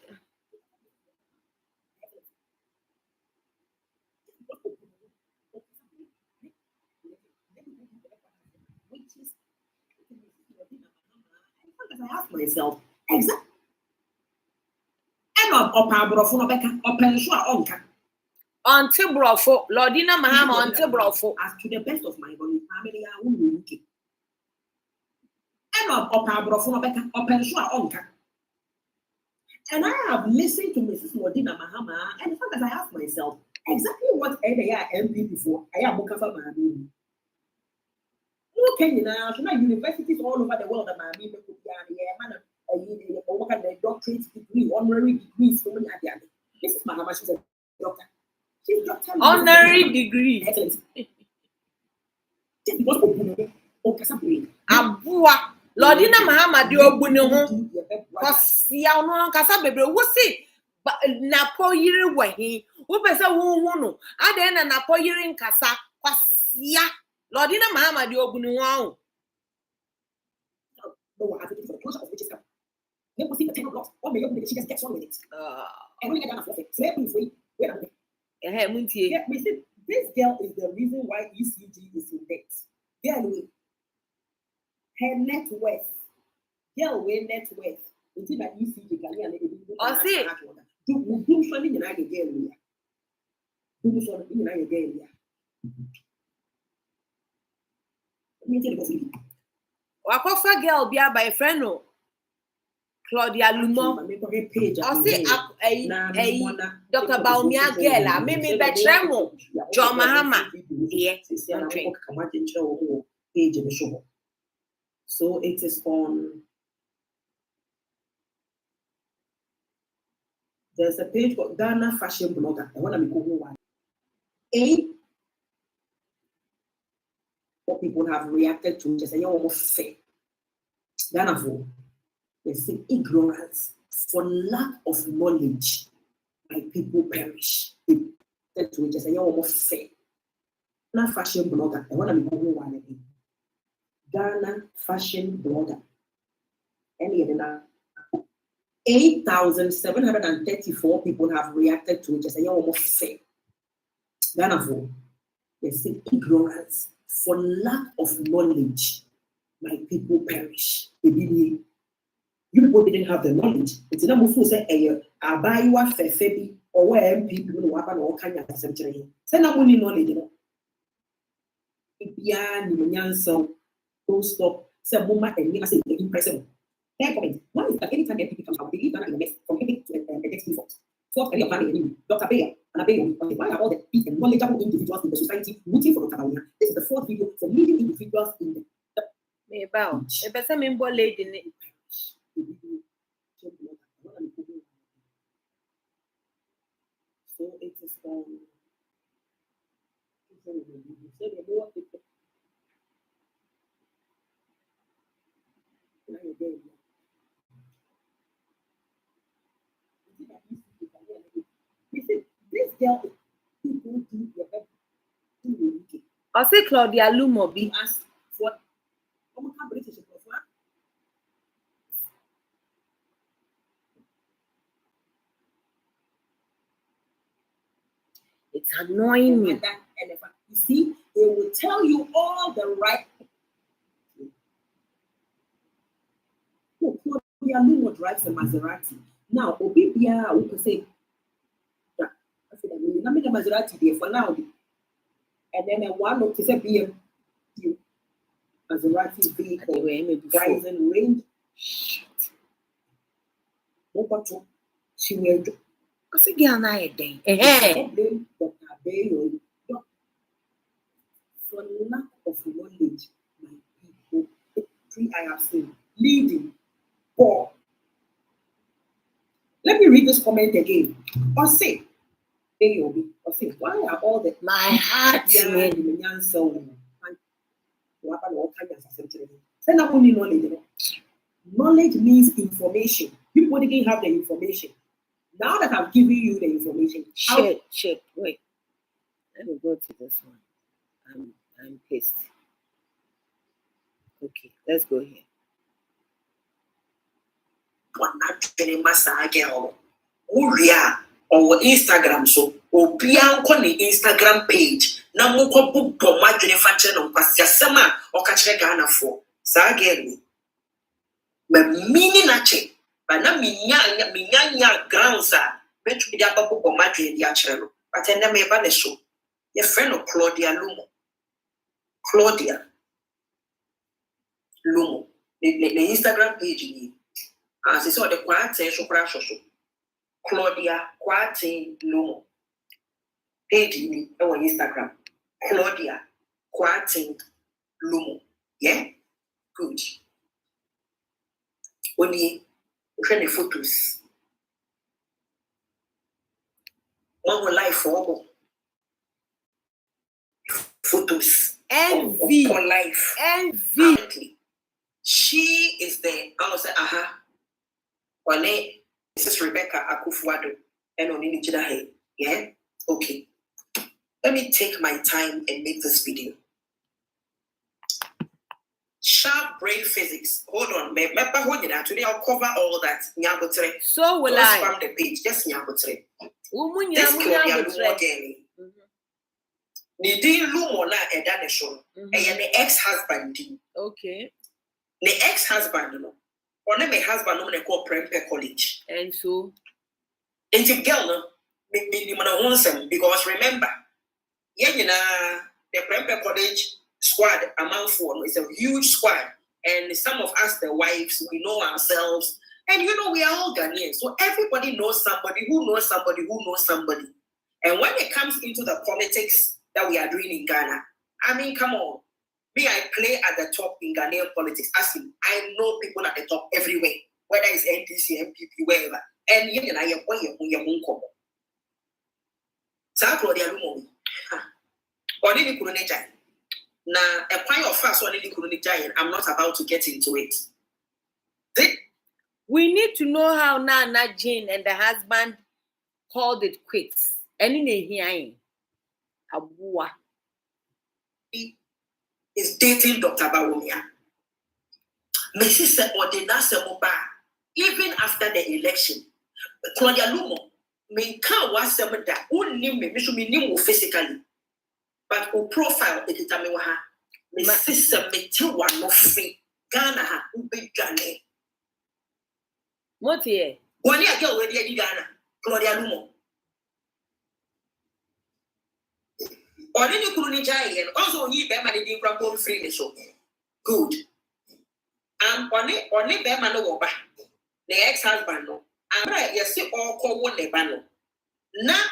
I ask myself, exactly. And Auntie Brofo, Lordina Mahama, Auntie Brofo. As to the best of my knowledge, family are only UK. And I have listened to Mrs. Lordina Mahama, and sometimes I ask myself, exactly what they are MP before. I am Mukafa Mahami. Okay, now, universities all over the world that my people could be a doctorate degree, honorary degree, so many other. This is Mahama, she's a doctor. She's doctor. Honorary degree. Excellent. Just because Abua. Lordina Mahama di ogbunu ho. Kosia no kasa bebre wo si na po yire wahi. Wo pese wo hu no. Ade na po yire nkasa kwasia. Lordina Mahama di ogbunu ho. No, I think for the closure of which is come. Then we see the 10 o'clock. What may you she just gets 1 minute. And we get down for it. Slap me free. Wait a minute. Yeah, we see this girl is the reason why ECG is in debt. Yeah, anyway. Her net worth. Girl, way net worth. Until that ECG can see. Do something in I again. Do something in I again. Let me tell you. Wakofa girl bia by friend no. Claudia Lumo. I see Dr. Baumia girl. Me betremo. John Mahama. Yeah. So it is on. There's a page called Ghana Fashion Blogger. I want to be one. 8 people have reacted to just say almost fair. Ghana for they say ignorance for lack of knowledge, my people perish. That to just say almost fair. Ghana Fashion Blogger. I want to be one again. Ghana Fashion Blogger. Any other 8,734 people have reacted to it. Just say almost fair. Ghana for they say ignorance for lack of knowledge, my people perish. You people didn't have the knowledge. It's not move to say I buy you a fefebi or where MP people who happen all kind of century. Send not only knowledge, you know. So don't stop. Say mama and me, I say impressive. Fair comment. One is that anytime MP comes out, they leave in the mess from epic to next default. Fourth, any of family, Dr. Bayer, and Abayo. Why are all the big and knowledgeable individuals in the society rooting for Dr. Bayer? This is the fourth video for leading individuals in the lady. So it is this girl, people do I say Claudia Lumo be. Ask for British. It's annoying me. You see, they will tell you all the right. No, Claudia Lumo drives a Maserati. Now, Obibia, we can say, I said, I mean, the Maserati there for now. And then one of the BM Maserati vehicle, driving range. She will do. Because again, I day. Blame Dr. Bayo for lack of knowledge. My people, three I have seen leading. Or let me read this comment again. Or say, why are all the my heart knowledge means information. You wouldn't have the information. Now that I've given you the information, shit. Wait, let me go to this one. I'm pissed. Okay, let's go here. Or Instagram so or Bian Connie Instagram page. Now moko book madwene fa kire no kwasiasema o ka kire Ghana for. Sa again. Me mini na che. Ba na minya grounds a betu bi da book madwene di a kire no. But enda me ba ne so. Your friend of Claudia Lumo. Claudia Lumo. The Instagram page ni. As I saw the quiet so crash so. Claudia Kwate Lumo. Page me on Instagram. Claudia Kwate Lumo. Yeah? Good. Only the photos. One will live for photos. Envy. For life. Envy. She is the I was One This is Rebecca Akufuado and Onini Jidahe. Yeah? Okay. Let me take my time and make this video. Sharp brain physics. Hold on. Today I'll cover all that. So will Don't I. spam the page. Just Nyabotre. This This Claudia Lumo again. Nidin Lumo na edaneshon. And the ex-husband. Okay. The ex-husband, no. Or my husband no call Prempeh College. And so And the girl no because remember, the Prempeh College squad amount for is a huge squad. And some of us, the wives, we know ourselves. And we are all Ghanaians. So everybody knows somebody who knows somebody who knows somebody. And when it comes into the politics that we are doing in Ghana, I mean, come on. Me, I play at the top in Ghanaian politics. Asking, I know people at the top everywhere, whether it's NDC, MPP, wherever. And Claudia Lumo. Only the now, a point of fast only the I'm not about to get into it. we need to know how Nana Jane and the husband called it quits. And in a hearing, Abua is dating Dr. Bawumia. Messi said, even after the election, Claudia Lumo, me can't was some that wouldn't name me physically, but who profile it is Amiwaha. My sister, me too, one no free Ghana, who be Ghana. What here? One year ago, where did Ghana? Claudia Lumo. Or then you couldn't giant. Also, he bear money didn't come free so good. Only bear man over the ex-husband. No, I'm right. You see, all call one the banner. Now,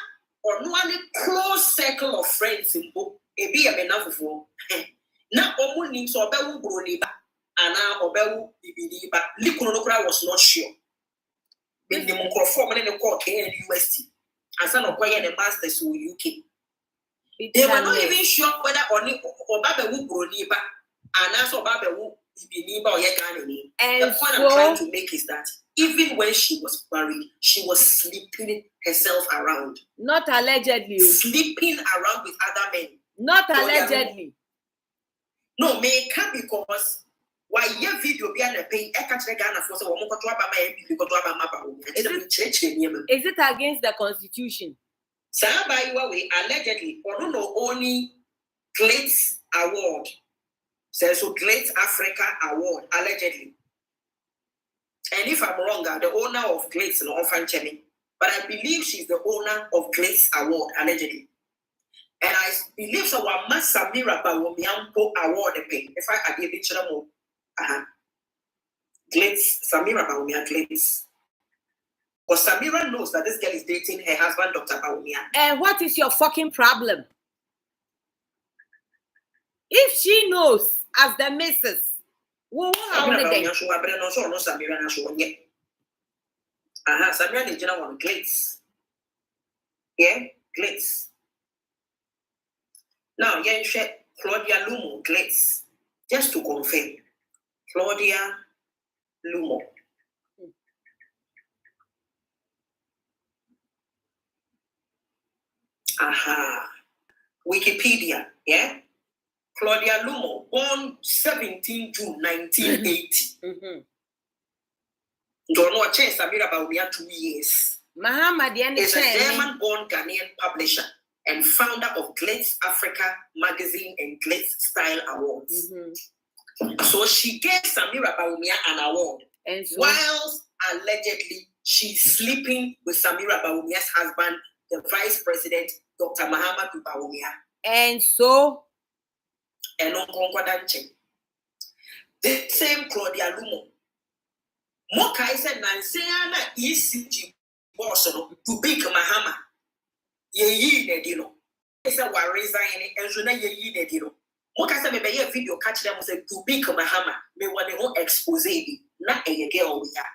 on one close circle of friends in book, a be a enough for. Now, only so Bewu Bruniba, and now Obewu Bibiba. Likunokra was not sure. When the Moncoform in the court here in the UST, and some acquired the masters who UK. They were not even sure whether Obabe will Bruniba and also Obabe will be or Yagani. The point I'm trying to make is that even when she was married, she was sleeping herself around. Not allegedly. Sleeping around with other men. Not allegedly. No, may come because why your video be a pay a catch the Ghana for so one Is it against the constitution? By way, allegedly, or no only Glitz Award. So Glitz Africa Award, allegedly. And if I'm wrong, the owner of Glitz no often Chemi, but I believe she's the owner of Glitz Award, allegedly. And I believe so one Samira Bawumiampo Award pay. If I give it to them, Glitz, Samira Bawumia Glitz. Because Samira knows that this girl is dating her husband, Dr. Bawumia. And what is your fucking problem? If she knows as the missus, Samira is one Glitz. Yeah, Glitz. Now, yeah, Claudia Lumo Glitz. Just to confirm, Claudia Lumo. Wikipedia, yeah? Claudia Lumo, born 17 June 1980. Don't know a chance, Samira Bawumia 2 years. Mahama is a German-born Ghanaian publisher and founder of Glitz Africa magazine and Glitz Style Awards. So she gave Samira Bawumia an award, and so, whilst allegedly she's sleeping with Samira Bawumia's husband, the Vice President, Dr. Mahama Bawumia. And so, and on Concordanche, the same Claudia Lumo. Mokai said, Nanseana ECG boss to big Mahama. Ye nedino. They said, we're resigning, and so now ye nedino. Mokai said, maybe a video catch them was a to big Mahama. May one who expose it, not a girl we are.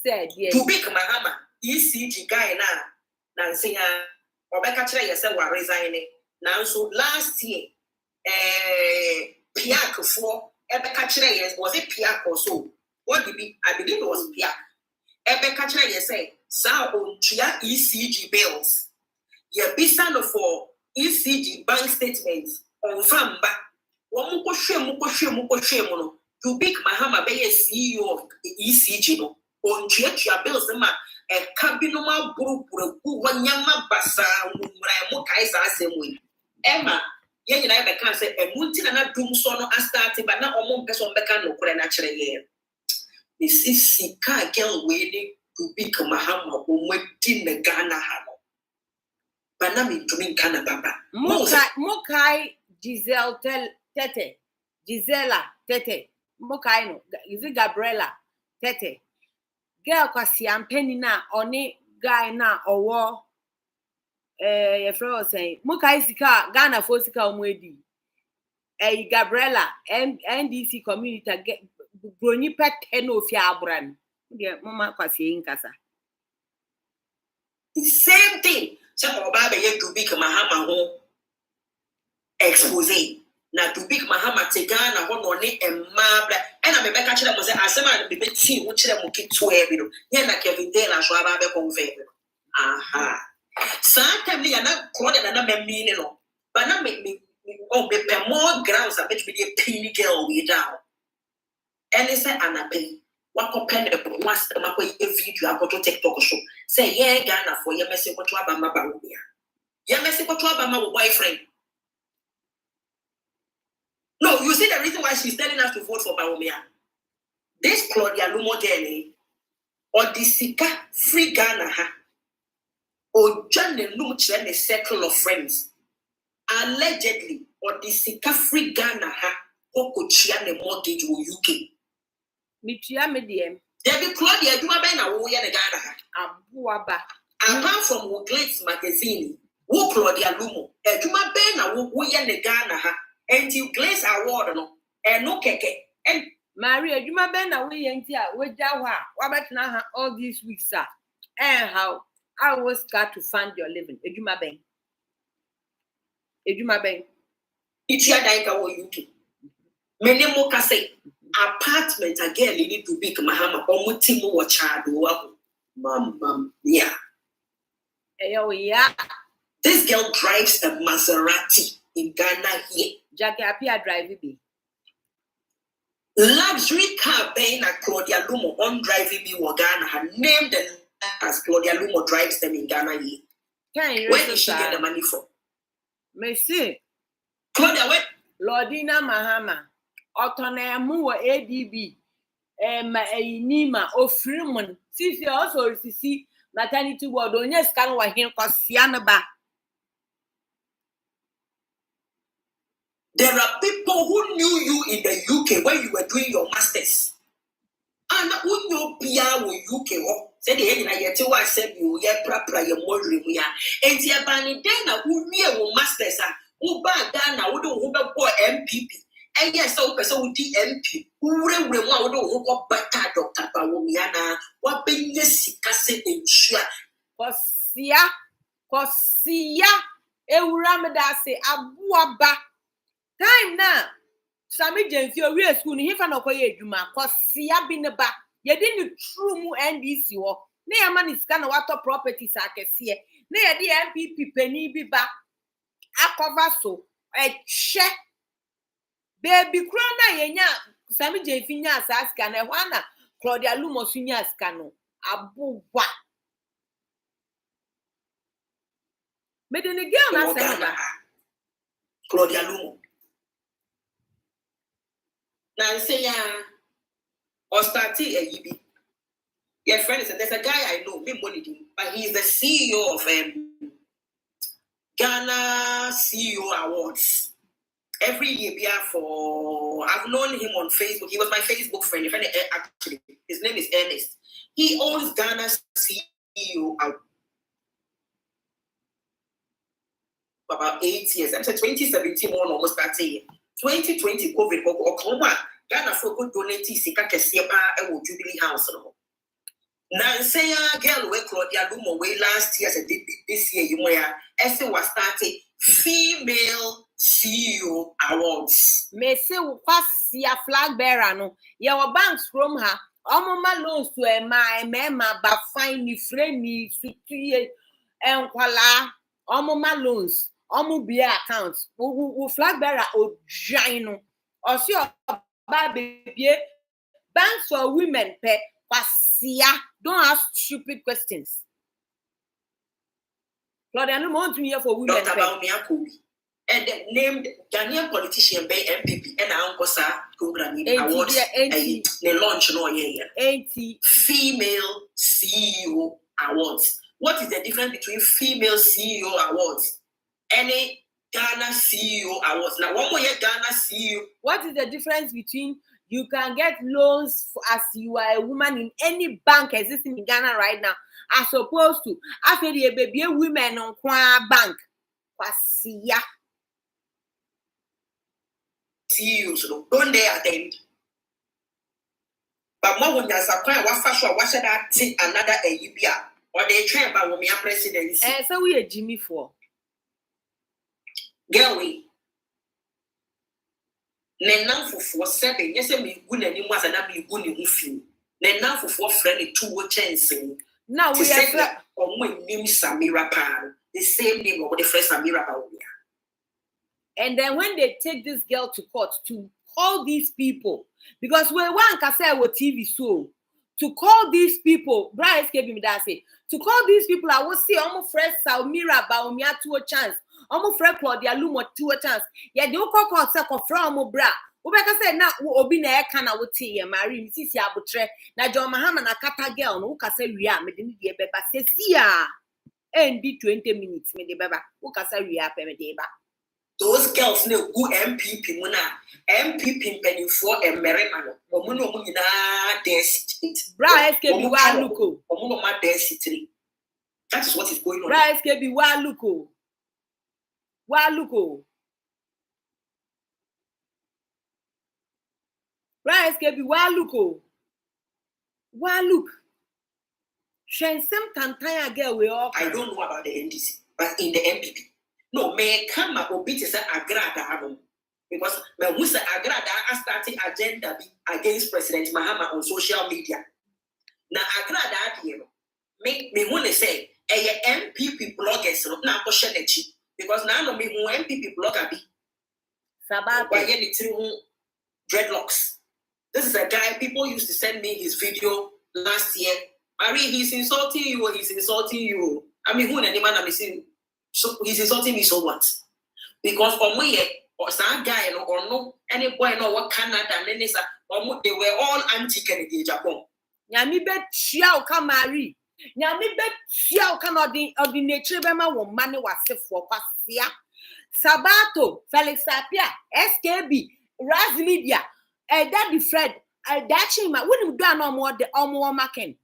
Said, yes. To big Mahama, ECG guy now, Nanseana, or back at you, said, we're resigning. Now, so last year, Piak for Ebekachre, was it Piak or so? What did be? I believe it was Piak. Ebekachre, say, Sao on Chia ECG bills. Ye bisan for ECG bank statements on Famba. Muko to big Mahama be a CEO of ECG no. On Chia bills, a cabinoma group, Wanyama Basa, Mukaisa, same way. Emma. Yeah, you know, I can't say a multi-nana doom son or started, but not a person becan no could naturally hear. This is Sika girl waiting to become Mahama who went in the Ghana Hamo. But now me to me Ghana Baba. Mokai Giselle Tete. Gisela Tete. Mokai no. Is it Gabriela Tete? Girl kwasi ampeni na oni guy na owo. Your friend was saying, Mukai Sika, Ghana for Sika Omwedi. Gabriela, NDC community, Brony Pet Teno Fiabran. Dear Mama Kwasi in Casa. The same thing. Some of Baba yet to big Mahama home expose. Now to big Mahama to Ghana, one only and Mabla. And I'm a back at them was a semi baby tea, which them will keep to every. Then I can be there and show Baba convey. Aha. Sometimes I not called another meaning, but not make me more grounds. I bet me a penny girl we down. And they say, Anna Bay, what company once the Mako video I go to TikTok show. Say, yeah, Ghana for your message what to Abama Barumia. Your message what to Abama boyfriend. No, you see the reason why she's telling us to vote for Barumia. This Claudia Lumo Dele or the Sika free Ghana ha. Or John and Luch and a circle of friends. Allegedly, or the Sika free Ghana ha, or could she and the mortgage or UK. Mitia medium. Debbie Claudia, you are being a warrior in Ghana. Abuaba. Apart from Glitz magazine, who Claudia Lumo, and you are being a warrior in Ghana ha, and you Glitz award no, and no keke. And Maria, you are being a warrior in here with Jawa. What about now all these weeks, sir? And how? I always got to fund your living. Ejuma Bang. It's your daika or you too. Many more can say apartment again, you need to big Mahama or Mutimu or Chadu. Mum, yeah. Yeah. This girl drives a Maserati. in Ghana here. Jackie Apia drive be. Luxury car being a Claudia Lumo on driving me or Ghana had named them as Claudia Lumo drives them in Ghana here. Where did she get the money from? Messi. Claudia, where? Lordina Mahama. Autonemu ADB. Nima Ofrimon. See, also see maternity ward on yes, can wa him Kosianaba. There are people who knew you in the UK when you were doing your masters. And who knew Pia with UK? Said the end, I said you, yeah, proper, your more remuya. And the Abanidana who knew masters are who bad Ghana, who don't go MPP. And yes, so person with the MP who would go better Dr. Bawomiana, what being the sickase in Shia. Kosia, Euramedase, Abuaba. Time now. Sami Jenfio real school ni hifa no koye adwuma Kosia bi ne ba. Ye di ni true mu NDC wo. Ne ya man is kana wato properties akese. Ne ya di MPP pani bi ba. Akova so che baby krona yenya Sami Jenfi nya asaska na hwana Claudia Lumo sunya aska no abuwa. Me de ne girl na say Claudia Lumo. Now say or start a yibi. Your friend is there's a guy I know, me money, but he's the CEO of Ghana CEO Awards. Every year, I've known him on Facebook. He was my Facebook friend. Actually, his name is Ernest. He owns Ghana's CEO Awards. About 8 years. I'm saying 2017 one almost that year. 2020 COVID Oklahoma. Ghana for good donate sika kesiye pa e wo Jubilee House no. Na say girl we Claudia Lumo we last year said this year you moya ese was started female CEO Awards. Me say wo kwasia flag bearer no. Ye wo banks from her. Omoma loans to e ma ba fine ni friend ni sutuye enkwala omoma loans. Bia accounts. We flag bearer o jino. Or see baby banks for women pay kwasia. Don't ask stupid questions. Claudia, no want to hear for women pay. And named Ghanaian politician by MPP and Ankosa program awards. They launch no year. Female CEO Awards. What is the difference between female CEO Awards? Any Ghana CEO Awards. Now, one more year Ghana CEO. What is the difference between you can get loans as you are a woman in any bank existing in Ghana right now, as opposed to after the baby women on bank? Kwasia. CEOs don't they attend? But more when there's a plan, what fashion, what should I take another Ayubia? Or they try about women presidency? So we are Jimmy for. Girl, we Nenam for 7 yes, me good and you must not be good in you. Nenam for friendly 2 chancing. Now we are when name Samira Pan, the same name of the first Samira Paulia. And then when they take this girl to court to call these people, because we one can say with TV so to call these people, Brian gave me that say to call these people, I will say almost fresh Samira Baumia to a chance. Almost fresh Claudia Lumo to a chance. Yeah, the Oko court second from bra. Ubeka said now obi na kana wotie marry Mrs. Abutre. Na John Mahama na kata girl no ka say ria me de die beba say sia. Endi 20 minutes me de beba. Wo ka say ria pe me de ba. Those girls know who MPP muna. MPP penny for a meremano. Omuno muna density. Bra SKB wa luko. Omuno ma density. That is what is going on. Bra SKB wa luko. Wa luko. Bra SKB wa luko. Wa look. Shensem tantaya girl we all. I don't know about the NDC, but in the MPP. No, may come up with it agrada because when we say agrada, I started agenda against President Mahama on social media. Now agrada, you know, make me want to say a MPP bloggers not now pushing the cheap. Because now me who MPP blogger be. Sabato. Why any dreadlocks? This is a guy, people used to send me his video last year. Marie, he's insulting you, he's insulting you. I mean, who any man I'm saying, so he's insulting me, so what? Because for me, or some guy or no, any boy no what Canada, and they were all anti-Kennedy Japan. Nyami bet chiao ka Marie. Nyami bet chiao ka ordinary bema wo mane wase for kwasia. Sabato, Felix Sapia, SKB, Raz Media, Daddy Fred, Dachima, wouldn't do no more the making.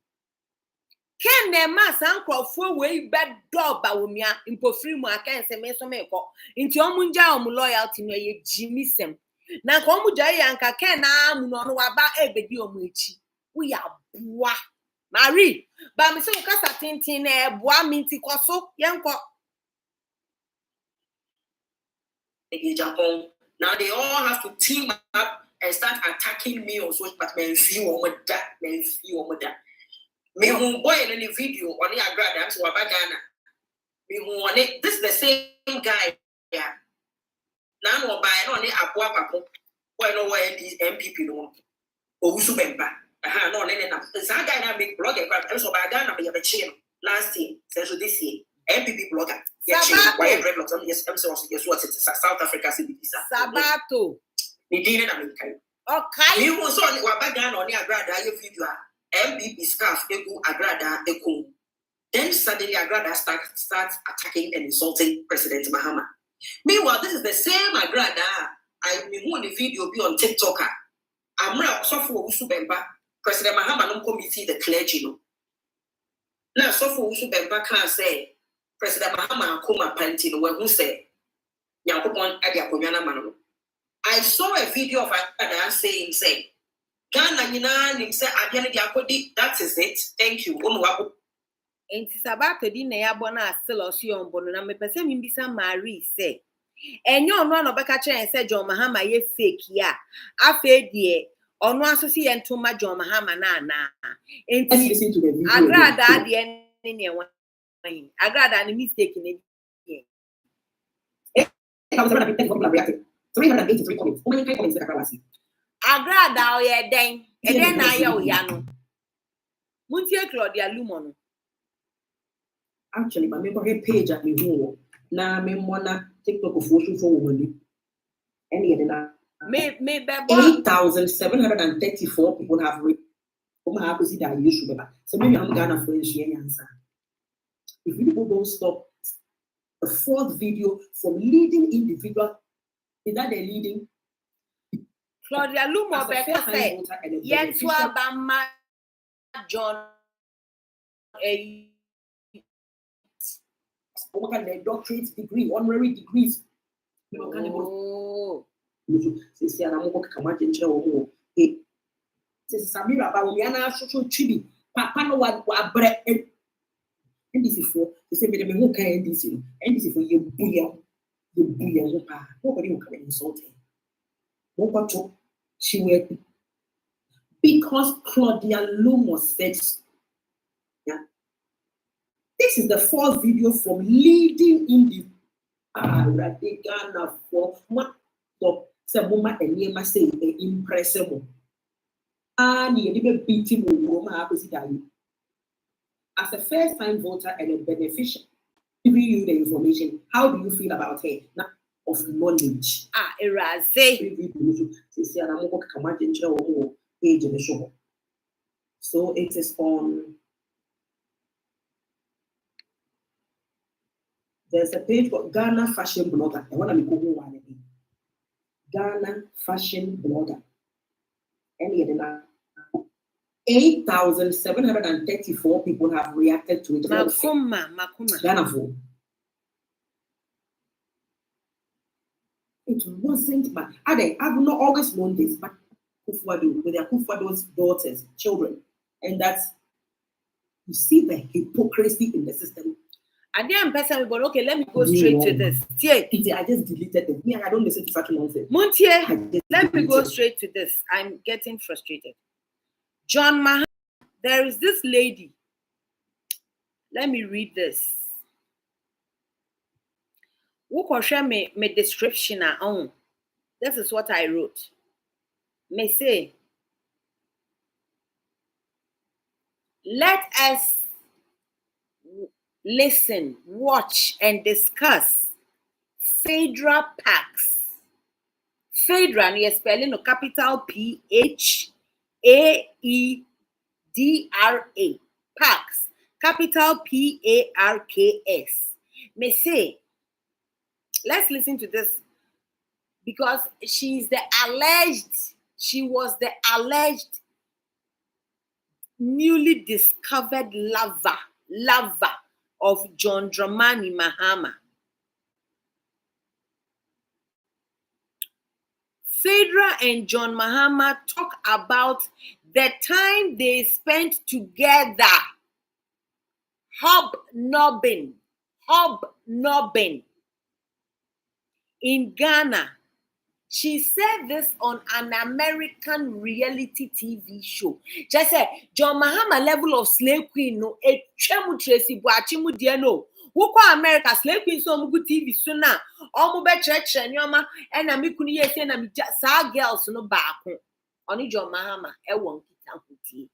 Can the mass uncle for way bad dog bawumia in Pofrimo, I can't say Meso Meko, into Omunja loyalty no ye Jimmy Sem. Na Komuja Yanka can no about ebedi omuchi. We are bois. Marie, but Miss Ocasa Tintin, bois minty coso, yanko. Japan. Now they all have to team up and start attacking me on social, but men see woman that, men see woman that. Me who boy in the video on the agrada, so Abagana. Me who on it, this is the same guy. Yeah. Now no buy no ne abua papo. Boy no where these MPP no. Owusu bemba. No ne na. That guy na make blog and so Abagana me have a chain last year, so this year. MPP blogger. Yes, South Africa Sabato. Okay. You was on Wabagan on the Agrada, your video. MPP scarf, Egu Agrada, Eku. Then suddenly Agrada starts attacking and insulting President Mahama. Meanwhile, this is the same Agrada. I mean, the video be on TikTok. I'm not so for Usubemba. President Mahama don't committee the clergy. Now, so for Usubemba can't say. President Mahama Kuma Pantino, who said, Yakupon Adiakunyana Manu. I saw a video of a saying, say, Ghana Nina, say, that is it. Thank you. And Sabato Dina Bona still on Bonana, me person in Bisa Marie say. And you're one of Bakacha and said, John Mahama, ye fake, ya. I fed ye, or no associate to my John Mahama Nana. And I'd rather the enemy. I got a mistake in it. 383 comments. How many comments did I see? I got out here then, and then I yano. Muntia Claudia Lumon. Actually, my member page at me home. Now, me wanna TikTok of worship for women. Any other? May 8,734 people have read. Have to see that you should be back. So maybe I'm gonna finish the answer. If people don't stop the fourth video from leading individual, is that they're leading? Claudia Lumo Becca said, yes, Bama John a doctorate degree, honorary degrees. Oh, Samira Baumiana social chibi, Papa no what bread. NDC for the same way who can NDC for you booyah, nobody will come and insult him. What to she will because Claudia Lumo said, yeah. This is the fourth video from leading in the Radicana for Sabuma and Yema say impressible. And you didn't beat him as a first-time voter and a beneficiary, giving you the information. How do you feel about her? Now, of knowledge. So it is on. There's a page called Ghana Fashion Blogger. I want to go one again. Ghana Fashion Blogger. Any other? 8,734 people have reacted to it. Makuma. Ghana for. It wasn't bad. I've not always known this, but Kufuado, with their Kufuado's daughters, children, and that's you see the hypocrisy in the system. And then person will okay, let me go straight to this. I just deleted it. Me, I don't listen to such nonsense. Muntie, let me go straight to this. I'm getting frustrated. John Mahama, there is this lady. Let me read this. me description on. This is what I wrote. Me say, let us listen, watch, and discuss PHAEDRA Parks. PHAEDRA, you spelling no capital PHAEDRA. Parks, capital PARKS. Me say, let's listen to this because she was the alleged newly discovered lover of John Dramani Mahama. PHAEDRA and John Mahama talk about the time they spent together hobnobbing in Ghana. She said this on an American reality TV show. Just say John Mahama level of slave queen no e twemu Tracy Boachimu die no. Who America slave queen so mugu TV so na omo be church nyoma e na me kunu ye say na me sa girls no baako. Oni John Mahama e won kita nkutie.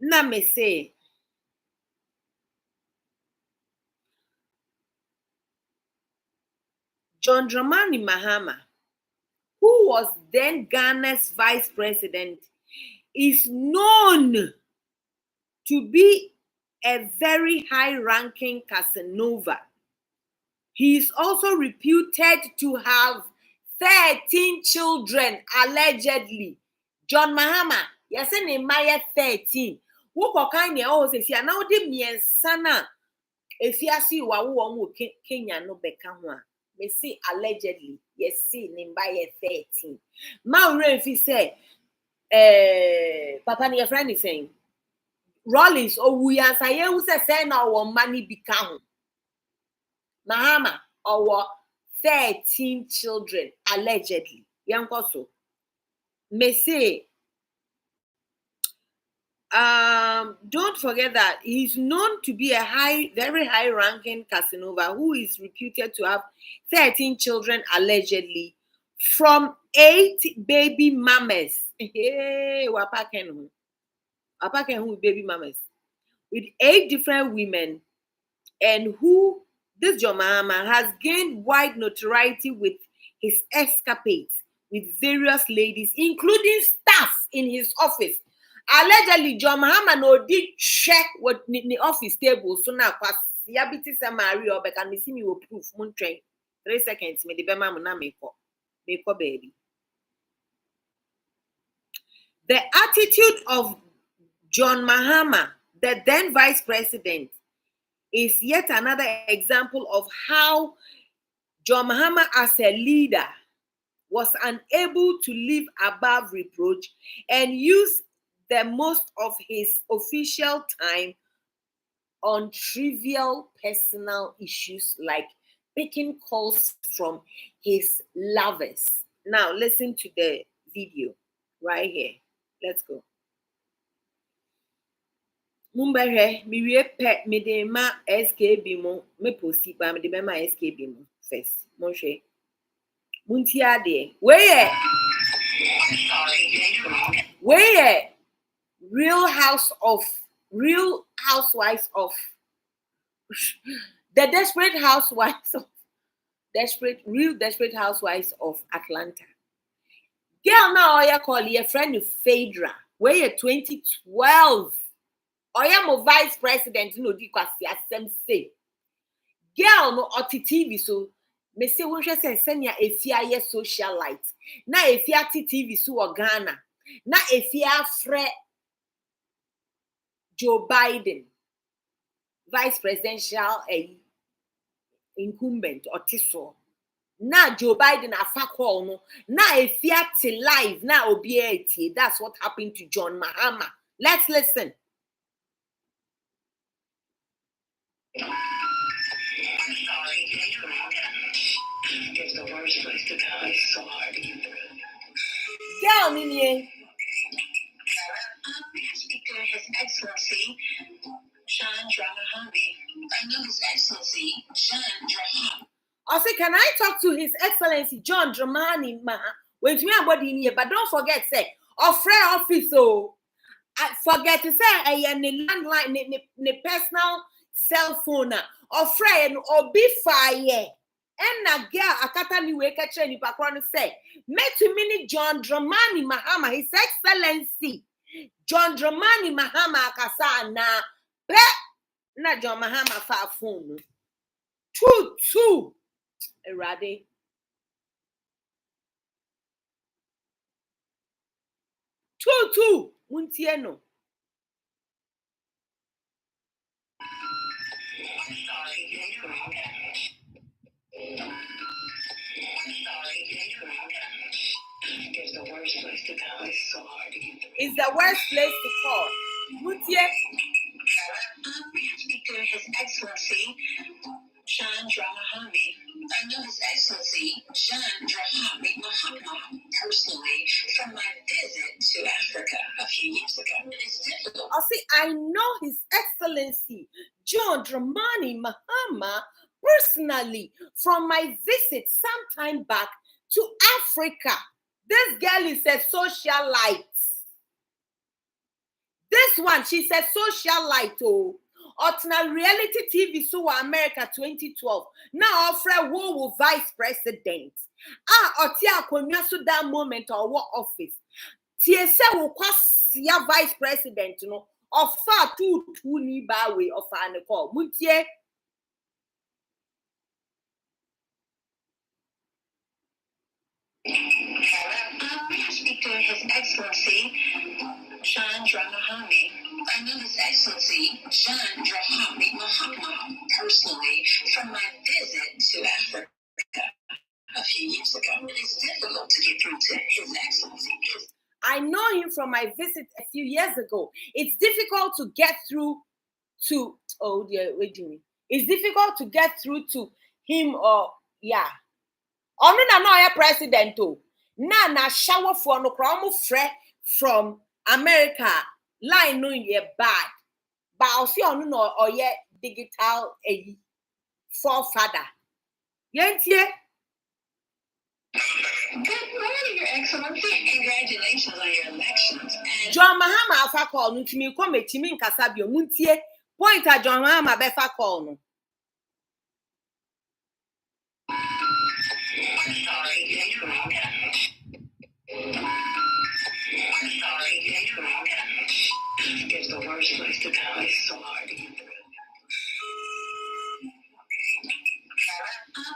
Na me say John Dramani Mahama, who was then Ghana's vice president, is known to be a very high-ranking casanova. He is also reputed to have 13 children, allegedly. John Mahama, yes, in Maya 13. Who kind of always say, now the me sana, if you see what one Kenya no beka. Me see allegedly, yes, see Nimbaye 13. Ma if he say, Papa, your friend is saying, Rollins, oh, we are saying, who say, our money become Mahama, our 13 children, allegedly. Young also, me say, don't forget that he's known to be a very high-ranking casanova who is reputed to have 13 children allegedly from 8 baby mamas. Hey, wapaken who baby mamas with 8 different women, and who this John Mahama has gained wide notoriety with his escapades with various ladies, including staff in his office. Allegedly, John Mahama no did check what the office table. So now, pass the ability to marry or can me see me will proof. Moon train 3 seconds. Me the bema muna make up baby. The attitude of John Mahama, the then vice president, is yet another example of how John Mahama, as a leader, was unable to live above reproach and use the most of his official time on trivial personal issues like picking calls from his lovers. Now listen to the video right here. Let's go. Mumbahe, mi pe me de ma SKB mo me posti ba me de ma SKB mo first. Monche. Muntia de. Where Real Housewives of the Desperate Housewives of Atlanta. Girl now you call your friend PHAEDRA. Where you 2012. I am a vice president, no di kwasi asem say. Girl no TV so me say won hwe say senya efia ye socialite. Na efia TV so o Ghana. Na efia fre Joe Biden, vice presidential incumbent or tiso. Na Joe Biden afa call no. Na efia te live na obieti. That's what happened to John Mahama. Let's listen. It's the worst place to go. It's so hard to get through. Girl, Mimi. May I speak to His Excellency, John Mahama? I know His Excellency, John Mahama. can I talk to His Excellency John Dramani Mahama? Wait me about in here, but don't forget, say, of office, oh, I forget to say, I am the landline, the personal cell phone, or friend, or be fire. And a girl, a katani weka cheni pakron say, met to mini John Dramani Mahama, His Excellency John Dramani Mahama akasa na pe na John Mahama fa phone. Two. Erade. Two. Muntieno. It's the worst place to go. It's so hard to get through. It's the worst place to call. Muntie. May I speak to His Excellency John Mahama? I know His Excellency John Mahama personally from my visit to Africa a few years ago. It is difficult. I know His Excellency John Dramani Mahama personally from my visit some time back to Africa. This girl is a socialite. This one, she's a socialite. Oh, Otna reality TV so America 2012. Now offer wo vice president. Otia konya so that moment or what office. Tie se wo kwasia vice president no. Ofa two ni ba way of an call. Mutie. May I speak to His Excellency John Mahama? I know His Excellency John Mahama personally from my visit to Africa a few years ago. It is difficult to get through to His Excellency. I know him from my visit a few years ago. It's difficult to get through to, oh dear, wait a minute. It's difficult to get through to him or, yeah. Ono na no ya president o. Na shower for no kromo fre from America. Line no ye bad. But I see ono no oye digital forefather. Yentie. Good morning, Your Excellency. Congratulations on your elections. And John Mahama afa call no timi come timi nkasa bio muntie. Point a John Mahama be fa call no. It's the worst place to go. It's so hard to get through.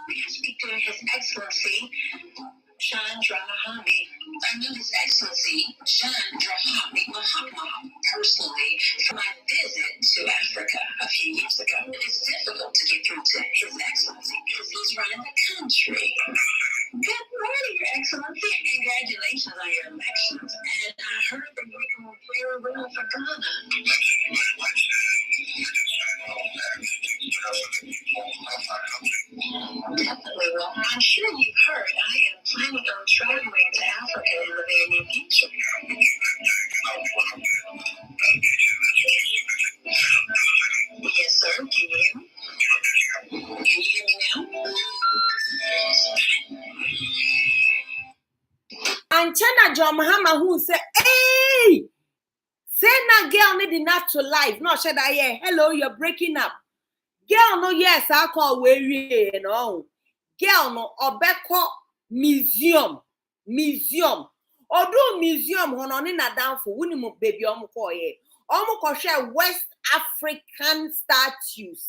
May I speak to His Excellency John Mahama? I know His Excellency John Mahama personally from my visit to Africa a few years ago. It is difficult to get through to His Excellency because he's running the country. Good morning, Your Excellency. Congratulations on your elections. And I heard that you're going to play a role for Ghana. Definitely. Well, I'm sure you've heard I am planning on traveling to Africa in the very near future. Yes, sir. Can you hear me? Can you hear me now? And China John Mahama who say, hey, say na girl need enough to life. No, should I hear? Hello, you're breaking up. Girl, no, yes, I call weary, you know. Girl, no, Obeko museum. Odo museum, honor na down for winning baby omo share West African statues.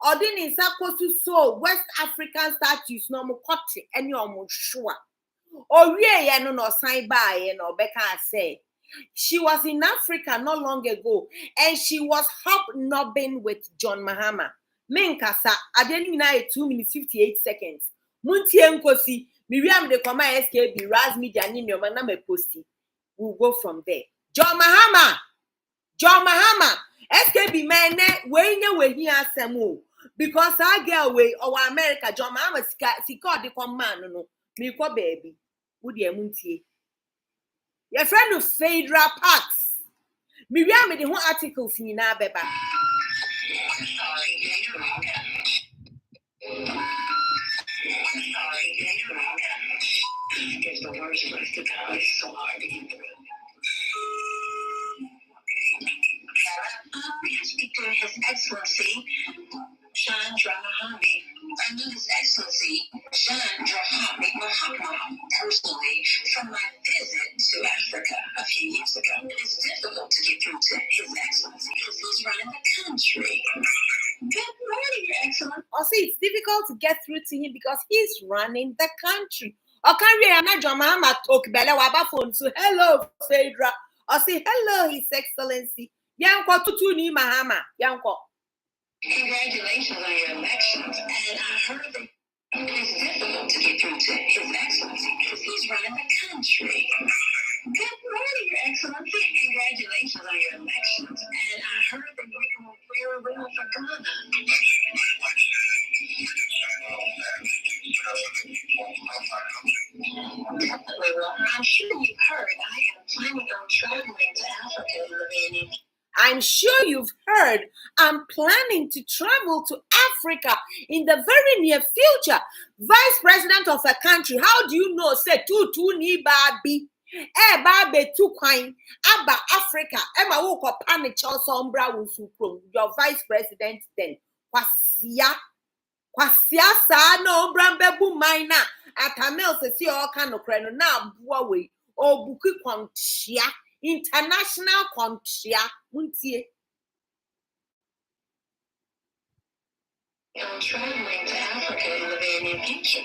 Odin is supposed to show West African statues no mo kote any omo sure. Owie ya no sign by no Obeka say. She was in Africa not long ago and she was hobnobbing with John Mahama. Menkasa, I didn't know 2 minutes 58 seconds. Muntie nkosi, Miriam de Koma SKB, Raz Media, Nino, Maname Posty. We'll go from there. John Mahama, SKB man, where he has some because I get away or America, John Mahama, she called the command, no, me ko baby, would you muntie? Your friend of PHAEDRA Parks. Miriam made the whole articles in our beba. Africa is so hard to get through. We have to speak to His Excellency John Dramani. I know His Excellency John Dramani Mahama personally from my visit to Africa a few years ago. It is difficult to get through to His Excellency because he's running the country. Good morning, Your Excellency. Also, it's difficult to get through to him because he's running the country. John Mahama talk bele waba phone so hello Phaedra. Or say hello His Excellency. Yanko Tutuni Mahama. Yanko. Congratulations on your elections. And I heard that it is difficult to get through to His Excellency because he's running the country. Good morning, Your Excellency. Congratulations on your elections. And I heard that you're doing very well for Ghana. Well, I'm sure you've heard I am planning on traveling to Africa in the beginning. I'm sure you've heard I'm planning to travel to Africa in the very near future. Vice President of a country, how do you know? Say, tu ni babi. Babe tu kwine. Aba Africa. Emma woko panic sombra usukro. Your Vice President then. Kwasia sa no brambebu mina. Atamel se si all kind of creno na buawe. O buki kwantia. International country, muntie. I'm traveling to Africa in the very near future.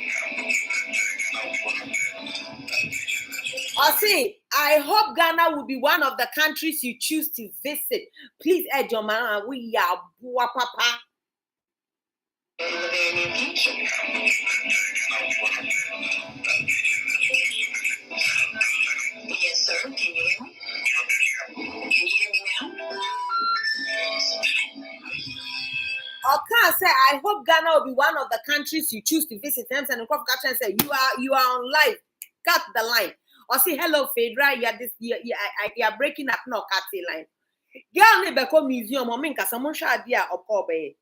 Say, I hope Ghana will be one of the countries you choose to visit. Please, John Mahama, we are bua papa. In the very near future. Yes, sir. Can you hear me? Can you hear me now? Okay, say I hope Ghana will be one of the countries you choose to visit. And the crop catcher and say you are on live. Cut the line. Or say hello, Phaedra. You are breaking up no cut the line. Girl never come museum or minka someone shall be a kobe.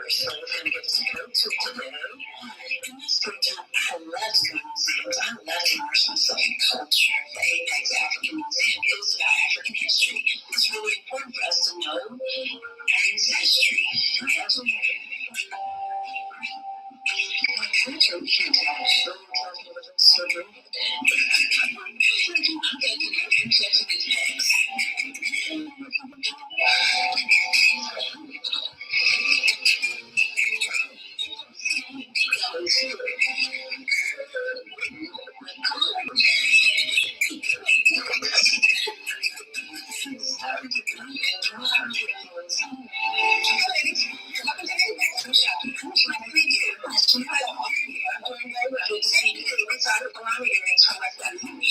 So we're going to get to go to today. In this program, I love museums. I love to immerse myself in culture. The Apex African Museum is about African history. It's really important for us to know our ancestry. My culture, we can't tell. So I'm catching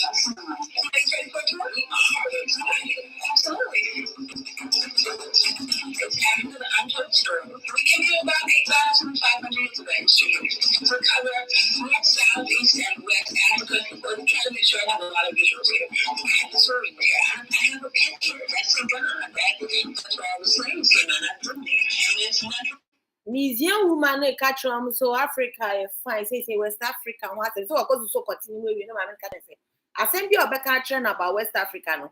these tags. Museum woman catch so Africa fine say West Africa what so of course so continue we no man can say I send you a catching about West Africa no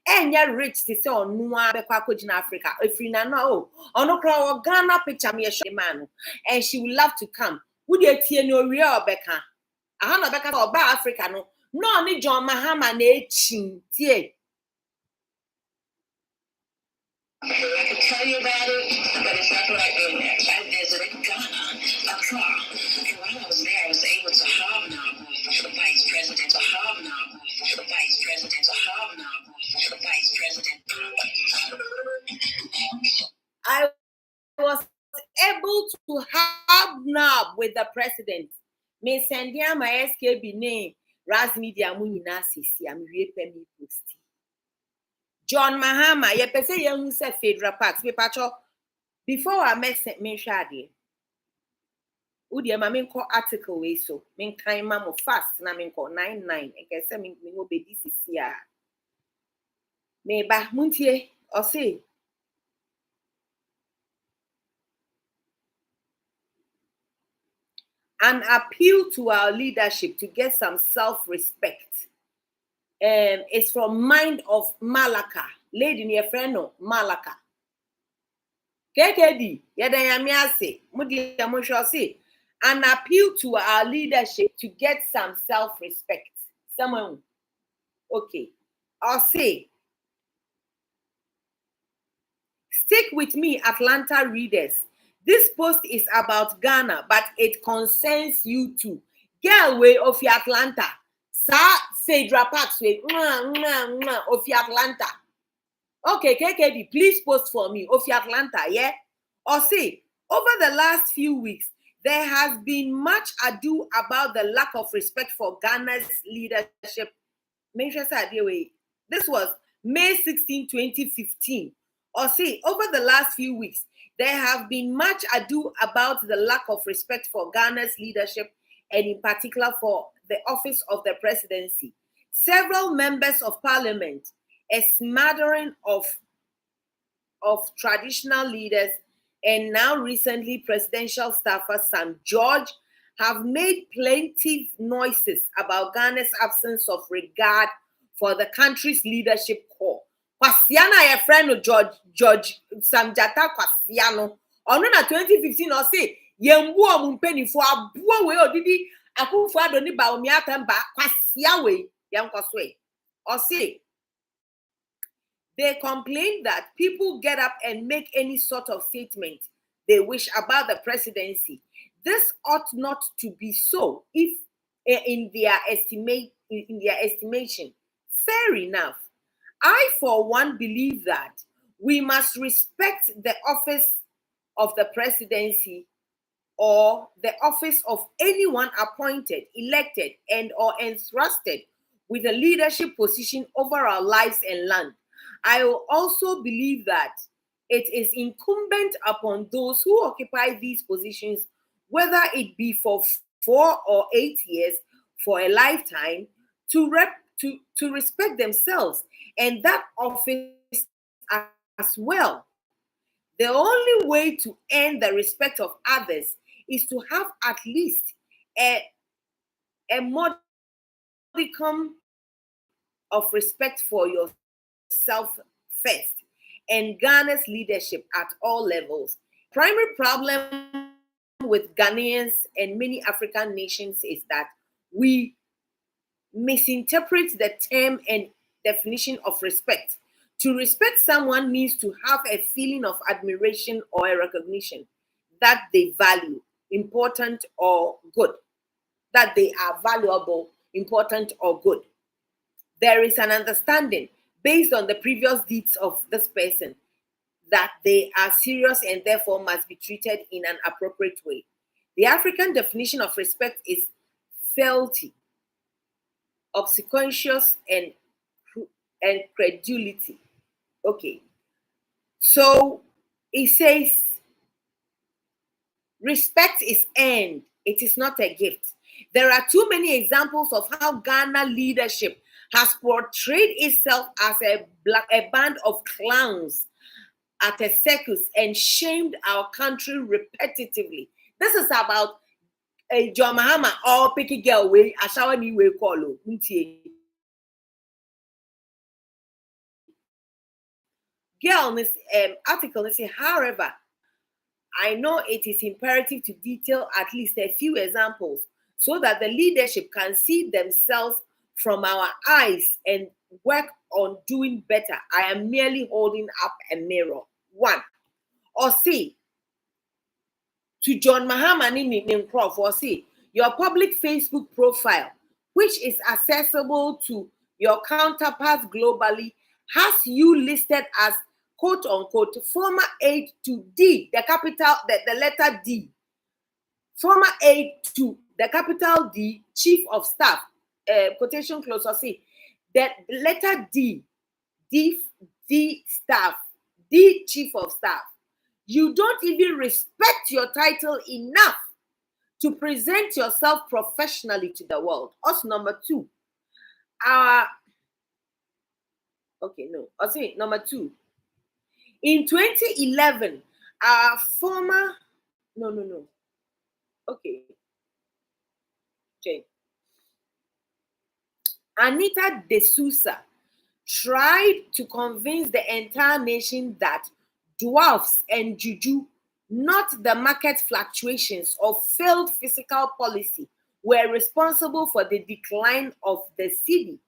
enya rich to say on noa be kwa in Africa if you know ono kra Ghana picture me show man and she would love to come would you tie no real beka aha no beka oba Africa no ni John Mahama na echin tie. I can tell you about it, but it's not right doing that. I visited Ghana, Accra, and while I was there, I was able to hobnob with the vice president, I was able to hobnob with the president. Me sendia my SKB name, Raz Media Munina Sisi, I'm repemi post. John Mahama, ye pese ye who said PHAEDRA Parks. Before I mention it, Udi ma min ko article we so min kan ma mo fast na min ko 99 e ke se min go be this here. Me ba muntie o say an appeal to our leadership to get some self-respect. It's from Mind of Malaka. Lady near friend no Malaka. KKD, yadayamiase, mudi yamusho say, an appeal to our leadership to get some self-respect. Someone, okay. I'll say, stick with me, Atlanta readers. This post is about Ghana, but it concerns you too. Girl way of your Atlanta. Sa PHAEDRA Parks way of your Atlanta. Okay, KKD, please post for me of your Atlanta, yeah? Or say, over the last few weeks, there has been much ado about the lack of respect for Ghana's leadership. This was May 16, 2015. Or say, over the last few weeks, there have been much ado about the lack of respect for Ghana's leadership and in particular for the office of the presidency. Several members of parliament, a smattering of traditional leaders, and now recently presidential staffer Sam George have made plenty noises about Ghana's absence of regard for the country's leadership core. Kwasiana, a friend of George Samjata Kwasiano, on 2015 or say, Yembu Mumpeni for a bua way or didi, Aku for Adoni Baomiata ba Kwasiawe, Yankoswe. Or say, they complain that people get up and make any sort of statement they wish about the presidency. This ought not to be so if in their estimation. Fair enough. I, for one, believe that we must respect the office of the presidency or the office of anyone appointed, elected, and or entrusted with a leadership position over our lives and land. I will also believe that it is incumbent upon those who occupy these positions, whether it be for 4 or 8 years, for a lifetime, to respect themselves and that office as well. The only way to earn the respect of others is to have at least a modicum of respect for yourself first and Ghana's leadership at all levels. Primary problem with Ghanaians and many African nations is that we misinterpret the term and definition of respect. To respect someone means to have a feeling of admiration or a recognition that they value, important or good, that they are valuable, important or good. There is an understanding based on the previous deeds of this person that they are serious and therefore must be treated in an appropriate way. The African definition of respect is fealty, obsequious, and credulity. Okay, so it says respect is earned, it is not a gift. There are too many examples of how Ghana leadership has portrayed itself as a band of clowns at a circus and shamed our country repetitively. This is about JOHN Mahama or picky girl way, a shower me way call. Girl, this article, let's say, however, I know it is imperative to detail at least a few examples so that the leadership can see themselves from our eyes and work on doing better. I am merely holding up a mirror. 1. Or see, to JOHN Mahama in Prof, or see, your public Facebook profile, which is accessible to your counterparts globally, has you listed as quote unquote former aide to D, the capital, the letter D, former aide to the capital D, chief of staff, quotation close, or see, that letter D staff, D chief of staff. You don't even respect your title enough to present yourself professionally to the world. Also, number 2, number 2. In 2011, our former, Anita De Souza tried to convince the entire nation that dwarfs and juju, not the market fluctuations or failed fiscal policy, were responsible for the decline of the cedi.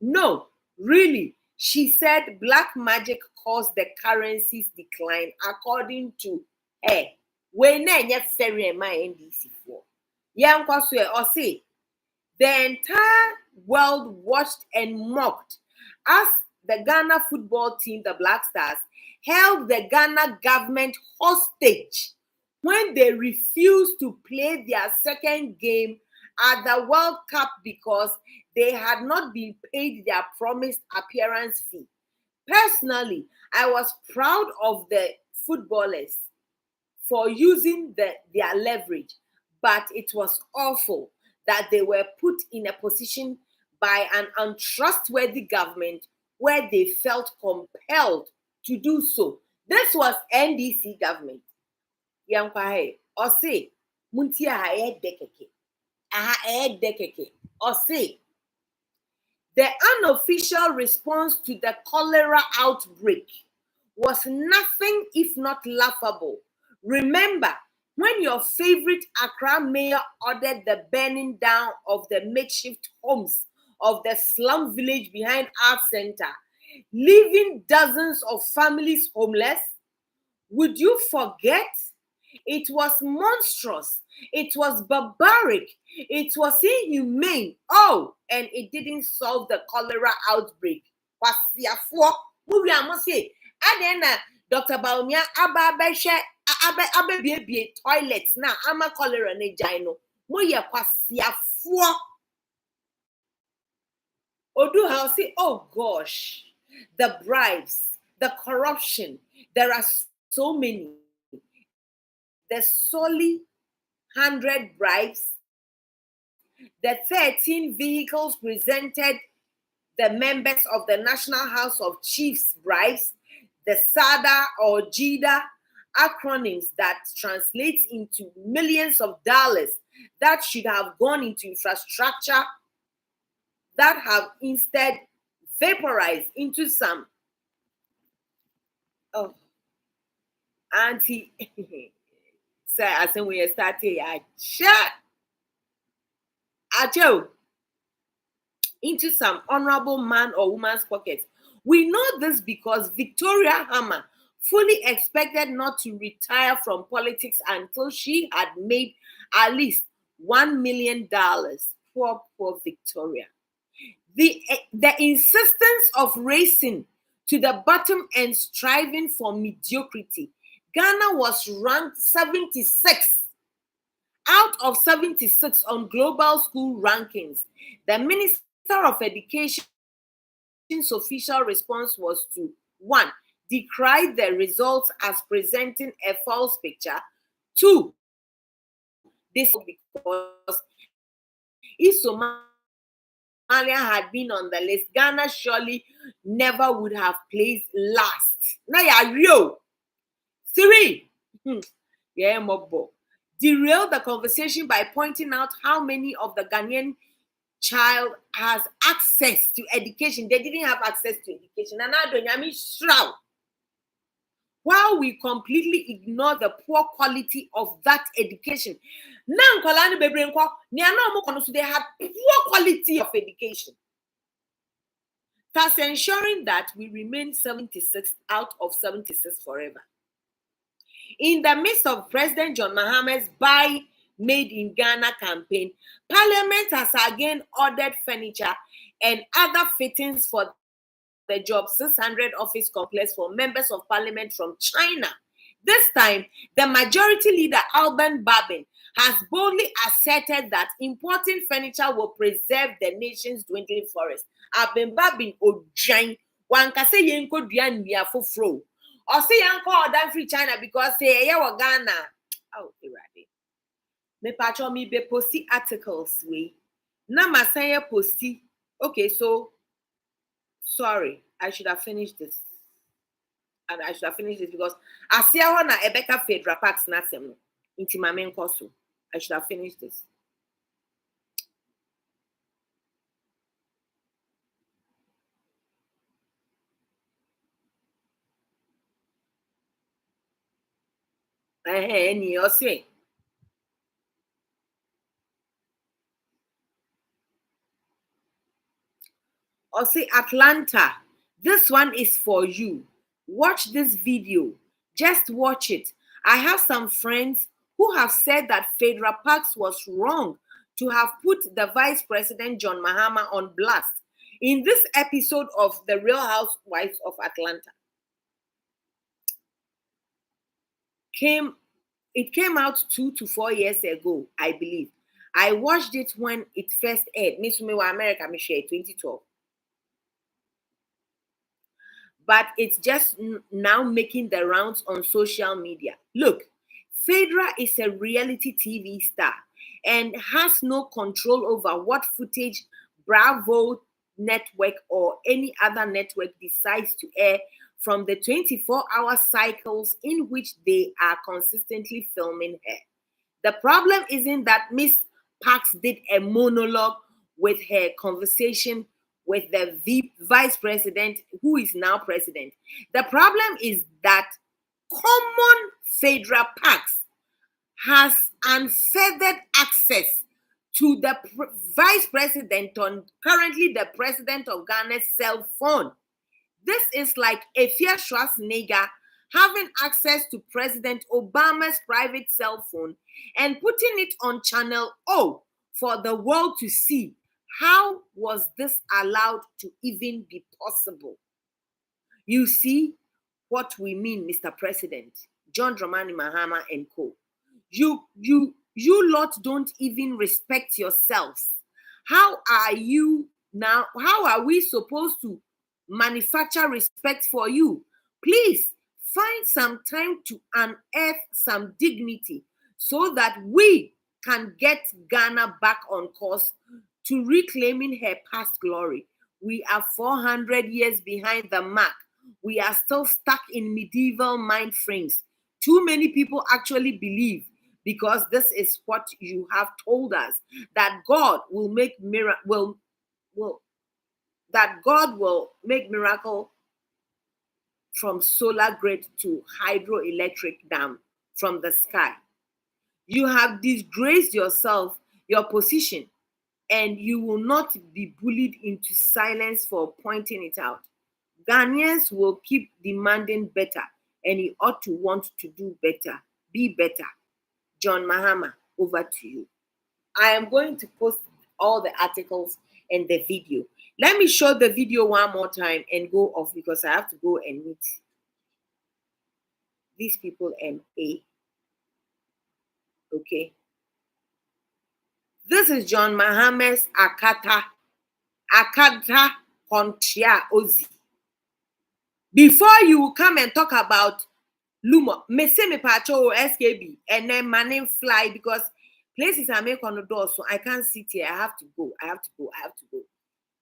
No, really, she said black magic caused the currency's decline, according to her. When ferry my NDC for or say the entire world watched and mocked as the Ghana football team, the Black Stars, held the Ghana government hostage when they refused to play their second game at the World Cup because they had not been paid their promised appearance fee. Personally, I was proud of the footballers for using their leverage, but it was awful that they were put in a position by an untrustworthy government where they felt compelled to do so. This was NDC government. Or say, or say, the unofficial response to the cholera outbreak was nothing if not laughable. Remember, when your favorite Accra mayor ordered the burning down of the makeshift homes of the slum village behind Art Center, leaving dozens of families homeless, would you forget? It was monstrous. It was barbaric. It was inhumane. Oh, and it didn't solve the cholera outbreak. Dr. Baumia abe toilets na ama cholera ne jaino. Moye kwasiafo. Odu how say, oh gosh, the bribes, the corruption, there are so many. The solely 100 bribes, the 13 vehicles presented the members of the National House of Chiefs bribes, the SADA or JIDA acronyms that translates into millions of dollars that should have gone into infrastructure that have instead vaporized into some. Oh, auntie. So I think we started a chat into some honorable man or woman's pockets. We know this because Victoria Hammer fully expected not to retire from politics until she had made at least $1 million. Poor Victoria. The insistence of racing to the bottom and striving for mediocrity. Ghana was ranked 76 out of 76 on global school rankings. The Minister of Education's official response was to 1. Decry the results as presenting a false picture. 2. This because if Somalia had been on the list, Ghana surely never would have placed last. Now you're real. 3. Derail the conversation by pointing out how many of the Ghanaian child has access to education. They didn't have access to education. And now, while we completely ignore the poor quality of that education, now they have poor quality of education, thus ensuring that we remain 76 out of 76 forever. In the midst of President John Mahama's Buy Made in Ghana campaign, Parliament has again ordered furniture and other fittings for the Job 600 office complex for members of Parliament from China. This time, the majority leader, Alban Babin, has boldly asserted that importing furniture will preserve the nation's dwindling forest. Alban Babin Ojain, one can say Yenko Dian Miafufro. Or say Yanko or free China because say Ghana. Oh, irade. Me pacho me be posty articles we. Na ma say posty. Okay, so sorry, I should have finished this. And I should have finished this because I see how na Ebeka PHAEDRA Parks na sem into my main course. I should have finished this. Any you say. Or say Atlanta, this one is for you. Watch this video. Just watch it. I have some friends who have said that PHAEDRA Parks was wrong to have put the Vice President JOHN Mahama on blast in this episode of the Real Housewives of Atlanta. It came out 2 to 4 years ago, I believe. I watched it when it first aired. Miss Umewa America, 2012. But it's just now making the rounds on social media. Look, PHAEDRA is a reality TV star and has no control over what footage Bravo Network or any other network decides to air from the 24-hour cycles in which they are consistently filming her. The problem isn't that Miss Parks did a monologue with her conversation with the vice president, who is now president. The problem is that common PHAEDRA Parks has unfettered access to the vice president on currently the president of Ghana's cell phone. This is like Efia Schwarzenegger having access to President Obama's private cell phone and putting it on channel O for the world to see. How was this allowed to even be possible? You see what we mean, Mr. President, John Dramani Mahama and co. You lot don't even respect yourselves. How are we supposed to manufacture respect for you? Please find some time to unearth some dignity so that we can get Ghana back on course to reclaiming her past glory. We are 400 years behind the mark. We are still stuck in medieval mind frames. Too many people actually believe, because this is what you have told us, that God will make miracle from solar grid to hydroelectric dam from the sky. You have disgraced yourself, your position, and you will not be bullied into silence for pointing it out. Ghanaians will keep demanding better, and you ought to want to do better, be better. John Mahama, over to you. I am going to post all the articles and the video. Let me show the video one more time and go off because I have to go and meet these people MA. Okay. This is John Mahama's Akata Kontria Ozi. Before you come and talk about Lumo, me say me pacho SKB and then my name fly because places are make on the door, so I can't sit here. I have to go.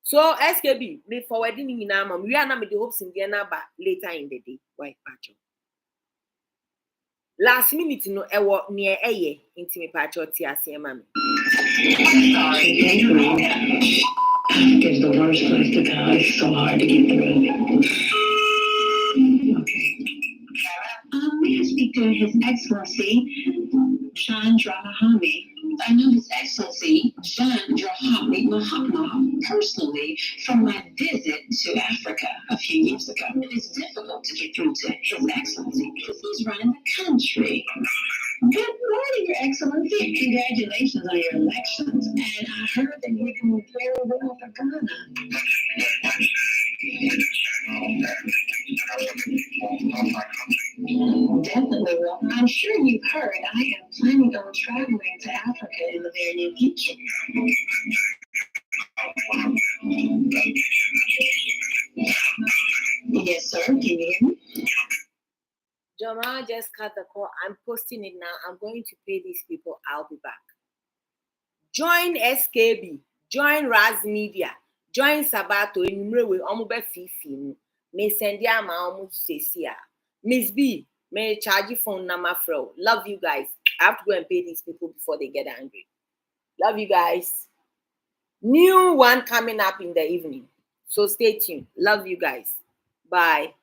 So SKB, me forwarding in Nama. We are not with the hopes in Ghana, but later in the day. Why pacho? Last minute no ewo near eye into me pacho tiasi mami. It's the worst place to go. It's so hard to get through. Okay. May I speak to His Excellency John Mahama? I know His Excellency John Mahama personally from my visit to Africa a few years ago. It is difficult to get through to His Excellency because he's running the country. Good morning, Your Excellency. Congratulations on your elections. And I heard that you're doing very well for Ghana. Definitely will. I'm sure you've heard I am planning on traveling to Africa in the very near future. Yes, sir. Can you hear me? Jama just cut the call. I'm posting it now. I'm going to pay these people. I'll be back. Join SKB. Join Raz Media. Join Sabato. Enumere omuba fifi. Me send ya ma omu sesia. Miss B. May charge you phone number fro. Love you guys. I have to go and pay these people before they get angry. Love you guys. New one coming up in the evening. So stay tuned. Love you guys. Bye.